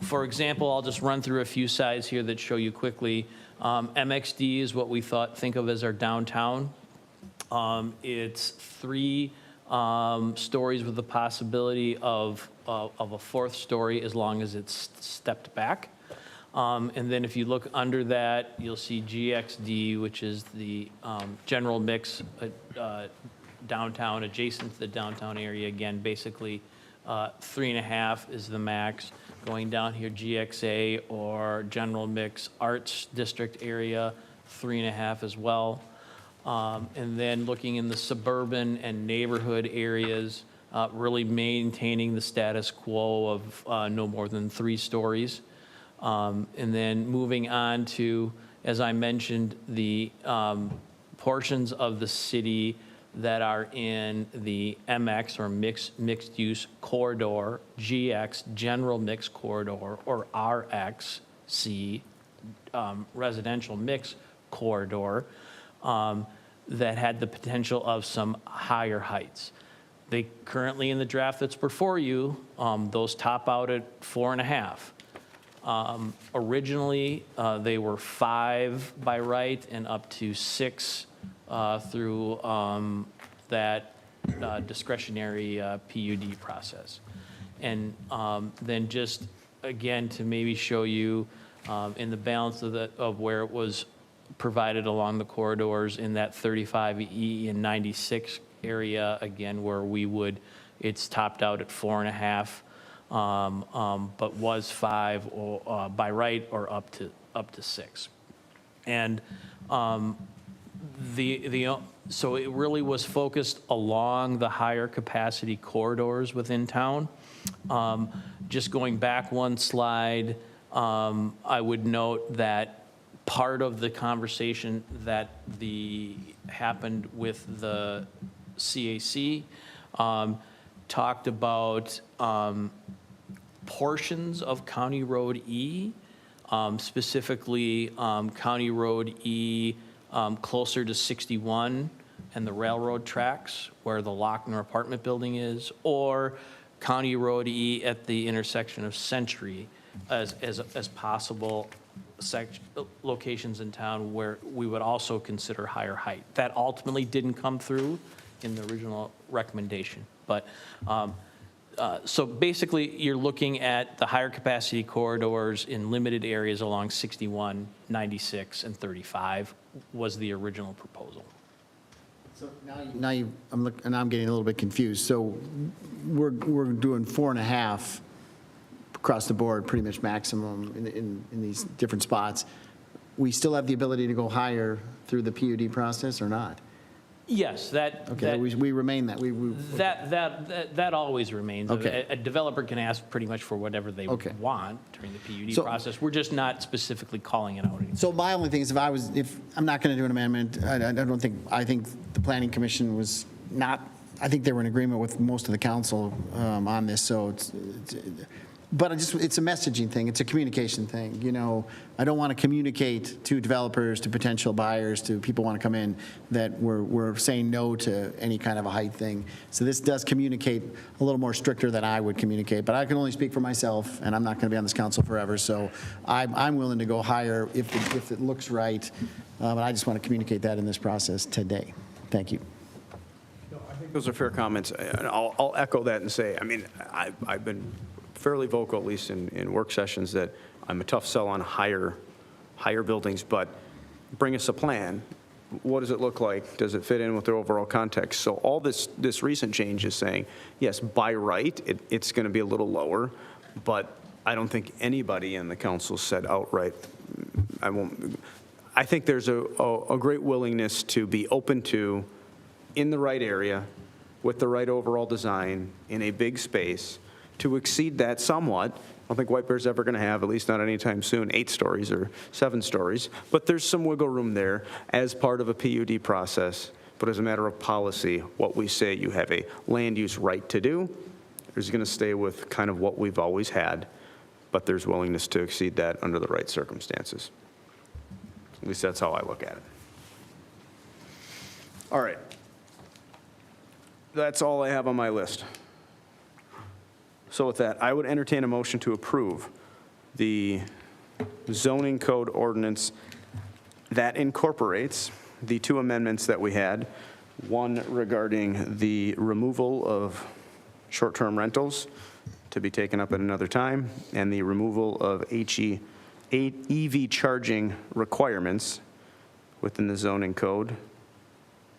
for example, I'll just run through a few sides here that show you quickly. MXD is what we think of as our downtown. It's 3 stories with the possibility of a 4th story as long as it's stepped back. And then if you look under that, you'll see GXD, which is the general mix downtown, adjacent to the downtown area. Again, basically 3.5 is the max. Going down here, GXA or general mix arts district area, 3.5 as well. And then looking in the suburban and neighborhood areas, really maintaining the status quo of no more than 3 stories. And then moving on to, as I mentioned, the portions of the city that are in the MX or mixed use corridor, GX, general mix corridor, or RXC, residential mix corridor, that had the potential of some higher heights. They currently in the draft that's before you, those top out at 4.5. Originally, they were 5 by right and up to 6 through that discretionary PUD process. And then just, again, to maybe show you in the balance of where it was provided along the corridors in that 35E and 96 area, again, where it's topped out at 4.5, but was 5 by right or up to 6. And so it really was focused along the higher capacity corridors within town. Just going back one slide, I would note that part of the conversation that happened with the CAC talked about portions of County Road E, specifically County Road E closer to 61 and the railroad tracks where the Lochner apartment building is, or County Road E at the intersection of Century as possible locations in town where we would also consider higher height. That ultimately didn't come through in the original recommendation. But so basically, you're looking at the higher capacity corridors in limited areas along 61, 96, and 35 was the original proposal. So now I'm getting a little bit confused. So we're doing 4.5 across the board, pretty much maximum in these different spots. We still have the ability to go higher through the PUD process or not? Yes, Okay, we remain that. That always remains. Okay. A developer can ask pretty much for whatever they Okay. want during the PUD So- process. We're just not specifically calling it out anymore. So my only thing is if I'm not going to do an amendment, I think the Planning Commission was not, I think they were in agreement with most of the council on this, so but it's a messaging thing, it's a communication thing, you know. I don't want to communicate to developers, to potential buyers, to people who want to come in, that we're saying no to any kind of a height thing. So this does communicate a little more stricter than I would communicate, but I can only speak for myself, and I'm not going to be on this council forever, so I'm willing to go higher if it looks right, but I just want to communicate that in this process today. Thank you. I think those are fair comments. And I'll echo that and say, I mean, I've been fairly vocal, at least in work sessions, that I'm a tough sell on higher buildings, but bring us a plan. What does it look like? Does it fit in with the overall context? So all this recent change is saying, yes, by right, it's going to be a little lower, but I don't think anybody in the council said outright, I think there's a great willingness to be open to, in the right area, with the right overall design, in a big space, to exceed that somewhat I don't think White Bear's ever going to have, at least not anytime soon, 8 stories or 7 stories. But there's some wiggle room there as part of a PUD process. But as a matter of policy, what we say you have a land use right to do is going to stay with kind of what we've always had, but there's willingness to exceed that under the right circumstances. At least that's how I look at it. All right. That's all I have on my list. So with that, I would entertain a motion to approve the zoning code ordinance that incorporates the 2 amendments that we had, one regarding the removal of short-term rentals to be taken up at another time, and the removal of EV charging requirements within the zoning code.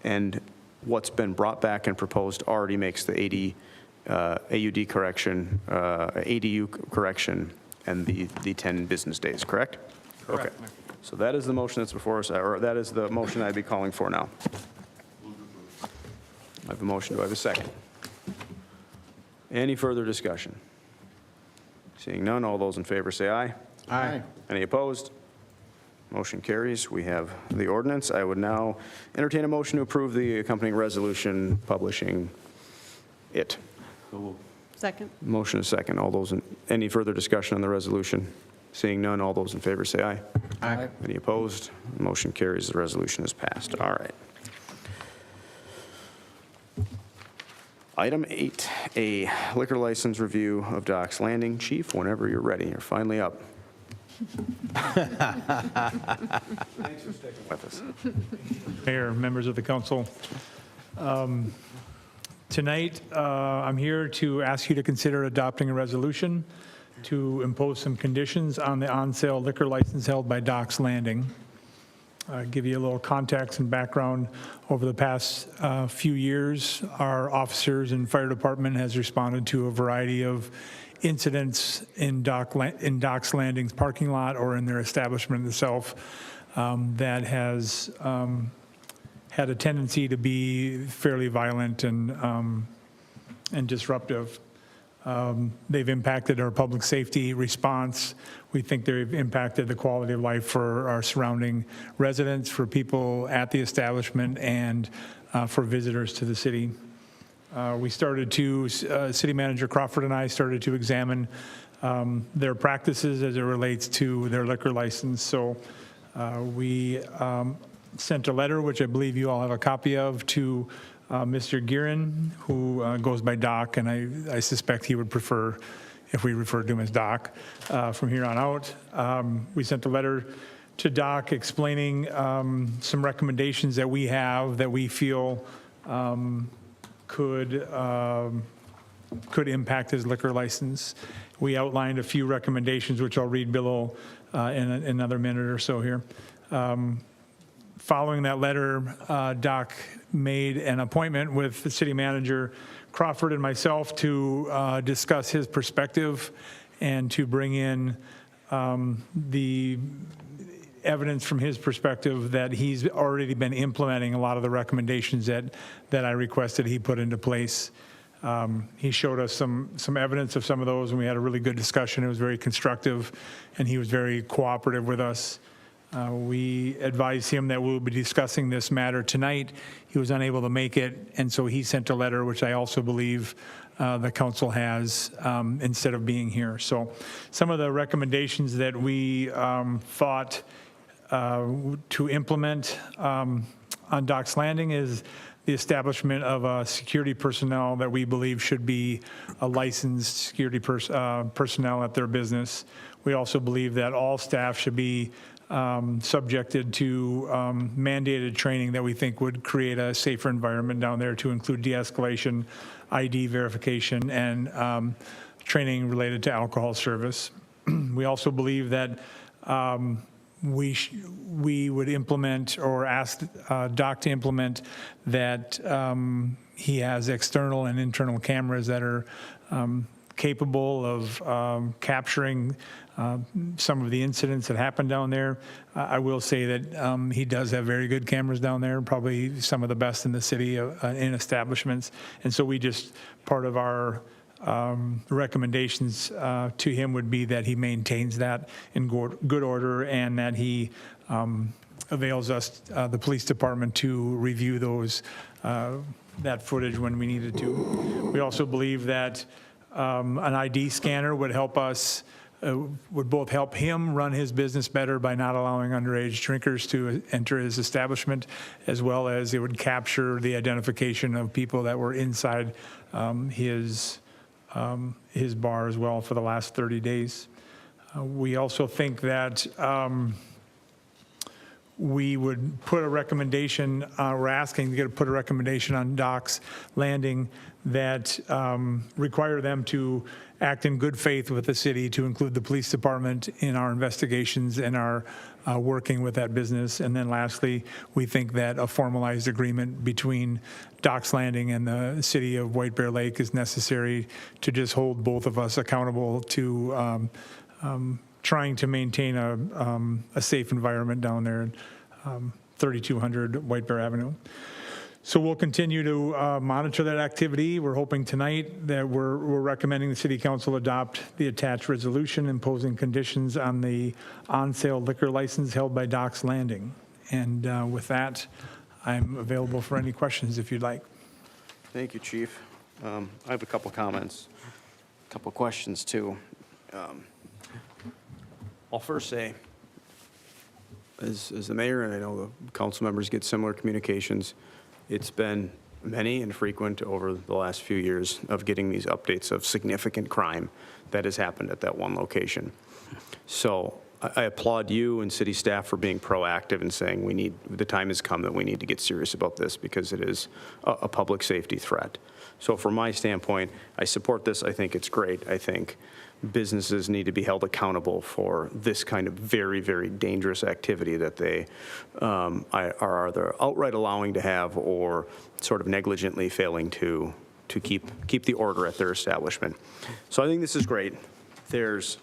And what's been brought back and proposed already makes the AUD correction, ADU correction, and the 10 business days, correct? Correct. Okay. So that is the motion that's before us, or that is the motion I'd be calling for now. I have a motion. Do I have a second? Any further discussion? Seeing none, all those in favor say aye. Aye. Any opposed? Motion carries. We have the ordinance. I would now entertain a motion to approve the accompanying resolution publishing it. Second. Motion is second. All those, any further discussion on the resolution? Seeing none, all those in favor say aye. Aye. Any opposed? Motion carries. The resolution is passed. All right. Item 8A, liquor license review of Doc's Landing. Chief, whenever you're ready, you're finally up. Thanks for sticking with us. Mayor, members of the council. Tonight, I'm here to ask you to consider adopting a resolution to impose some conditions on the on-sale liquor license held by Doc's Landing. Give you a little context and background. Over the past few years, our officers and fire department has responded to a variety of incidents in Doc's Landing's parking lot or in their establishment itself that has had a tendency to be fairly violent and disruptive. They've impacted our public safety response. We think they've impacted the quality of life for our surrounding residents, for people at the establishment, and for visitors to the city. We started to, City Manager Crawford and I started to examine their practices as it relates to their liquor license. So we sent a letter, which I believe you all have a copy of, to Mr. Guerin, who goes by Doc, and I suspect he would prefer if we referred to him as Doc from here on out. We sent a letter to Doc explaining some recommendations that we have that we feel could impact his liquor license. We outlined a few recommendations, which I'll read below in another minute or so here. Following that letter, Doc made an appointment with the city manager Crawford and myself to discuss his perspective and to bring in the evidence from his perspective that he's already been implementing a lot of the recommendations that I requested he put into place. He showed us some evidence of some of those, and we had a really good discussion. It was very constructive, and he was very cooperative with us. We advised him that we'll be discussing this matter tonight. He was unable to make it, and so he sent a letter, which I also believe the council has instead of being here. So some of the recommendations that we thought to implement on Doc's Landing is the establishment of a security personnel that we believe should be a licensed security personnel at their business. We also believe that all staff should be subjected to mandated training that we think would create a safer environment down there, to include de-escalation, ID verification, and training related to alcohol service. We also believe that we would implement, or ask Doc to implement, that he has external and internal cameras that are capable of capturing some of the incidents that happened down there. I will say that he does have very good cameras down there, probably some of the best in the city in establishments. And so we just, part of our recommendations to him would be that he maintains that in good order and that he avails us, the police department, to review that footage when we needed to. We also believe that an ID scanner would help us, would both help him run his business better by not allowing underage drinkers to enter his establishment, as well as it would capture the identification of people that were inside his bar as well for the last 30 days. We also think that we would put a recommendation, we're asking to put a recommendation on Doc's Landing that require them to act in good faith with the city, to include the police department in our investigations and our working with that business. And then lastly, we think that a formalized agreement between Doc's Landing and the city of White Bear Lake is necessary to just hold both of us accountable to trying to maintain a safe environment down there at 3200 White Bear Avenue. So we'll continue to monitor that activity. We're hoping tonight that we're recommending the City Council adopt the attached resolution imposing conditions on the on-sale liquor license held by Doc's Landing. And with that, I'm available for any questions if you'd like. Thank you, Chief. I have a couple comments, a couple questions too. I'll first say, as the mayor, and I know the council members get similar communications, it's been many and frequent over the last few years of getting these updates of significant crime that has happened at that one location. So I applaud you and city staff for being proactive and saying the time has come that we need to get serious about this because it is a public safety threat. So from my standpoint, I support this. I think it's great. I think businesses need to be held accountable for this kind of very, very dangerous activity that they are either outright allowing to have or sort of negligently failing to keep the order at their establishment. So I think this is great. There's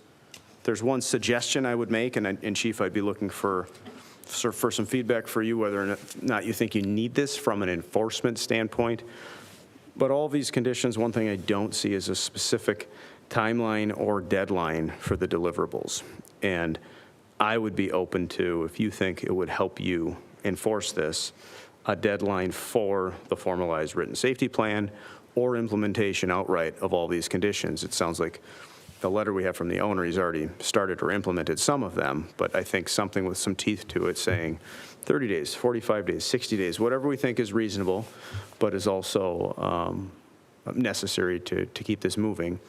one suggestion I would make, and Chief, I'd be looking for some feedback for you, whether or not you think you need this from an enforcement standpoint. But all these conditions, one thing I don't see is a specific timeline or deadline for the deliverables. And I would be open to, if you think it would help you enforce this, a deadline for the formalized written safety plan or implementation outright of all these conditions. It sounds like the letter we have from the owner, he's already started or implemented some of them, but I think something with some teeth to it saying 30 days, 45 days, 60 days, whatever we think is reasonable, but is also necessary to keep this moving.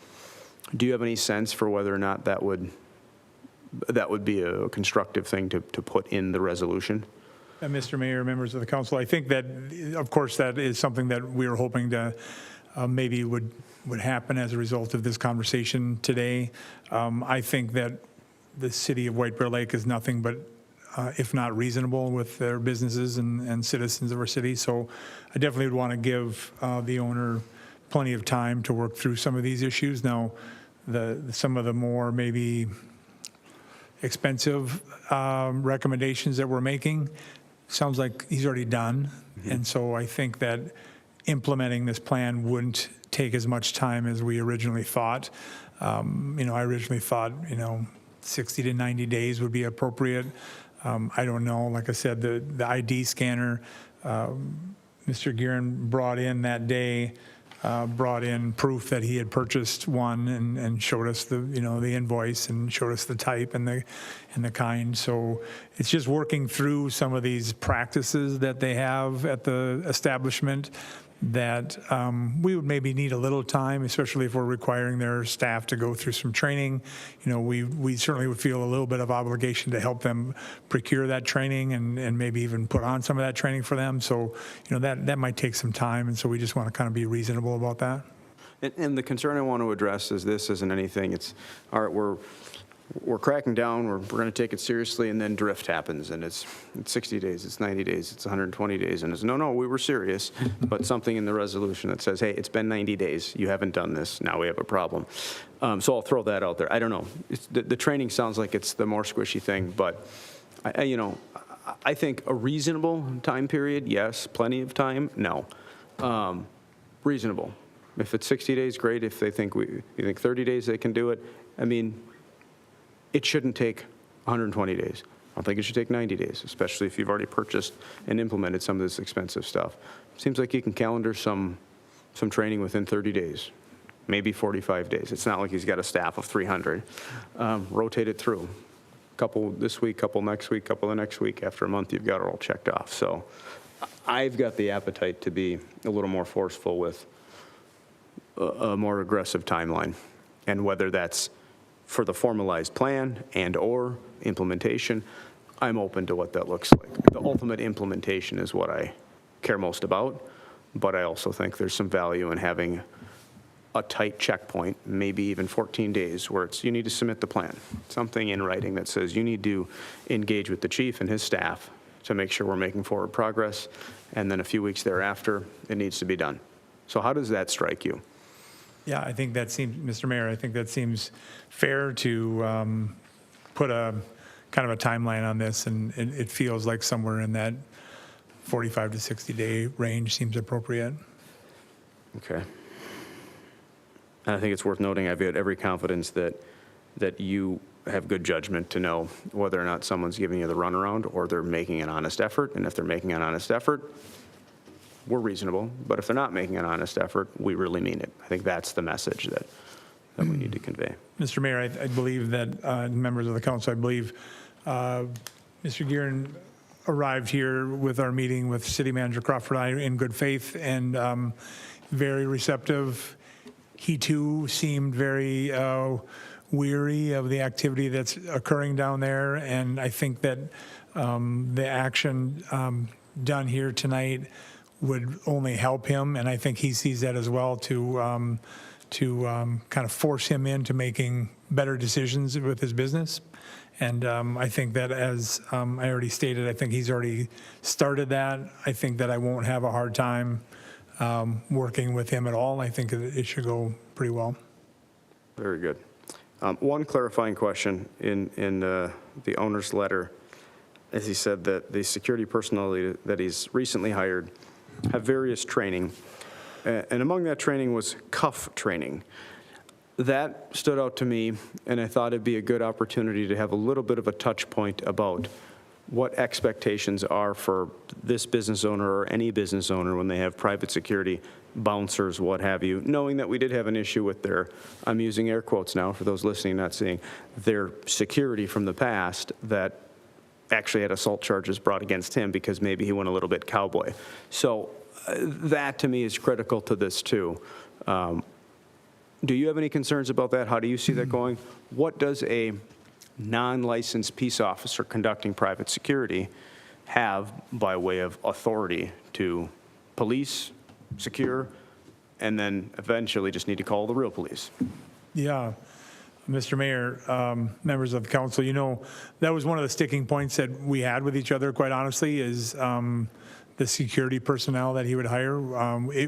Do you have any sense for whether or not that would be a constructive thing to put in the resolution? Mr. Mayor, members of the council, I think that, of course, that is something that we were hoping to maybe would happen as a result of this conversation today. I think that the city of White Bear Lake is nothing but, if not reasonable, with their businesses and citizens of our city. So I definitely would want to give the owner plenty of time to work through some of these issues. Now, some of the more maybe expensive recommendations that we're making, sounds like he's already done. Mm-hmm. And so I think that implementing this plan wouldn't take as much time as we originally thought. I originally thought, 60 to 90 days would be appropriate. I don't know. Like I said, the ID scanner, Mr. Guerin brought in that day, brought in proof that he had purchased one and showed us the invoice and showed us the type and the kind. So it's just working through some of these practices that they have at the establishment that we would maybe need a little time, especially if we're requiring their staff to go through some training. We certainly would feel a little bit of obligation to help them procure that training and maybe even put on some of that training for them. So, that might take some time, and so we just want to kind of be reasonable about that. And the concern I want to address is this isn't anything. It's, all right, we're cracking down, we're going to take it seriously, and then drift happens, and it's 60 days, it's 90 days, it's 120 days, and it's, no, we were serious, but something in the resolution that says, hey, it's been 90 days, you haven't done this, now we have a problem. So I'll throw that out there. I don't know. The training sounds like it's the more squishy thing, but I think a reasonable time period, yes. Plenty of time, no. Reasonable. If it's 60 days, great. If they think you think 30 days they can do it, I mean, it shouldn't take 120 days. I don't think it should take 90 days, especially if you've already purchased and implemented some of this expensive stuff. Seems like you can calendar some training within 30 days, maybe 45 days. It's not like he's got a staff of 300. Rotate it through. Couple this week, couple next week, couple the next week. After a month, you've got it all checked off. So I've got the appetite to be a little more forceful with a more aggressive timeline. And whether that's for the formalized plan and or implementation, I'm open to what that looks like. The ultimate implementation is what I care most about, but I also think there's some value in having a tight checkpoint, maybe even 14 days, where it's you need to submit the plan. Something in writing that says you need to engage with the chief and his staff to make sure we're making forward progress, and then a few weeks thereafter, it needs to be done. So how does that strike you? Yeah, I think that seems, Mr. Mayor, I think that seems fair to put a kind of a timeline on this, and it feels like somewhere in that 45 to 60-day range seems appropriate. Okay. And I think it's worth noting, I've got every confidence that you have good judgment to know whether or not someone's giving you the runaround or they're making an honest effort. And if they're making an honest effort, we're reasonable. But if they're not making an honest effort, we really mean it. I think that's the message that we need to convey. Mr. Mayor, I believe that members of the council, I believe Mr. Gearin arrived here with our meeting with City Manager Crawford and I in good faith and very receptive. He too seemed very weary of the activity that's occurring down there, and I think that the action done here tonight would only help him, and I think he sees that as well to kind of force him into making better decisions with his business. And I think that, as I already stated, I think he's already started that. I think that I won't have a hard time working with him at all. I think it should go pretty well. Very good. One clarifying question in the owner's letter, as he said that the security personnel that he's recently hired have various training, and among that training was cuff training. That stood out to me, and I thought it'd be a good opportunity to have a little bit of a touch point about what expectations are for this business owner or any business owner when they have private security, bouncers, what have you, knowing that we did have an issue with their, I'm using air quotes now for those listening, not seeing, their security from the past that actually had assault charges brought against him because maybe he went a little bit cowboy. So that to me is critical to this too. Do you have any concerns about that? How do you see that going? What does a non-licensed peace officer conducting private security have by way of authority to police, secure, and then eventually just need to call the real police? Yeah. Mr. Mayor, members of the council, you know, that was one of the sticking points that we had with each other, quite honestly, is the security personnel that he would hire.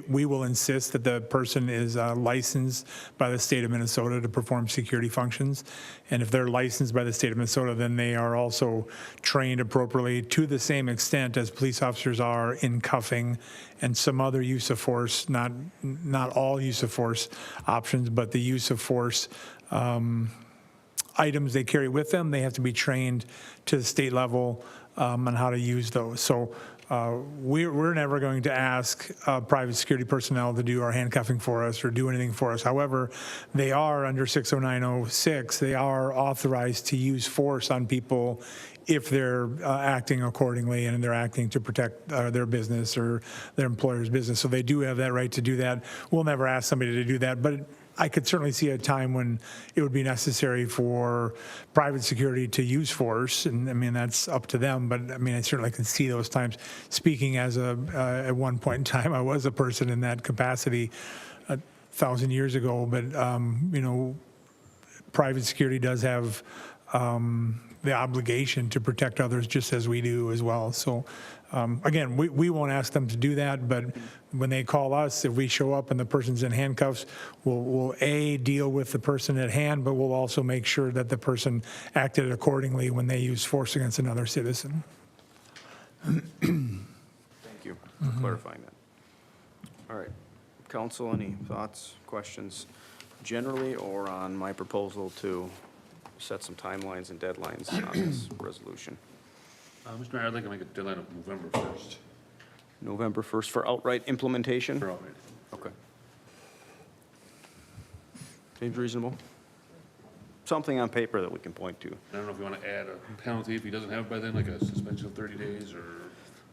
We will insist that the person is licensed by the state of Minnesota to perform security functions. And if they're licensed by the state of Minnesota, then they are also trained appropriately to the same extent as police officers are in cuffing and some other use of force, not all use of force options, but the use of force items they carry with them. They have to be trained to the state level on how to use those. So we're never going to ask private security personnel to do our handcuffing for us or do anything for us. However, they are under 60906, they are authorized to use force on people if they're acting accordingly and they're acting to protect their business or their employer's business. So they do have that right to do that. We'll never ask somebody to do that, but I could certainly see a time when it would be necessary for private security to use force, and I mean, that's up to them, but I mean, I certainly can see those times. Speaking as at one point in time, I was a person in that capacity 1,000 years ago, but you know, private security does have the obligation to protect others just as we do as well. So again, we won't ask them to do that, but when they call us, if we show up and the person's in handcuffs, we'll A, deal with the person at hand, but we'll also make sure that the person acted accordingly when they use force against another citizen. Thank you for clarifying that. All right. council, any thoughts, questions generally, or on my proposal to set some timelines and deadlines on this resolution? Mr. Mayor, I'd like to make a deadline of November 1st. November 1st for outright implementation? For outright. Okay. Seems reasonable. Something on paper that we can point to. I don't know if you want to add a penalty if he doesn't have it by then, like a suspension of 30 days, or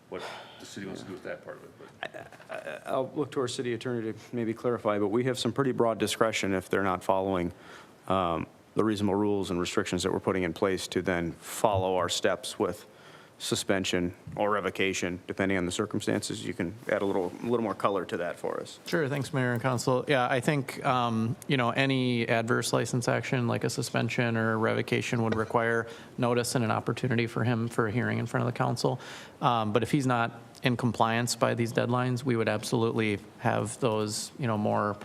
what the city wants to do with that part of it. But I'll look to our city attorney to maybe clarify, but we have some pretty broad discretion if they're not following the reasonable rules and restrictions that we're putting in place to then follow our steps with suspension or revocation, depending on the circumstances. You can add a little more color to that for us. Sure, thanks, Mayor and Council. Yeah, I think, any adverse license action, like a suspension or revocation, would require notice and an opportunity for him for a hearing in front of the council. But if he's not in compliance by these deadlines, we would absolutely have those, more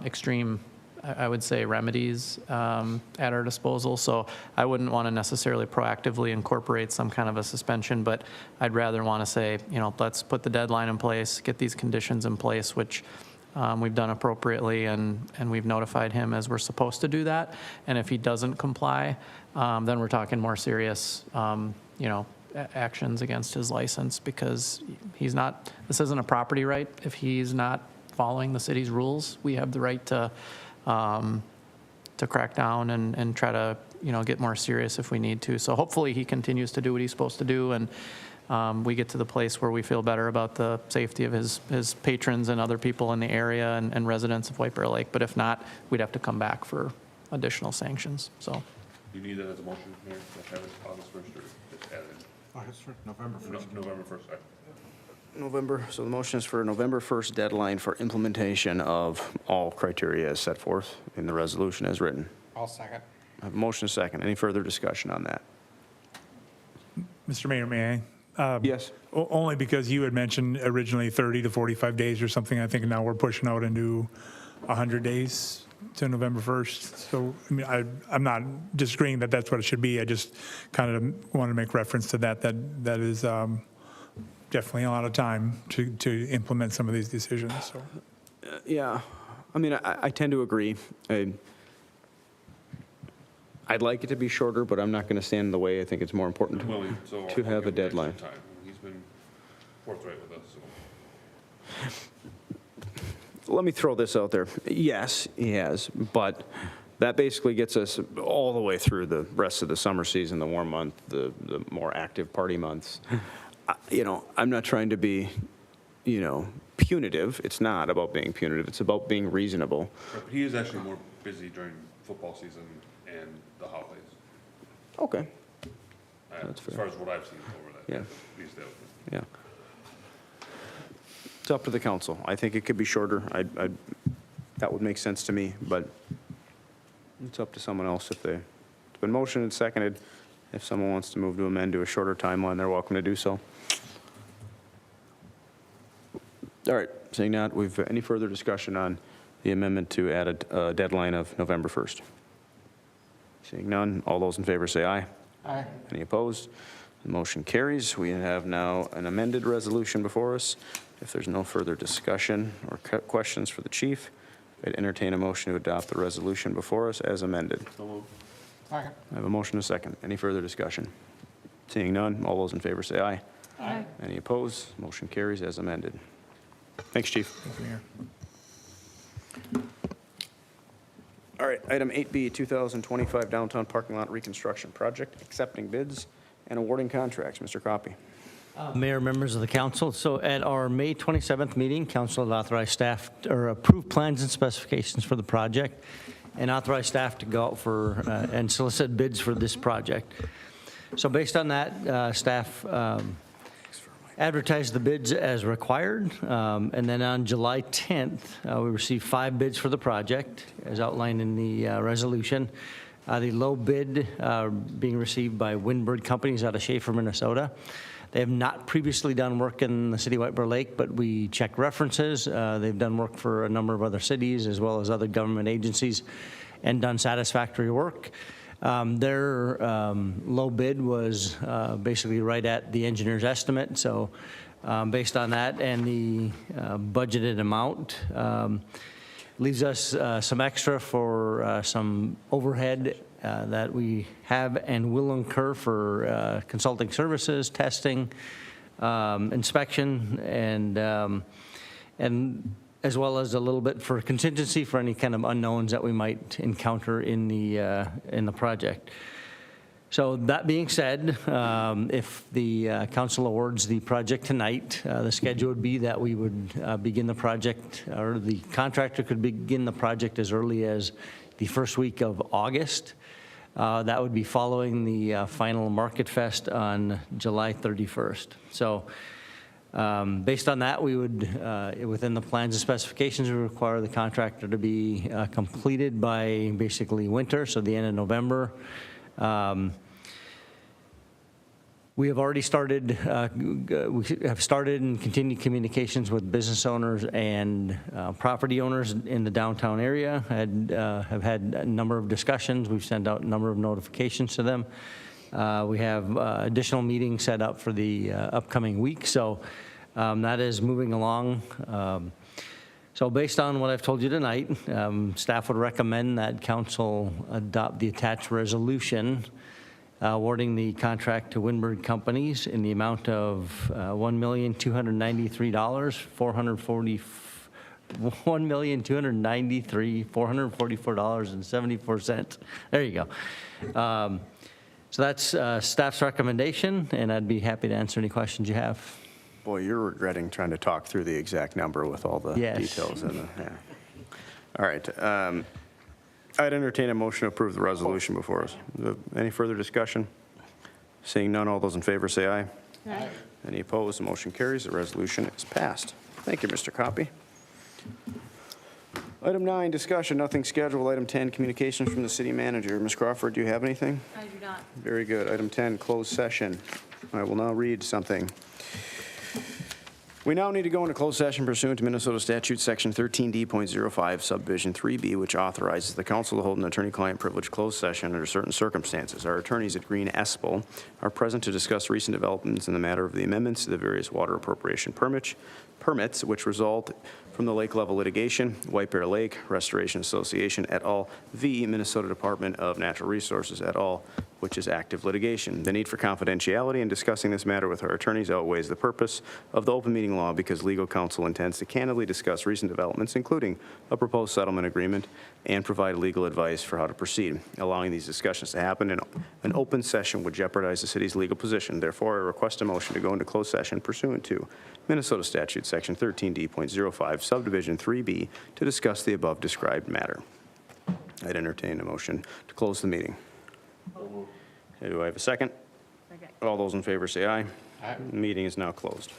extreme, I would say, remedies at our disposal. So I wouldn't want to necessarily proactively incorporate some kind of a suspension, but I'd rather want to say, let's put the deadline in place, get these conditions in place, which we've done appropriately, and we've notified him as we're supposed to do that. And if he doesn't comply, then we're talking more serious, actions against his license, because this isn't a property right. If he's not following the city's rules, we have the right to crack down and try to, get more serious if we need to. So hopefully he continues to do what he's supposed to do, and we get to the place where we feel better about the safety of his patrons and other people in the area and residents of White Bear Lake. But if not, we'd have to come back for additional sanctions, so. you need that as a motion, Mayor, to have it August 1st, or just add it? August 1st, November 1st. November 1st, sorry. So the motion is for November 1st deadline for implementation of all criteria as set forth in the resolution as written. I'll second. I have a motion and a second. Any further discussion on that? Mr. Mayor, may I? Yes. Only because you had mentioned originally 30 to 45 days or something. I think now we're pushing out into 100 days to November 1st. So, I'm not disagreeing that that's what it should be. I just kind of want to make reference to that is definitely a lot of time to implement some of these decisions, so. Yeah, I tend to agree. I'd like it to be shorter, but I'm not going to stand in the way. I think it's more important to have a deadline. Time. He's been forthright with us, so. Let me throw this out there. Yes, he has, but that basically gets us all the way through the rest of the summer season, the warm month, the more active party months. I'm not trying to be, punitive. It's not about being punitive. It's about being reasonable. Right, but he is actually more busy during football season and the holidays. Okay. That's As fair. far as what I've seen over that. Yeah. These days. Yeah. It's up to the council. I think it could be shorter. That would make sense to me, but it's up to someone else it's been motioned and seconded. If someone wants to move to amend to a shorter timeline, they're welcome to do so. All right, seeing that, any further discussion on the amendment to add a deadline of November 1st? Seeing none, all those in favor say aye. Aye. Any opposed? The motion carries. We have now an amended resolution before us. If there's no further discussion or questions for the chief, I'd entertain a motion to adopt the resolution before us as amended. I have a motion and a second. Any further discussion? Seeing none, all those in favor say aye. Aye. Any opposed? Motion carries as amended. Thanks, Chief. Thank you, Mayor. All right, item 8B, 2025 downtown parking lot reconstruction project, accepting bids and awarding contracts. Mr. Coffey. Mayor, members of the council, so at our May 27th meeting, council had authorized staff or approved plans and specifications for the project and authorized staff to go out for and solicit bids for this project. So based on that, staff advertised the bids as required, and then on July 10th, we received 5 bids for the project, as outlined in the resolution. The low bid being received by Windbird Companies out of Schaefer, Minnesota. They have not previously done work in the city of White Bear Lake, but we checked references. They've done work for a number of other cities as well as other government agencies and done satisfactory work. Their low bid was basically right at the engineer's estimate, so Based on that and the budgeted amount, leaves us some extra for some overhead that we have and will incur for consulting services, testing, inspection, and as well as a little bit for contingency for any kind of unknowns that we might encounter in the project. So that being said, if the council awards the project tonight, the schedule would be that we would begin the project, or the contractor could begin the project as early as the first week of August. That would be following the final Market Fest on July 31st. So based on that, we would, within the plans and specifications, we require the contractor to be completed by basically winter, so the end of November. We have already started, we have started and continued communications with business owners and property owners in the downtown area. Have had a number of discussions. We've sent out a number of notifications to them. We have additional meetings set up for the upcoming week, so that is moving along. So based on what I've told you tonight, staff would recommend that council adopt the attached resolution awarding the contract to Winberg Companies in the amount of $1,293,444.74. There you go. So that's staff's recommendation, and I'd be happy to answer any questions you have. Boy, you're regretting trying to talk through the exact number with all the Yes. details in it. Yeah. All right. I'd entertain a motion to approve the resolution before us. Any further discussion? Seeing none, all those in favor say aye. Aye. Any opposed? The motion carries. The resolution is passed. Thank you, Mr. Copy. Item 9, discussion, nothing scheduled. Item 10, communications from the city manager. Ms. Crawford, do you have anything? I do not. Very good. Item 10, closed session. I will now read something. We now need to go into closed session pursuant to Minnesota Statute Section 13D.05, Subdivision 3B, which authorizes the council to hold an attorney-client privilege closed session under certain circumstances. Our attorneys at Green Espel are present to discuss recent developments in the matter of the amendments to the various water appropriation permits which result from the lake level litigation, White Bear Lake Restoration Association et al. V. Minnesota Department of Natural Resources et al., which is active litigation. The need for confidentiality in discussing this matter with our attorneys outweighs the purpose of the open meeting law because legal counsel intends to candidly discuss recent developments, including a proposed settlement agreement, and provide legal advice for how to proceed. Allowing these discussions to happen in an open session would jeopardize the city's legal position. Therefore, I request a motion to go into closed session pursuant to Minnesota Statute Section 13D.05, Subdivision 3B, to discuss the above described matter. I'd entertain a motion to close the meeting. Okay, do I have a second? Second. All those in favor say aye. Aye. The meeting is now closed.